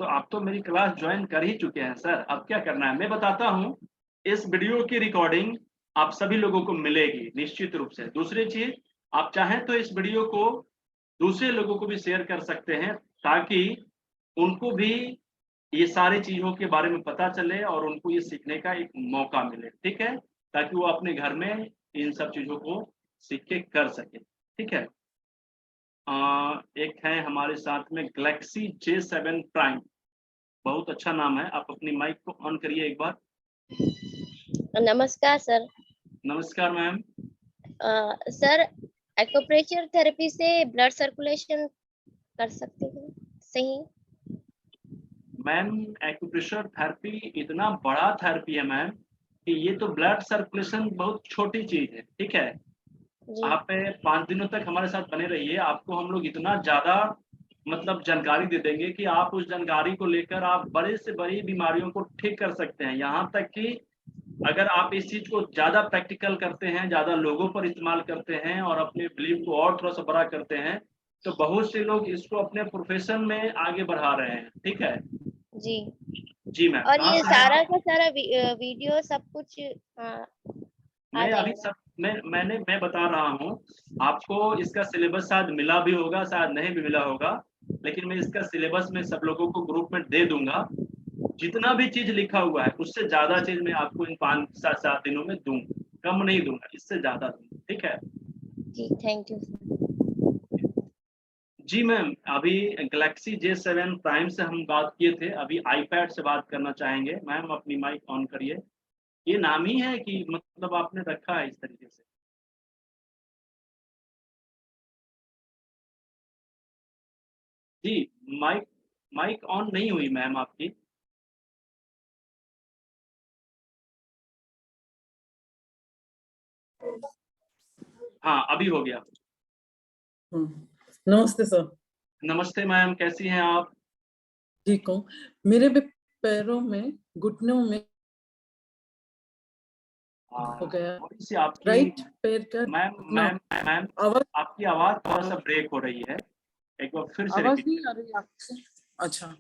तो आप तो मेरी क्लास ज्वाइन कर ही चुके हैं सर, अब क्या करना है मैं बताता हूँ। इस वीडियो की रिकॉर्डिंग आप सभी लोगों को मिलेगी निश्चित रूप से। दूसरी चीज, आप चाहें तो इस वीडियो को दूसरे लोगों को भी शेयर कर सकते हैं, ताकि उनको भी ये सारी चीजों के बारे में पता चले और उनको ये सीखने का एक मौका मिले, ठीक है, ताकि वो अपने घर में इन सब चीजों को सीख के कर सके, ठीक है। एक है हमारे साथ में गैलेक्सी J7 प्राइम, बहुत अच्छा नाम है। आप अपनी माइक को ऑन करिए एक बार। नमस्कार सर। नमस्कार मैम। सर, एक्यूप्रेशर थेरेपी से ब्लड सर्कुलेशन कर सकते हैं सही? मैम एक्यूप्रेशर थेरेपी इतना बड़ा थेरेपी है मैम कि ये तो ब्लड सर्कुलेशन बहुत छोटी चीज है, ठीक है। आप 5 दिनों तक हमारे साथ बने रहिए, आपको हम लोग इतना ज्यादा मतलब जानकारी दे देंगे कि आप उस जानकारी को लेकर आप बड़े से बड़ी बीमारियों को ठीक कर सकते हैं। यहाँ तक कि अगर आप इस चीज को ज्यादा प्रैक्टिकल करते हैं, ज्यादा लोगों पर इस्तेमाल करते हैं और अपने बिलीफ को और थोड़ा सा बड़ा करते हैं, तो बहुत से लोग इसको अपने प्रोफेशन में आगे बढ़ा रहे हैं। ठीक है जी। जी मैम। और कहाँ ये से हैं सारा आप? का सारा वीडियो सब कुछ आ मैं अभी जाएगा। सब मैं बता रहा हूँ आपको। इसका सिलेबस शायद मिला भी होगा, शायद नहीं भी मिला होगा, लेकिन मैं इसका सिलेबस में सब लोगों को ग्रुप में दे दूंगा। जितना भी चीज लिखा हुआ है उससे ज्यादा चीज मैं आपको इन 5-7 दिनों में दूंगा, कम नहीं दूंगा, इससे ज्यादा दूंगा। ठीक है जी, थैंक यू। जी मैम। अभी गैलेक्सी J7 प्राइम से हम बात किए थे, अभी आईपैड से बात करना चाहेंगे। मैम अपनी माइक ऑन करिए। ये नाम ही है कि मतलब आपने रखा है इस तरीके से? जी माइक माइक ऑन नहीं हुई मैम आपकी। हाँ अभी हो गया। नमस्ते सर। नमस्ते मैम, कैसी हैं आप? ठीक हूँ। मेरे भी पैरों में, घुटनों में हो गया, थोड़ी सी आपकी राइट पैर का मैम घुटना। मैम मैम आवाज आपकी आवाज थोड़ा सा ब्रेक हो रही है, एक बार फिर से आवाज रिपीट। नहीं आ रही आपको? अच्छा,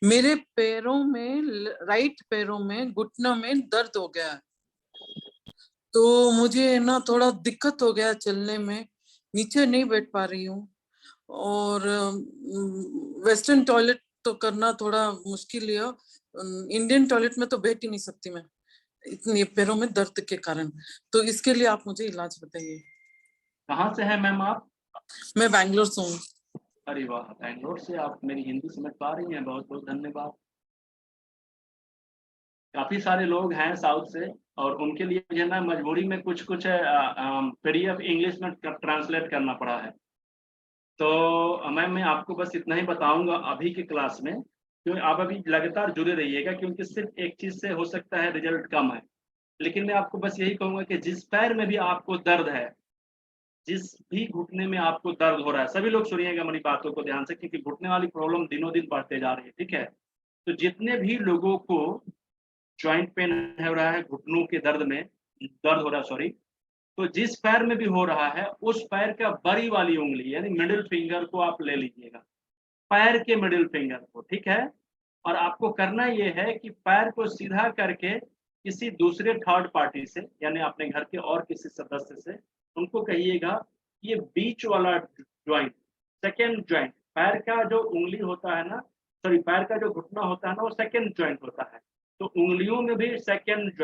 मेरे पैरों में, राइट पैरों में, घुटनों में दर्द हो गया है, तो मुझे ना थोड़ा दिक्कत हो गया चलने में, नीचे नहीं बैठ पा रही हूँ, और वेस्टर्न टॉयलेट तो करना थोड़ा मुश्किल है, इंडियन टॉयलेट में तो बैठ ही नहीं सकती मैं, इतने पैरों में दर्द के कारण। तो इसके लिए आप मुझे इलाज बताइए। कहाँ से हैं मैम आप? मैं बैंगलोर से हूँ। अरे वाह, बैंगलोर से आप मेरी हिंदी समझ पा रही हैं, बहुत बहुत धन्यवाद। काफी सारे लोग हैं साउथ से, और उनके लिए मुझे ना मजबूरी में कुछ कुछ PDF इंग्लिश में ट्रांसलेट करना पड़ा है। तो मैं आपको बस इतना ही बताऊंगा अभी की क्लास में, क्योंकि आप अभी लगातार जुड़े रहिएगा, क्योंकि सिर्फ एक चीज से हो सकता है रिजल्ट कम है। लेकिन मैं आपको बस यही कहूंगा कि जिस पैर में भी आपको दर्द है, जिस भी घुटने में आपको दर्द हो रहा है, सभी लोग सुनिएगा मेरी बातों को ध्यान से, क्योंकि घुटने वाली प्रॉब्लम दिनों दिन बढ़ते जा रही है। ठीक है, तो जितने भी लोगों को जॉइंट पेन हो रहा है, घुटनों के दर्द में दर्द हो रहा है, सॉरी, तो जिस पैर में भी हो रहा है, उस पैर का बड़ी वाली उंगली यानी मिडिल फिंगर को आप ले लीजिएगा, पैर के मिडिल फिंगर को। ठीक है, और आपको करना ये है कि पैर को सीधा करके किसी दूसरे थर्ड पार्टी से, यानी अपने घर के और किसी सदस्य से, उनको कहिएगा ये बीच वाला ज्वाइंट, सेकेंड ज्वाइंट, पैर का जो उंगली होता है ना, सॉरी, पैर का जो घुटना होता है ना, वो सेकेंड ज्वाइंट होता है। तो उंगलियों में भी सेकेंड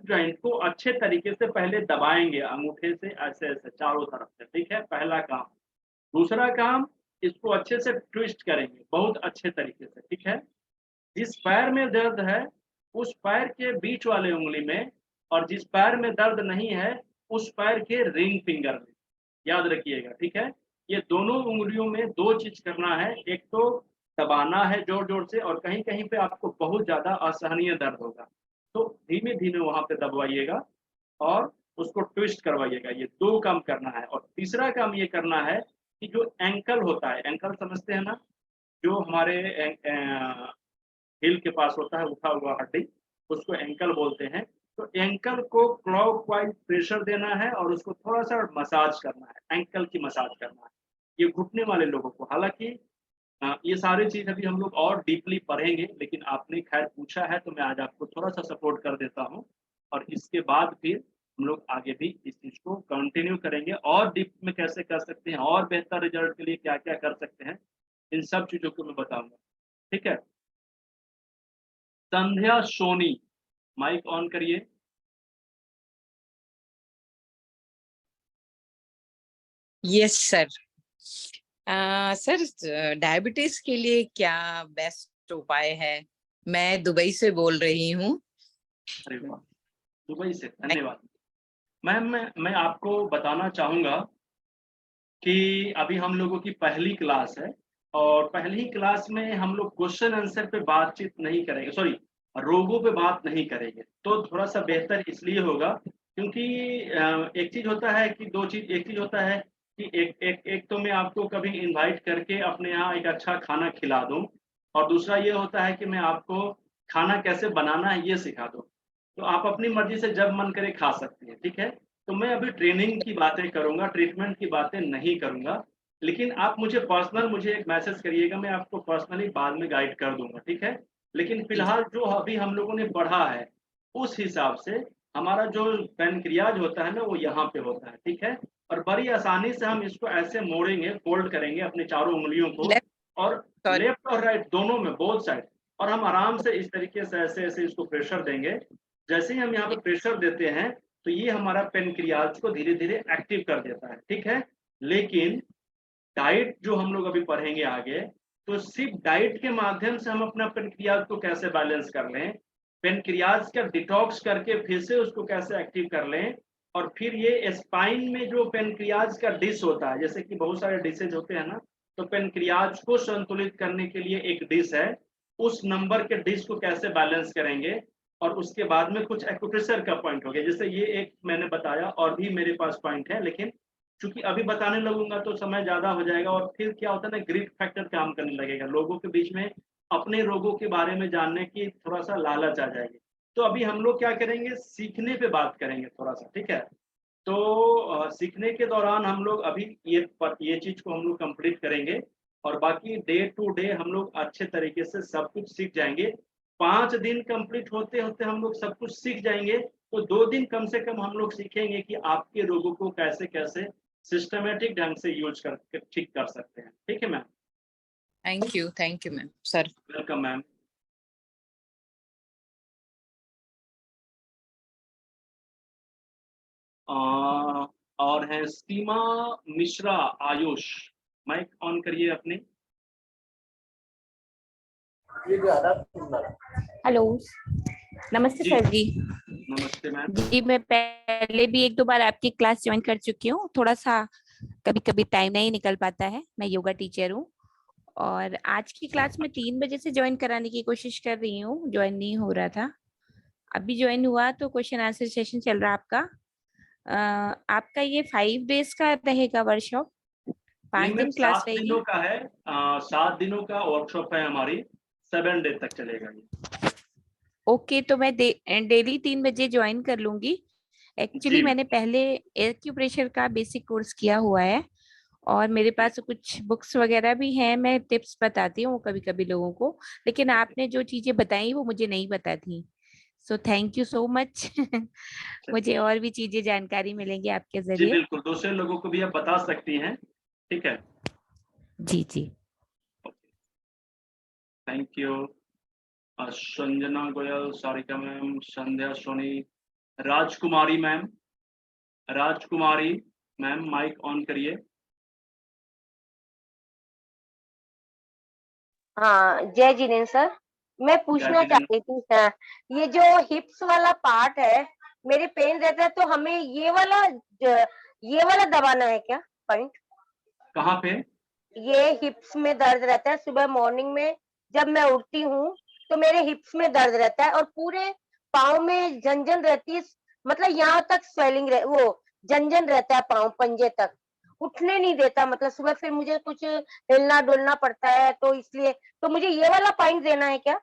ज्वाइंट को अच्छे तरीके से पहले दबाएंगे अंगूठे से, ऐसे ऐसे चारों तरफ से। ठीक है, पहला काम। दूसरा काम, इसको अच्छे से ट्विस्ट करेंगे बहुत अच्छे तरीके से। ठीक है, जिस पैर में दर्द है उस पैर के बीच वाले उंगली में, और जिस पैर में दर्द नहीं है उस पैर के रिंग फिंगर में, याद रखिएगा। ठीक है, ये दोनों उंगलियों में दो चीज करना है, एक तो दबाना है जोर जोर से, और कहीं कहीं पे आपको बहुत ज्यादा असहनीय दर्द होगा, तो धीमे धीमे वहां पे दबवाइएगा और उसको ट्विस्ट करवाइएगा। ये दो काम करना है। और तीसरा काम ये करना है कि जो एंकल होता है, एंकल समझते हैं ना, जो हमारे हिल के पास होता है, उठा हुआ हड्डी, उसको एंकल बोलते हैं। तो एंकल को क्लॉकवाइज प्रेशर देना है और उसको थोड़ा सा मसाज करना है, एंकल की मसाज करना है, ये घुटने वाले लोगों को। हालांकि ये सारी चीज अभी हम लोग और डीपली पढ़ेंगे, लेकिन आपने खैर पूछा है तो मैं आज आपको थोड़ा सा सपोर्ट कर देता हूँ, और इसके बाद फिर हम लोग आगे भी इस चीज को कंटिन्यू करेंगे, और डीप में कैसे कर सकते हैं, और बेहतर रिजल्ट के लिए क्या क्या कर सकते हैं, इन सब चीजों को मैं बताऊंगा। ठीक है, संध्या सोनी, माइक ऑन करिए। Yes sir. सर, डायबिटीज के लिए क्या बेस्ट उपाय है? मैं दुबई से बोल रही हूँ। अरे वाह, दुबई से, धन्यवाद मैम। मैं आपको बताना चाहूंगा कि अभी हम लोगों की पहली क्लास है, और पहली क्लास में हम लोग क्वेश्चन आंसर पे बातचीत नहीं करेंगे, सॉरी, रोगों पे बात नहीं करेंगे, तो थोड़ा सा बेहतर इसलिए होगा क्योंकि एक चीज होता है कि दो चीज, एक चीज होता है कि एक तो मैं आपको कभी इनवाइट करके अपने यहाँ एक अच्छा खाना खिला दूं, और दूसरा ये होता है कि मैं आपको खाना कैसे बनाना है ये सिखा दूं। तो आप अपनी मर्जी से जब मन करे खा सकती हैं, ठीक है? तो मैं अभी ट्रेनिंग की बातें करूंगा, ट्रीटमेंट की बातें नहीं करूंगा। लेकिन आप मुझे एक मैसेज करिएगा, मैं आपको पर्सनली बाद में गाइड कर दूंगा, ठीक है? लेकिन फिलहाल जो अभी हम लोगों ने पढ़ा है उस हिसाब से हमारा जो पैनक्रियाज होता है ना वो यहाँ पे होता है, ठीक है? और बड़ी आसानी से हम इसको ऐसे मोड़ेंगे, फोल्ड करेंगे अपने चारों उंगलियों को, और Sorry. लेफ्ट और राइट दोनों में, बोथ साइड, और हम आराम से इस तरीके से ऐसे ऐसे इसको प्रेशर देंगे। जैसे ही हम यहाँ पे प्रेशर देते हैं तो ये हमारा पैनक्रियाज को धीरे धीरे एक्टिव कर देता है, ठीक है? लेकिन डाइट जो हम लोग अभी पढ़ेंगे आगे, तो सिर्फ डाइट के माध्यम से हम अपना पैनक्रियाज को कैसे बैलेंस कर लें, पैनक्रियाज का डिटॉक्स करके फिर से उसको कैसे एक्टिव कर लें, और फिर ये स्पाइन में जो पैनक्रियाज का डिश होता है, जैसे कि बहुत सारे डिशेज होते हैं ना, तो पैनक्रियाज को संतुलित करने के लिए एक डिश है, उस नंबर के डिश को कैसे बैलेंस करेंगे। और उसके बाद में कुछ एक्यूप्रेशर का पॉइंट हो गया, जैसे ये एक मैंने बताया, और भी मेरे पास पॉइंट है, लेकिन चूंकि अभी बताने लगूंगा तो समय ज्यादा हो जाएगा, और फिर क्या होता है ना, ग्रिड फैक्टर काम करने लगेगा, लोगों के बीच में अपने रोगों के बारे में जानने की थोड़ा सा लालच आ जाएगी। तो अभी हम लोग क्या करेंगे, सीखने पे बात करेंगे थोड़ा सा, ठीक है? तो सीखने के दौरान हम लोग अभी ये चीज को हम लोग कंप्लीट करेंगे, और बाकी डे टू डे हम लोग अच्छे तरीके से सब कुछ सीख जाएंगे। 5 दिन कंप्लीट होते होते हम लोग सब कुछ सीख जाएंगे, तो 2 दिन कम से कम हम लोग सीखेंगे कि आपके रोगों को कैसे कैसे सिस्टमेटिक ढंग से यूज करके ठीक कर सकते हैं, ठीक है ma'am? Thank you ma'am sir. Welcome ma'am. और है सीमा मिश्रा आयुष, माइक ऑन करिए अपने। हेलो, नमस्ते जी। सर जी। नमस्ते मैम। जी, मैं पहले भी 1-2 बार आपकी क्लास ज्वाइन कर चुकी हूँ। थोड़ा सा कभी कभी टाइम नहीं निकल पाता है। मैं योगा टीचर हूँ और आज की क्लास में 3 बजे से ज्वाइन कराने की कोशिश कर रही हूँ, ज्वाइन नहीं हो रहा था। अभी ज्वाइन हुआ तो क्वेश्चन आंसर सेशन चल रहा आपका। आपका ये 5 डेज का रहेगा वर्कशॉप? 5 दिन क्लास 7 रहेगी? दिनों का है, 7 दिनों का वर्कशॉप है हमारी, 7 डे तक चलेगा ये। ओके, तो मैं डेली 3 बजे ज्वाइन कर लूंगी। एक्चुअली जी। मैंने पहले एक्यूप्रेशर का बेसिक कोर्स किया हुआ है और मेरे पास कुछ बुक्स वगैरह भी हैं। मैं टिप्स बताती हूँ कभी कभी लोगों को, लेकिन आपने जो चीजें बताई वो मुझे नहीं पता थी। So thank you so much. मुझे और भी चीजें जानकारी मिलेंगी आपके जी जरिए। बिल्कुल, दूसरे लोगों को भी आप बता सकती हैं, ठीक है? जी जी। Thank you. Sanjana Goyal, Sarika ma'am, Sandhya Soni, Rajkumari ma'am, mic on करिए। हाँ, जय जिनेन्द्र सर। मैं पूछना जिनेन्द्र। चाहती थी, हाँ, ये जो हिप्स वाला पार्ट है, मेरे पेन रहता है, तो हमें ये वाला दबाना है क्या पॉइंट? कहाँ पे? ये हिप्स में दर्द रहता है, सुबह मॉर्निंग में जब मैं उठती हूँ तो मेरे हिप्स में दर्द रहता है और पूरे पाँव में झंझन रहती है, मतलब यहाँ तक स्वेलिंग वो झंझन रहता है पाँव पंजे तक, उठने नहीं देता। मतलब सुबह फिर मुझे कुछ हिलना डुलना पड़ता है, तो इसलिए तो मुझे ये वाला पॉइंट देना है क्या,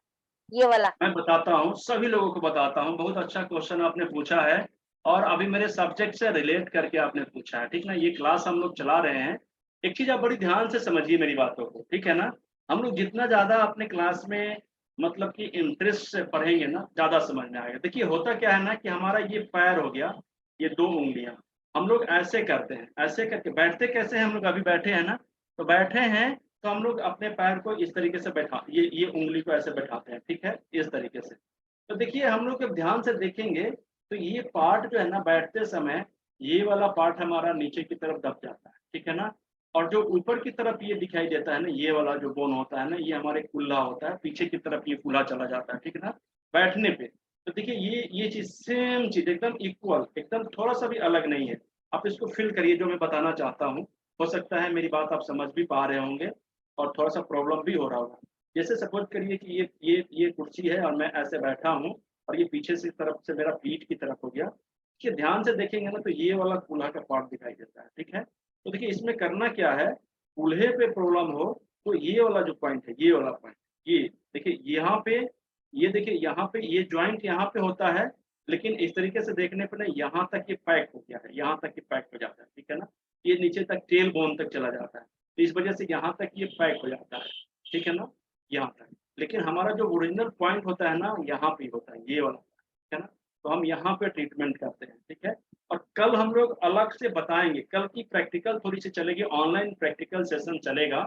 ये वाला? मैं बताता हूँ, सभी लोगों को बताता हूँ। बहुत अच्छा क्वेश्चन आपने पूछा है, और अभी मेरे सब्जेक्ट से रिलेट करके आपने पूछा है, ठीक ना? ये क्लास हम लोग चला रहे हैं। एक चीज आप बड़ी ध्यान से समझिए मेरी बातों को, ठीक है ना? हम लोग जितना ज्यादा अपने क्लास में मतलब कि इंटरेस्ट से पढ़ेंगे ना, ज्यादा समझ में आएगा। देखिए होता क्या है ना कि हमारा ये पैर हो गया, ये 2 उंगलियां, हम लोग ऐसे करते हैं, ऐसे करके बैठते कैसे हैं, हम लोग अभी बैठे हैं ना, तो बैठे हैं तो हम लोग अपने पैर को इस तरीके से बैठा, ये उंगली को ऐसे बैठाते हैं, ठीक है, इस तरीके से। तो देखिए हम लोग जब ध्यान से देखेंगे तो ये पार्ट जो है ना, बैठते समय ये वाला पार्ट हमारा नीचे की तरफ दब जाता है, ठीक है ना? और जो ऊपर की तरफ ये दिखाई देता है ना, ये वाला जो बोन होता है ना, ये हमारे कुल्ला होता है, पीछे की तरफ ये फूला चला जाता है, ठीक है ना, बैठने पे। तो देखिए ये चीज सेम चीज एकदम इक्वल, एकदम थोड़ा सा भी अलग नहीं है। आप इसको फील करिए जो मैं बताना चाहता हूँ। हो सकता है मेरी बात आप समझ भी पा रहे होंगे और थोड़ा सा प्रॉब्लम भी हो रहा होगा। जैसे सपोज करिए कि ये कुर्सी है और मैं ऐसे बैठा हूँ और ये पीछे से तरफ से मेरा पीठ की तरफ हो गया। कि ध्यान से देखेंगे ना तो ये वाला कूल्हा का पार्ट दिखाई देता है, ठीक है? तो देखिए इसमें करना क्या है, कूल्हे पे प्रॉब्लम हो तो ये वाला जो पॉइंट है, ये वाला पॉइंट, ये देखिए यहाँ पे, ये देखिए यहाँ पे ये जॉइंट यहाँ पे होता है, लेकिन इस तरीके से देखने पर ना यहाँ तक ये पैक हो गया है, यहाँ तक ये पैक हो जाता है, ठीक है ना, ये नीचे तक टेल बोन तक चला जाता है, तो इस वजह से यहाँ तक ये पैक हो जाता है, ठीक है ना, यहाँ तक। लेकिन हमारा जो ओरिजिनल पॉइंट होता है ना, यहाँ पे होता है, ये वाला, ठीक है ना, तो हम यहाँ पे ट्रीटमेंट करते हैं, ठीक है। और कल हम लोग अलग से बताएंगे, कल की प्रैक्टिकल थोड़ी सी चलेगी, ऑनलाइन प्रैक्टिकल सेशन चलेगा,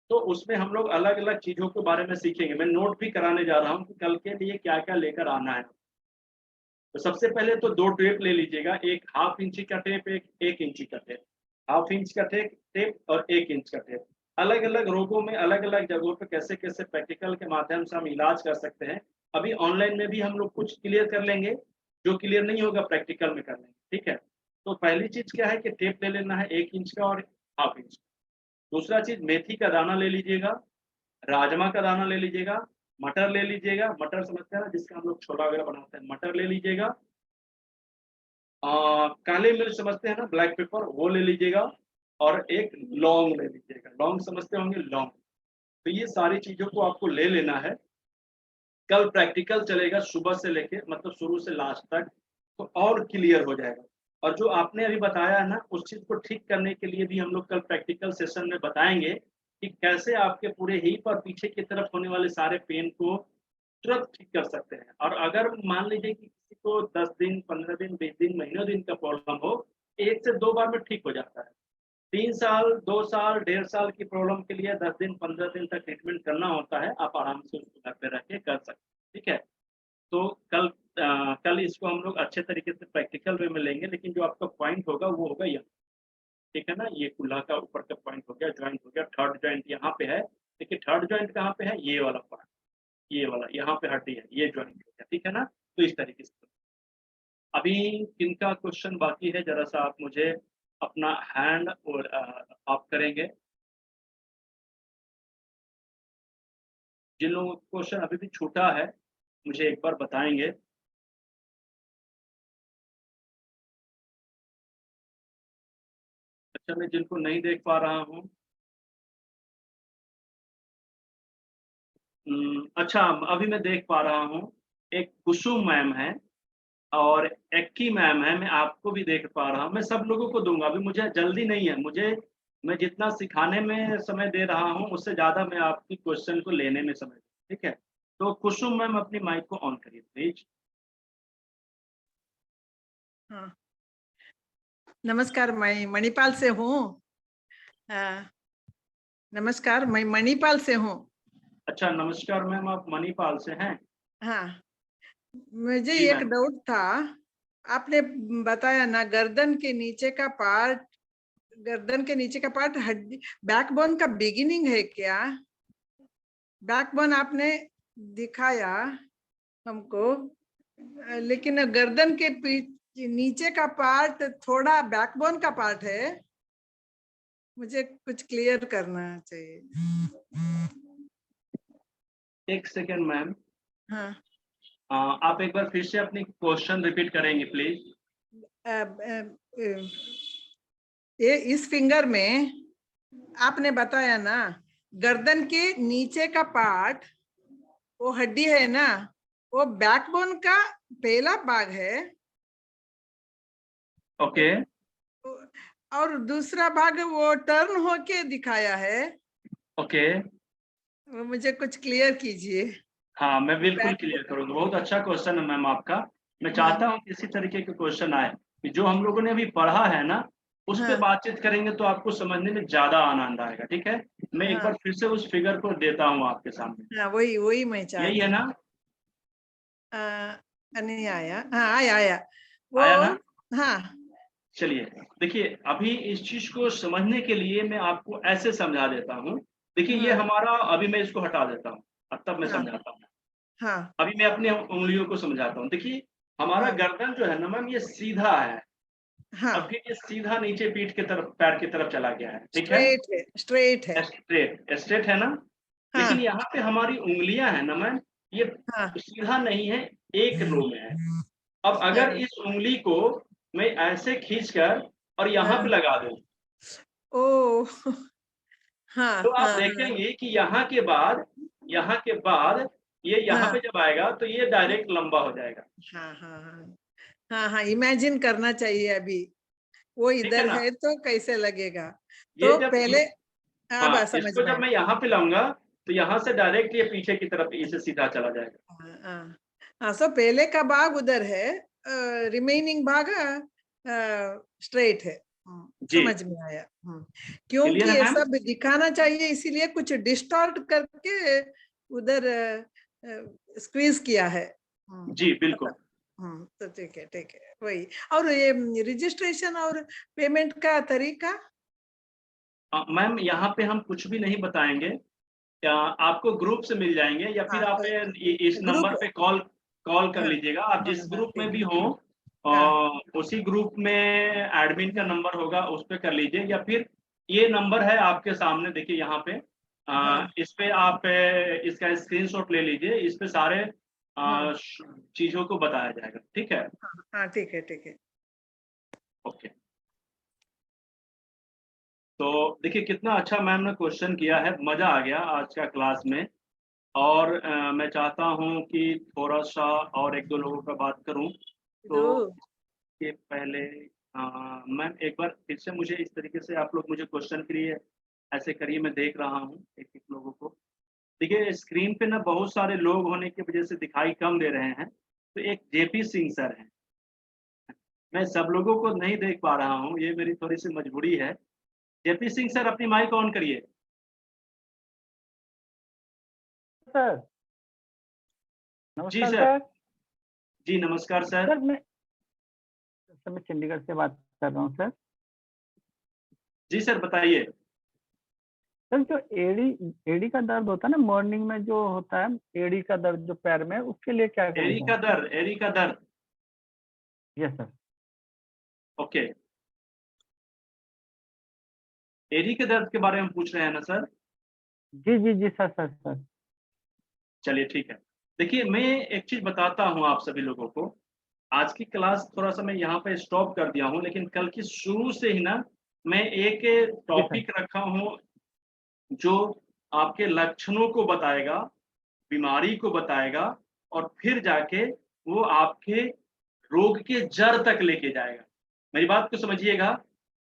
तो उसमें हम लोग अलग अलग चीजों के बारे में सीखेंगे। मैं नोट भी कराने जा रहा हूँ कि कल के लिए क्या क्या लेकर आना है। तो सबसे पहले तो 2 टेप ले लीजिएगा, एक 1/2 इंची का टेप, एक 1 इंची का टेप, 1/2 इंच का टेप और 1 इंच का टेप। अलग अलग रोगों में अलग अलग जगहों पे कैसे कैसे प्रैक्टिकल के माध्यम से हम इलाज कर सकते हैं। अभी ऑनलाइन में भी हम लोग कुछ क्लियर कर लेंगे, जो क्लियर नहीं होगा प्रैक्टिकल में कर लेंगे, ठीक है। तो पहली चीज क्या है कि टेप ले लेना है 1 इंच का और 1/2 इंच का। दूसरा चीज मेथी का दाना ले लीजिएगा, राजमा का दाना ले लीजिएगा, मटर ले लीजिएगा, मटर समझते हैं ना जिसका हम लोग छोला वगैरह बनाते हैं, मटर ले लीजिएगा, काले मिर्च समझते हैं ना, ब्लैक पेपर, वो ले लीजिएगा, और एक लौंग ले लीजिएगा, लौंग समझते होंगे, लौंग। तो ये सारी चीजों को आपको ले लेना है। कल प्रैक्टिकल चलेगा सुबह से लेके, मतलब शुरू से लास्ट तक, तो और क्लियर हो जाएगा। और जो आपने अभी बताया है ना, उस चीज को ठीक करने के लिए भी हम लोग कल प्रैक्टिकल सेशन में बताएंगे कि कैसे आपके पूरे हिप और पीछे की तरफ होने वाले सारे पेन को तुरंत ठीक कर सकते हैं। और अगर मान लीजिए कि किसी को 10 दिन, 15 दिन, 20 दिन, महीनों दिन का प्रॉब्लम हो, 1 से 2 बार में ठीक हो जाता है। 3 साल, 2 साल, 1.5 साल की प्रॉब्लम के लिए 10 दिन, 15 दिन तक ट्रीटमेंट करना होता है। आप आराम से उसको घर पे रह के कर सकते हैं, ठीक है। तो कल इसको हम लोग अच्छे तरीके से प्रैक्टिकल वे में लेंगे, लेकिन जो आपका पॉइंट होगा वो होगा यहाँ, ठीक है ना। ये कुल्ला का ऊपर का पॉइंट हो गया, जॉइंट हो गया, थर्ड जॉइंट यहाँ पे है। देखिए थर्ड जॉइंट कहाँ पे है, ये वाला पार्ट, ये वाला यहाँ पे हड्डी है, ये जॉइंट हो गया, ठीक है ना। तो इस तरीके से अभी किनका क्वेश्चन बाकी है, जरा सा आप मुझे अपना हैंड और आप करेंगे। जिन लोगों का क्वेश्चन अभी भी छूटा है मुझे एक बार बताएंगे। अच्छा, मैं जिनको नहीं देख पा रहा हूँ, अच्छा अभी मैं देख पा रहा हूँ, एक कुसुम मैम है और एक्की मैम है, मैं आपको भी देख पा रहा हूँ। मैं सब लोगों को दूंगा, अभी मुझे जल्दी नहीं है, मैं जितना सिखाने में समय दे रहा हूँ उससे ज्यादा मैं आपकी क्वेश्चन को लेने में समय, ठीक है। तो कुसुम मैम अपनी माइक को ऑन करिए प्लीज। हाँ, नमस्कार, मैं मणिपाल से हूँ। नमस्कार, मैं मणिपाल से हूँ। अच्छा नमस्कार मैम, आप मणिपाल से हैं? हाँ, मुझे जी एक मैम। डाउट था। आपने बताया ना गर्दन के नीचे का पार्ट हड्डी बैकबोन का बिगिनिंग है क्या? बैकबोन आपने दिखाया हमको, लेकिन गर्दन के नीचे का पार्ट थोड़ा बैकबोन का पार्ट है, मुझे कुछ क्लियर करना चाहिए। एक सेकेंड मैम। हाँ, आप एक बार फिर से अपनी क्वेश्चन रिपीट करेंगे प्लीज। ये इस फिंगर में आपने बताया ना गर्दन के नीचे का पार्ट, वो हड्डी है ना, वो बैकबोन का पहला भाग है। ओके। और दूसरा भाग वो टर्न होके दिखाया है। ओके। वो मुझे कुछ क्लियर कीजिए। हाँ मैं बिल्कुल क्लियर करूंगा, बहुत अच्छा क्वेश्चन है मैम आपका। मैं चाहता हूँ इसी तरीके के क्वेश्चन आए कि जो हम लोगों ने अभी पढ़ा है ना उस पे बातचीत करेंगे तो आपको समझने में ज्यादा आनंद आएगा, ठीक है। मैं एक बार फिर से उस फिगर को देता हूँ आपके सामने। हाँ, वही मैं चाहती। यही है ना? नहीं आया। हाँ, आया वो। आया ना? हाँ, चलिए देखिए, अभी इस चीज को समझने के लिए मैं आपको ऐसे समझा देता हूँ। देखिए ये हमारा, अभी मैं इसको हटा देता हूँ और तब मैं समझाता हूँ। हाँ, अभी मैं अपनी उंगलियों को समझाता हूँ। देखिए हमारा गर्दन जो है ना मैम, ये सीधा है। हाँ, और फिर ये सीधा नीचे पीठ की तरफ, पैर की तरफ चला गया है, ठीक है। स्ट्रेट है। स्ट्रेट है ना। लेकिन यहाँ पे हमारी उंगलियां है ना मैम, ये सीधा नहीं है, एक रो में है। अब अगर इस उंगली को मैं ऐसे खींचकर और यहाँ पे लगा दूं, ओ हाँ तो आप हाँ हाँ देखेंगे कि यहाँ के बाद ये यहाँ हाँ पे जब आएगा तो ये डायरेक्ट लंबा हो जाएगा। हाँ हाँ हाँ हाँ हाँ इमेजिन करना चाहिए अभी वो ठीक है इधर ना? है तो कैसे लगेगा। ये तो जब पहले हाँ हाँ, बस समझ इसको में जब मैं यहाँ पे लाऊंगा तो यहाँ से डायरेक्ट ये पीछे की तरफ इसे सीधा चला जाएगा। हाँ हाँ हाँ सो पहले का भाग उधर है, रिमेनिंग भाग स्ट्रेट है। जी, समझ में आया। क्लियर क्योंकि है ये मैम? सब दिखाना चाहिए इसीलिए कुछ डिस्टॉर्ट करके उधर स्क्वीज किया है। जी, बिल्कुल। तो ठीक है वही। और ये रजिस्ट्रेशन और पेमेंट का तरीका मैम यहाँ पे हम कुछ भी नहीं बताएंगे, आपको ग्रुप से मिल जाएंगे या फिर हाँ आप इस ग्रुप नंबर पे कॉल कर हाँ लीजिएगा। आप हाँ जिस हाँ ग्रुप में ठीक भी है हो हाँ उसी ग्रुप में एडमिन का नंबर होगा, उस पे कर लीजिए, या फिर ये नंबर है आपके सामने, देखिए यहाँ पे हाँ इस पे आप इसका स्क्रीनशॉट ले लीजिए, इस पे सारे हाँ चीजों को बताया जाएगा। ठीक है, हाँ ठीक है ओके। तो देखिए कितना अच्छा मैम ने क्वेश्चन किया है, मजा आ गया आज का क्लास में। और मैं चाहता हूँ कि थोड़ा सा और एक दो लोगों का बात करूँ। तो दो इसके पहले मैम एक बार फिर से मुझे इस तरीके से आप लोग मुझे क्वेश्चन करिए, ऐसे करिए, मैं देख रहा हूँ एक एक लोगों को। देखिए स्क्रीन पे ना बहुत सारे लोग होने की वजह से दिखाई कम दे रहे हैं। तो एक जेपी सिंह सर हैं, मैं सब लोगों को नहीं देख पा रहा हूँ, ये मेरी थोड़ी सी मजबूरी है। जेपी सिंह सर अपनी माइक ऑन करिए। सर जी नमस्कार सर। सर। जी नमस्कार सर। सर मैं चंडीगढ़ से बात कर रहा हूँ सर। जी सर बताइए। सर जो एड़ी का दर्द होता है ना मॉर्निंग में जो होता है, एड़ी का दर्द जो पैर में, उसके लिए क्या एड़ी करें? का दर्द। Yes sir. ओके, एड़ी के दर्द के बारे में पूछ रहे हैं ना सर? जी जी जी सर। चलिए ठीक है। देखिए मैं एक चीज बताता हूँ आप सभी लोगों को। आज की क्लास थोड़ा सा मैं यहाँ पे स्टॉप कर दिया हूँ, लेकिन कल की शुरू से ही ना मैं एक टॉपिक रखा हूँ जो आपके लक्षणों को बताएगा, बीमारी को बताएगा, और फिर जाके वो आपके रोग के जड़ तक लेके जाएगा। मेरी बात को समझिएगा,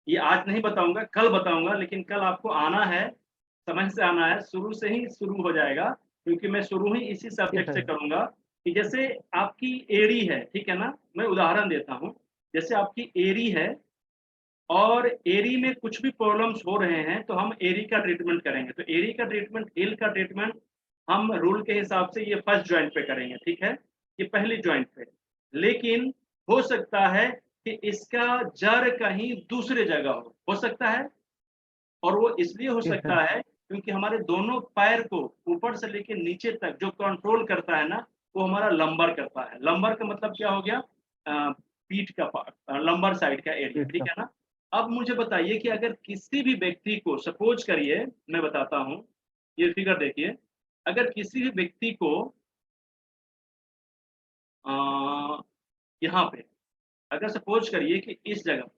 ये आज नहीं बताऊंगा, कल बताऊंगा, लेकिन कल आपको आना है, समय से आना है, शुरू से ही शुरू हो जाएगा, क्योंकि मैं शुरू ही इसी सब्जेक्ट से करूंगा। कि जैसे आपकी एड़ी है, ठीक है ना, मैं उदाहरण देता हूँ। जैसे आपकी एड़ी है और एड़ी में कुछ भी प्रॉब्लम्स हो रहे हैं तो हम एड़ी का ट्रीटमेंट करेंगे। तो एड़ी का ट्रीटमेंट, हील का ट्रीटमेंट हम रूल के हिसाब से ये फर्स्ट जॉइंट पे करेंगे, ठीक है, ये पहली जॉइंट पे। लेकिन हो सकता है कि इसका जड़ कहीं दूसरे जगह हो सकता है, और वो इसलिए हो सकता है क्योंकि हमारे दोनों पैर को ऊपर से लेकर नीचे तक जो कंट्रोल करता है ना, वो हमारा लंबर करता है। लंबर का मतलब क्या हो गया? पीठ का पार्ट, लंबर साइड का एरिया, ठीक है ना। अब मुझे बताइए कि अगर किसी भी व्यक्ति को, सपोज करिए, मैं बताता हूँ, ये फिगर देखिए, अगर किसी भी व्यक्ति को यहाँ पे, अगर सपोज करिए कि इस जगह,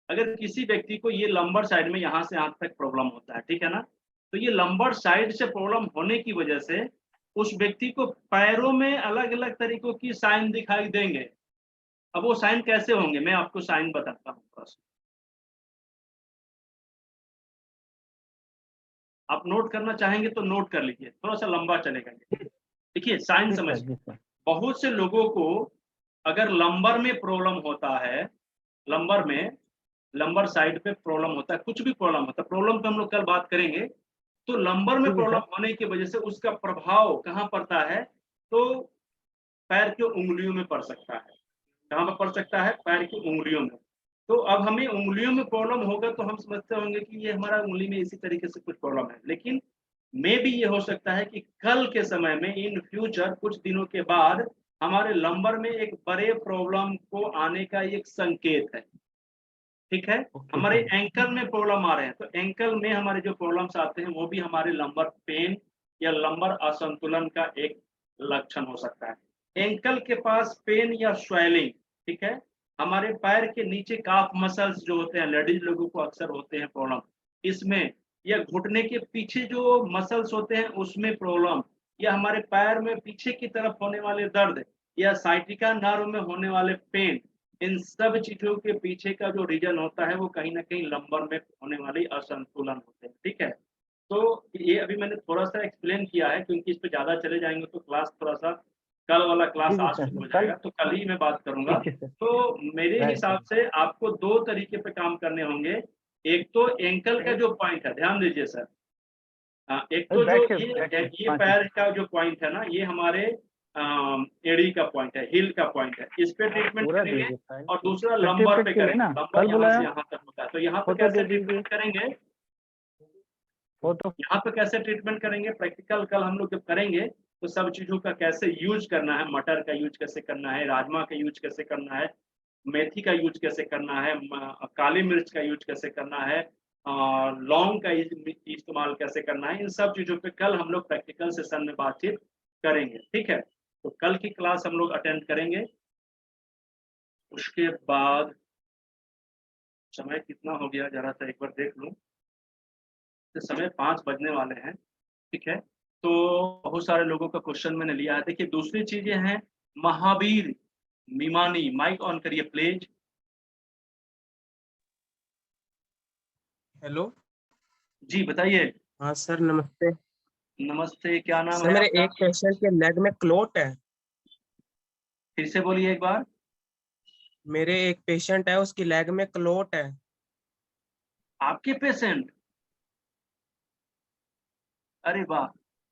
अगर किसी व्यक्ति को ये लंबर साइड में यहाँ से यहाँ तक प्रॉब्लम होता है, ठीक है ना, तो ये लंबर साइड से प्रॉब्लम होने की वजह से उस व्यक्ति को पैरों में अलग अलग तरीकों की साइन दिखाई देंगे। अब वो साइन कैसे होंगे, मैं आपको साइन बताता हूँ थोड़ा सा, आप नोट करना चाहेंगे तो नोट कर लीजिए, थोड़ा सा लंबा चलेगा। देखिए साइन समझ, बहुत से लोगों को अगर लंबर में प्रॉब्लम होता है, लंबर में, लंबर साइड पे प्रॉब्लम होता है, कुछ भी प्रॉब्लम होता है, प्रॉब्लम पे हम लोग कल बात करेंगे। तो लंबर में प्रॉब्लम होने की वजह से उसका प्रभाव कहाँ पड़ता है? तो पैर की उंगलियों में पड़ सकता है। कहाँ पर पड़ सकता है? पैर की उंगलियों में। तो अब हमें उंगलियों में प्रॉब्लम होगा तो हम समझते होंगे कि ये हमारा उंगली में इसी तरीके से कुछ प्रॉब्लम है, लेकिन मे भी ये हो सकता है कि कल के समय में, इन फ्यूचर, कुछ दिनों के बाद हमारे लंबर में एक बड़े प्रॉब्लम को आने का एक संकेत है, ठीक है। हमारे एंकल में प्रॉब्लम आ रहे हैं, तो एंकल में हमारे जो प्रॉब्लम्स आते हैं वो भी हमारे लंबर पेन या लंबर असंतुलन का एक लक्षण हो सकता है। एंकल के पास पेन या स्वेलिंग, ठीक है, हमारे पैर के नीचे काफ मसल्स जो होते हैं, लेडीज लोगों को अक्सर होते हैं प्रॉब्लम इसमें, या घुटने के पीछे जो मसल्स होते हैं उसमें प्रॉब्लम, या हमारे पैर में पीछे की तरफ होने वाले दर्द, या साइटिका नर्व में होने वाले पेन, इन सब चीजों के पीछे का जो रीजन होता है वो कहीं ना कहीं लंबर में होने वाली असंतुलन होते हैं। ठीक है, तो ये अभी मैंने थोड़ा सा एक्सप्लेन किया है, क्योंकि इस पे ज्यादा चले जाएंगे तो क्लास थोड़ा सा, कल वाला क्लास जी आज सर, शुरू हो कल जाएगा, तो कल ही मैं बात करूंगा। ठीक है सर। तो मेरे राइट हिसाब से आपको 2 तरीके पे काम करने होंगे। एक तो एंकल का जो पॉइंट है, ध्यान दीजिए सर, एक तो जो ये पैर का जो पॉइंट है ना, ये हमारे एड़ी का पॉइंट है, हिल का पॉइंट है, इस पे ट्रीटमेंट पूरा दे करेंगे। दीजिए और दूसरा सर, लंबर पे के लिए करेंगे, ना, लंबर कल यहाँ बुलाया से यहाँ तक होता है, तो यहाँ पे फोटो कैसे दे दीजिए। ट्रीटमेंट करेंगे, फोटो यहाँ पे कैसे ट्रीटमेंट करेंगे, प्रैक्टिकल कल हम लोग जब करेंगे तो सब चीजों का कैसे यूज करना है, मटर का यूज कैसे करना है, राजमा का यूज कैसे करना है, मेथी का यूज कैसे करना है, काली मिर्च का यूज कैसे करना है, और लौंग का इस्तेमाल कैसे करना है, इन सब चीजों पे कल हम लोग प्रैक्टिकल सेशन में बातचीत करेंगे। ठीक है, तो कल की क्लास हम लोग अटेंड करेंगे। उसके बाद समय कितना हो गया जरा सा एक बार देख लूं, तो समय 5 बजने वाले हैं। ठीक है, तो बहुत सारे लोगों का क्वेश्चन मैंने लिया है। देखिए दूसरी चीजें हैं, महावीर मीमानी, माइक ऑन करिए प्लीज। हेलो, जी बताइए। हाँ सर नमस्ते। नमस्ते, क्या नाम सर है मेरे आपका? एक पेशेंट के लेग में क्लोट है। फिर से बोलिए एक बार। मेरे एक पेशेंट है, उसकी लेग में क्लोट है। आपके पेशेंट? अरे वाह,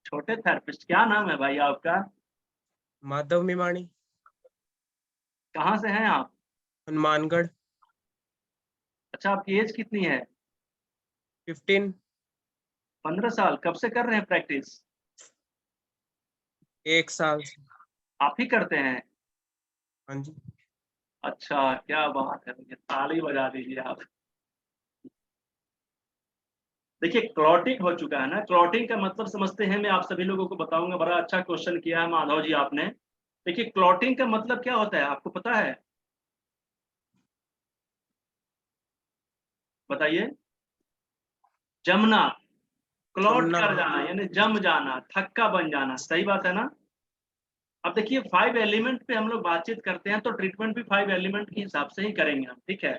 छोटे थेरेपिस्ट, क्या नाम है भाई आपका? माधव मिमाणी, कहाँ से हैं आप? हनुमानगढ़। अच्छा, आपकी एज कितनी है? 15। 15 साल। कब से कर रहे हैं प्रैक्टिस? 1 साल से। आप ही करते हैं? हाँ जी। अच्छा, क्या बात है, मुझे ताली बजा दीजिए आप। देखिए क्लॉटिंग हो चुका है ना, क्लॉटिंग का मतलब समझते हैं, मैं आप सभी लोगों को बताऊंगा। बड़ा अच्छा क्वेश्चन किया है माधव जी आपने। देखिए क्लॉटिंग का मतलब क्या होता है, आपको पता है? बताइए। जमना, क्लॉट जमना, कर जाना, यानी जम जाना, थक्का बन जाना, सही बात है ना। अब देखिए 5 एलिमेंट पे हम लोग बातचीत करते हैं, तो ट्रीटमेंट भी 5 एलिमेंट के हिसाब से ही करेंगे हम। ठीक है,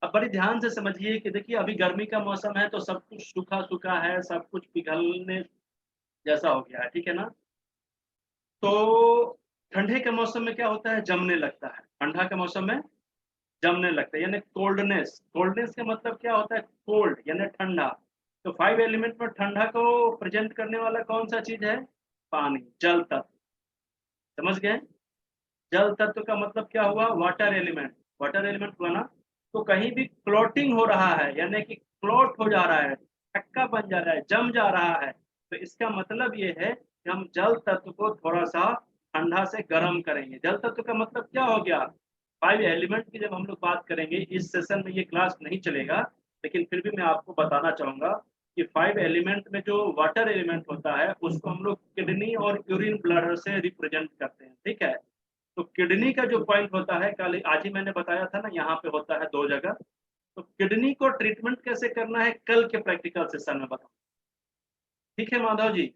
अब बड़ी ध्यान से समझिए कि देखिए अभी गर्मी का मौसम है, तो सब कुछ सूखा सूखा है, सब कुछ पिघलने जैसा हो गया है। ठीक है ना, तो ठंडे के मौसम में क्या होता है, जमने लगता है। ठंडा के मौसम में जमने लगता है, यानी कोल्डनेस। कोल्डनेस का मतलब क्या होता है, कोल्ड यानी ठंडा। तो 5 एलिमेंट में ठंडा को प्रेजेंट करने वाला कौन सा चीज है? पानी, जल तत्व। समझ गए? जल तत्व का मतलब क्या हुआ, वाटर एलिमेंट। वाटर एलिमेंट हुआ ना। तो कहीं भी क्लोटिंग हो रहा है, यानी कि क्लोट हो जा रहा है, थक्का बन जा रहा है, जम जा रहा है, तो इसका मतलब ये है कि हम जल तत्व को थोड़ा सा ठंडा से गर्म करेंगे। जल तत्व का मतलब क्या हो गया, 5 एलिमेंट की जब हम लोग बात करेंगे, इस सेशन में ये क्लास नहीं चलेगा, लेकिन फिर भी मैं आपको बताना चाहूंगा कि 5 एलिमेंट में जो वाटर एलिमेंट होता है उसको हम लोग किडनी और यूरिन ब्लडर से रिप्रेजेंट करते हैं। ठीक है, तो किडनी का जो पॉइंट होता है, कल आज ही मैंने बताया था ना, यहाँ पे होता है 2 जगह। तो किडनी को ट्रीटमेंट कैसे करना है, कल के प्रैक्टिकल सेशन में बताऊँ। ठीक है माधव जी,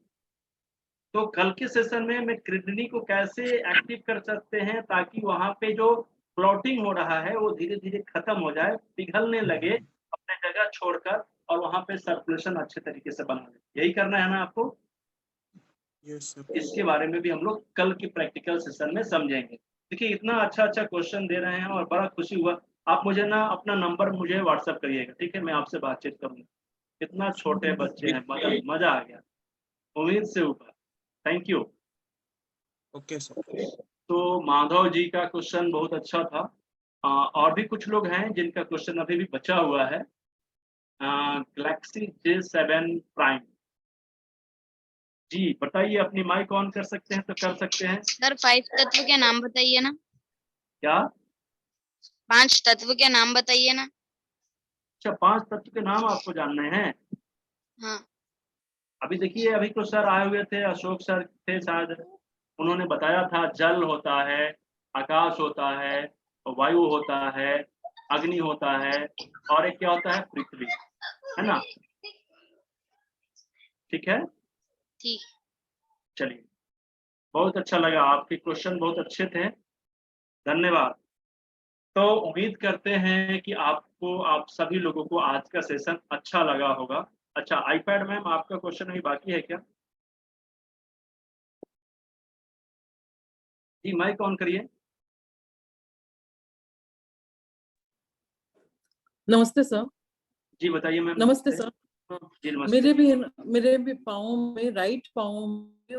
तो कल के सेशन में मैं किडनी को कैसे एक्टिव कर सकते हैं, ताकि वहां पे जो क्लॉटिंग हो रहा है वो धीरे धीरे खत्म हो जाए, पिघलने लगे अपने जगह छोड़कर, और वहां पे सर्कुलेशन अच्छे तरीके से बना ले। यही करना है ना आपको? Yes sir. इसके बारे में भी हम लोग कल की प्रैक्टिकल सेशन में समझेंगे। देखिए इतना अच्छा अच्छा क्वेश्चन दे रहे हैं और बड़ा खुशी हुआ। आप मुझे ना अपना नंबर मुझे व्हाट्सएप करिएगा, ठीक है, मैं आपसे बातचीत करूंगा। इतना छोटे बच्चे हैं, मजा आ गया, उम्मीद से ऊपर। Thank you. Okay sir. तो माधव जी का क्वेश्चन बहुत अच्छा था। और भी कुछ लोग हैं जिनका क्वेश्चन अभी भी बचा हुआ है। गैलेक्सी J7 प्राइम, जी बताइए, अपनी माइक ऑन कर सकते हैं तो कर सकते हैं। सर 5 तत्व के नाम बताइए ना। क्या? 5 तत्व के नाम बताइए ना। अच्छा, 5 तत्व के नाम आपको जानने हैं? हाँ। अभी देखिए, अभी तो सर आए हुए थे, अशोक सर थे शायद, उन्होंने बताया था जल होता है, आकाश होता है, वायु होता है, अग्नि होता है, और एक क्या होता है, पृथ्वी, है ना? ठीक है, ठीक। चलिए, बहुत अच्छा लगा, आपके क्वेश्चन बहुत अच्छे थे, धन्यवाद। तो उम्मीद करते हैं कि आपको, आप सभी लोगों को आज का सेशन अच्छा लगा होगा। अच्छा, आईपैड मैम आपका क्वेश्चन अभी बाकी है क्या? जी, माइक ऑन करिए। नमस्ते सर। जी बताइए मैम। नमस्ते सर। जी नमस्ते। मेरे भी पाँव में, राइट पाँव में,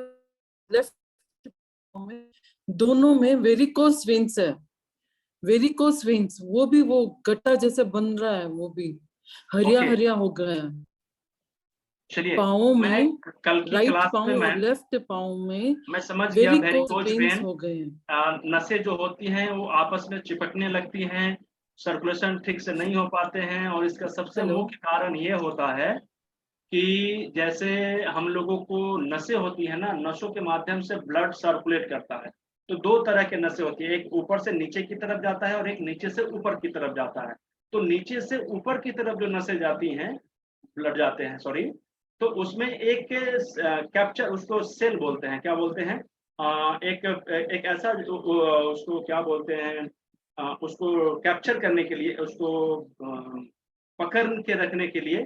लेफ्ट पाँव में, दोनों में वेरिकोस वेन्स है। वेरिकोस वेन्स, वो भी वो गट्टा जैसे बन रहा है, वो भी हरिया ओके। हरिया हो गया है चलिए, पाँव मैं में, कल की राइट क्लास पाँव में और मैं लेफ्ट पाँव में समझ गया, वेरिकोस वेरिकोज वेन्स वेन हो गए हैं। नसें जो होती हैं वो आपस में चिपकने लगती हैं, सर्कुलेशन ठीक से नहीं हो पाते हैं, और इसका सबसे हेलो। मुख्य कारण ये होता है कि जैसे हम लोगों को नसें होती है ना, नसों के माध्यम से ब्लड सर्कुलेट करता है। तो दो तरह के नसें होती है, एक ऊपर से नीचे की तरफ जाता है और एक नीचे से ऊपर की तरफ जाता है। तो नीचे से ऊपर की तरफ जो नसें जाती हैं, ब्लड जाते हैं, सॉरी, तो उसमें एक कैप्चर, उसको सेल बोलते हैं, क्या बोलते हैं, एक एक ऐसा उसको क्या बोलते हैं, उसको कैप्चर करने के लिए, उसको पकड़ के रखने के लिए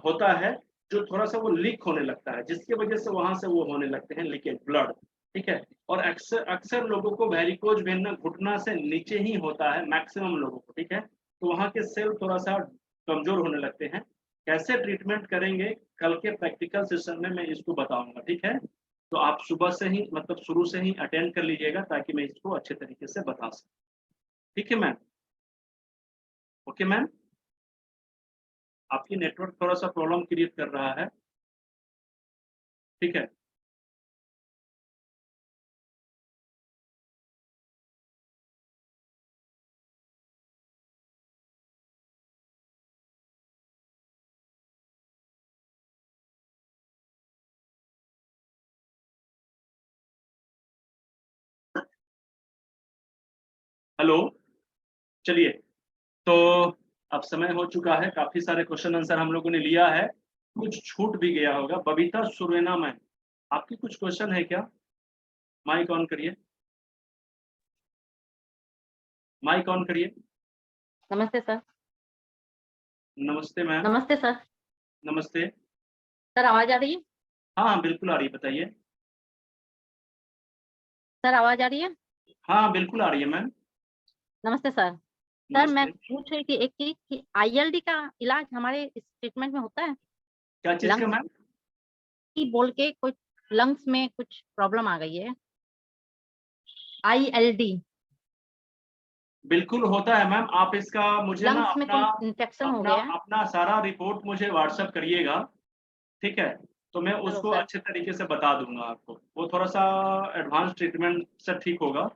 होता है, जो थोड़ा सा वो लीक होने लगता है, जिसकी वजह से वहां से वो होने लगते हैं लीकेज ब्लड। ठीक है, और अक्सर अक्सर लोगों को वेरिकोज वेन ना घुटना से नीचे ही होता है, मैक्सिमम लोगों को। ठीक है, तो वहां के सेल थोड़ा सा कमजोर होने लगते हैं। कैसे ट्रीटमेंट करेंगे, कल के प्रैक्टिकल सेशन में मैं इसको बताऊंगा। ठीक है, तो आप सुबह से ही, मतलब शुरू से ही अटेंड कर लीजिएगा, ताकि मैं इसको अच्छे तरीके से बता सकूं। ठीक है मैम? ओके मैम, आपकी नेटवर्क थोड़ा सा प्रॉब्लम क्रिएट कर रहा है। ठीक है, हेलो, चलिए, तो अब समय हो चुका है, काफी सारे क्वेश्चन आंसर हम लोगों ने लिया है, कुछ छूट भी गया होगा। बबीता सुरेना मैम, आपकी कुछ क्वेश्चन है क्या? माइक ऑन करिए, माइक ऑन करिए। नमस्ते सर। नमस्ते मैम। नमस्ते सर। नमस्ते। सर आवाज आ रही है? हाँ हाँ, बिल्कुल आ रही है, बताइए। सर आवाज आ रही है? हाँ बिल्कुल आ रही है मैम। नमस्ते सर। सर मैं नमस्ते। पूछ रही थी एक चीज कि आईएलडी का इलाज हमारे इस ट्रीटमेंट में होता है? क्या चीज का मैम? की बोल के कुछ लंग्स में कुछ प्रॉब्लम आ गई है, आईएलडी। बिल्कुल होता है मैम, आप इसका मुझे ना लंग्स में अपना कोई इन्फेक्शन हो अपना गया है? अपना सारा रिपोर्ट मुझे व्हाट्सएप करिएगा। ठीक है, तो मैं चलो उसको सर। अच्छे तरीके से बता दूंगा आपको, वो थोड़ा सा एडवांस ट्रीटमेंट से ठीक होगा।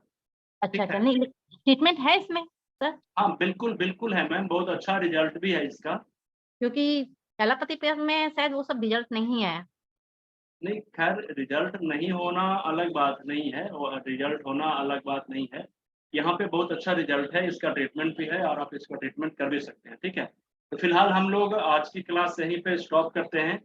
अच्छा ठीक अच्छा, है, नहीं ट्रीटमेंट है इसमें सर? हाँ बिल्कुल बिल्कुल है मैम, बहुत अच्छा रिजल्ट भी है इसका। क्योंकि एलोपैथी पेयर में शायद वो सब रिजल्ट नहीं है। नहीं, खैर रिजल्ट नहीं होना अलग बात नहीं है, और रिजल्ट होना अलग बात नहीं है। यहाँ पे बहुत अच्छा रिजल्ट है, इसका ट्रीटमेंट भी है, और आप इसका ट्रीटमेंट कर भी सकते हैं। ठीक है, तो फिलहाल हम लोग आज की क्लास यहीं पे स्टॉप करते हैं।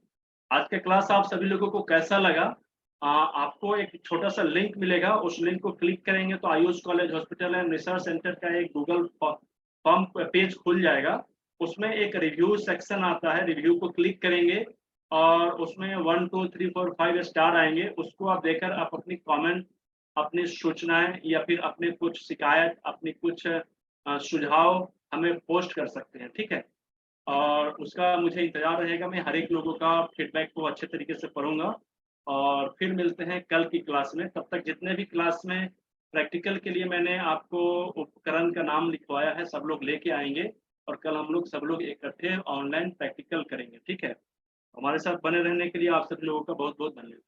आज का क्लास आप सभी लोगों को कैसा लगा? आपको एक छोटा सा लिंक मिलेगा, उस लिंक को क्लिक करेंगे तो Ayush college hospital and research centre का एक गूगल फॉर्म पेज खुल जाएगा। उसमें एक रिव्यू सेक्शन आता है, रिव्यू को क्लिक करेंगे और उसमें 1 2 3 4 5 स्टार आएंगे, उसको आप देकर आप अपनी कमेंट, अपनी सूचनाएं, या फिर अपने कुछ शिकायत, अपनी कुछ सुझाव हमें पोस्ट कर सकते हैं। ठीक है, और उसका मुझे इंतजार रहेगा, मैं हर एक लोगों का फीडबैक को अच्छे तरीके से पढ़ूंगा। और फिर मिलते हैं कल की क्लास में। तब तक जितने भी क्लास में प्रैक्टिकल के लिए मैंने आपको उपकरण का नाम लिखवाया है, सब लोग लेके आएंगे, और कल हम लोग सब लोग इकट्ठे ऑनलाइन प्रैक्टिकल करेंगे। ठीक है, हमारे साथ बने रहने के लिए आप सभी लोगों का बहुत बहुत धन्यवाद।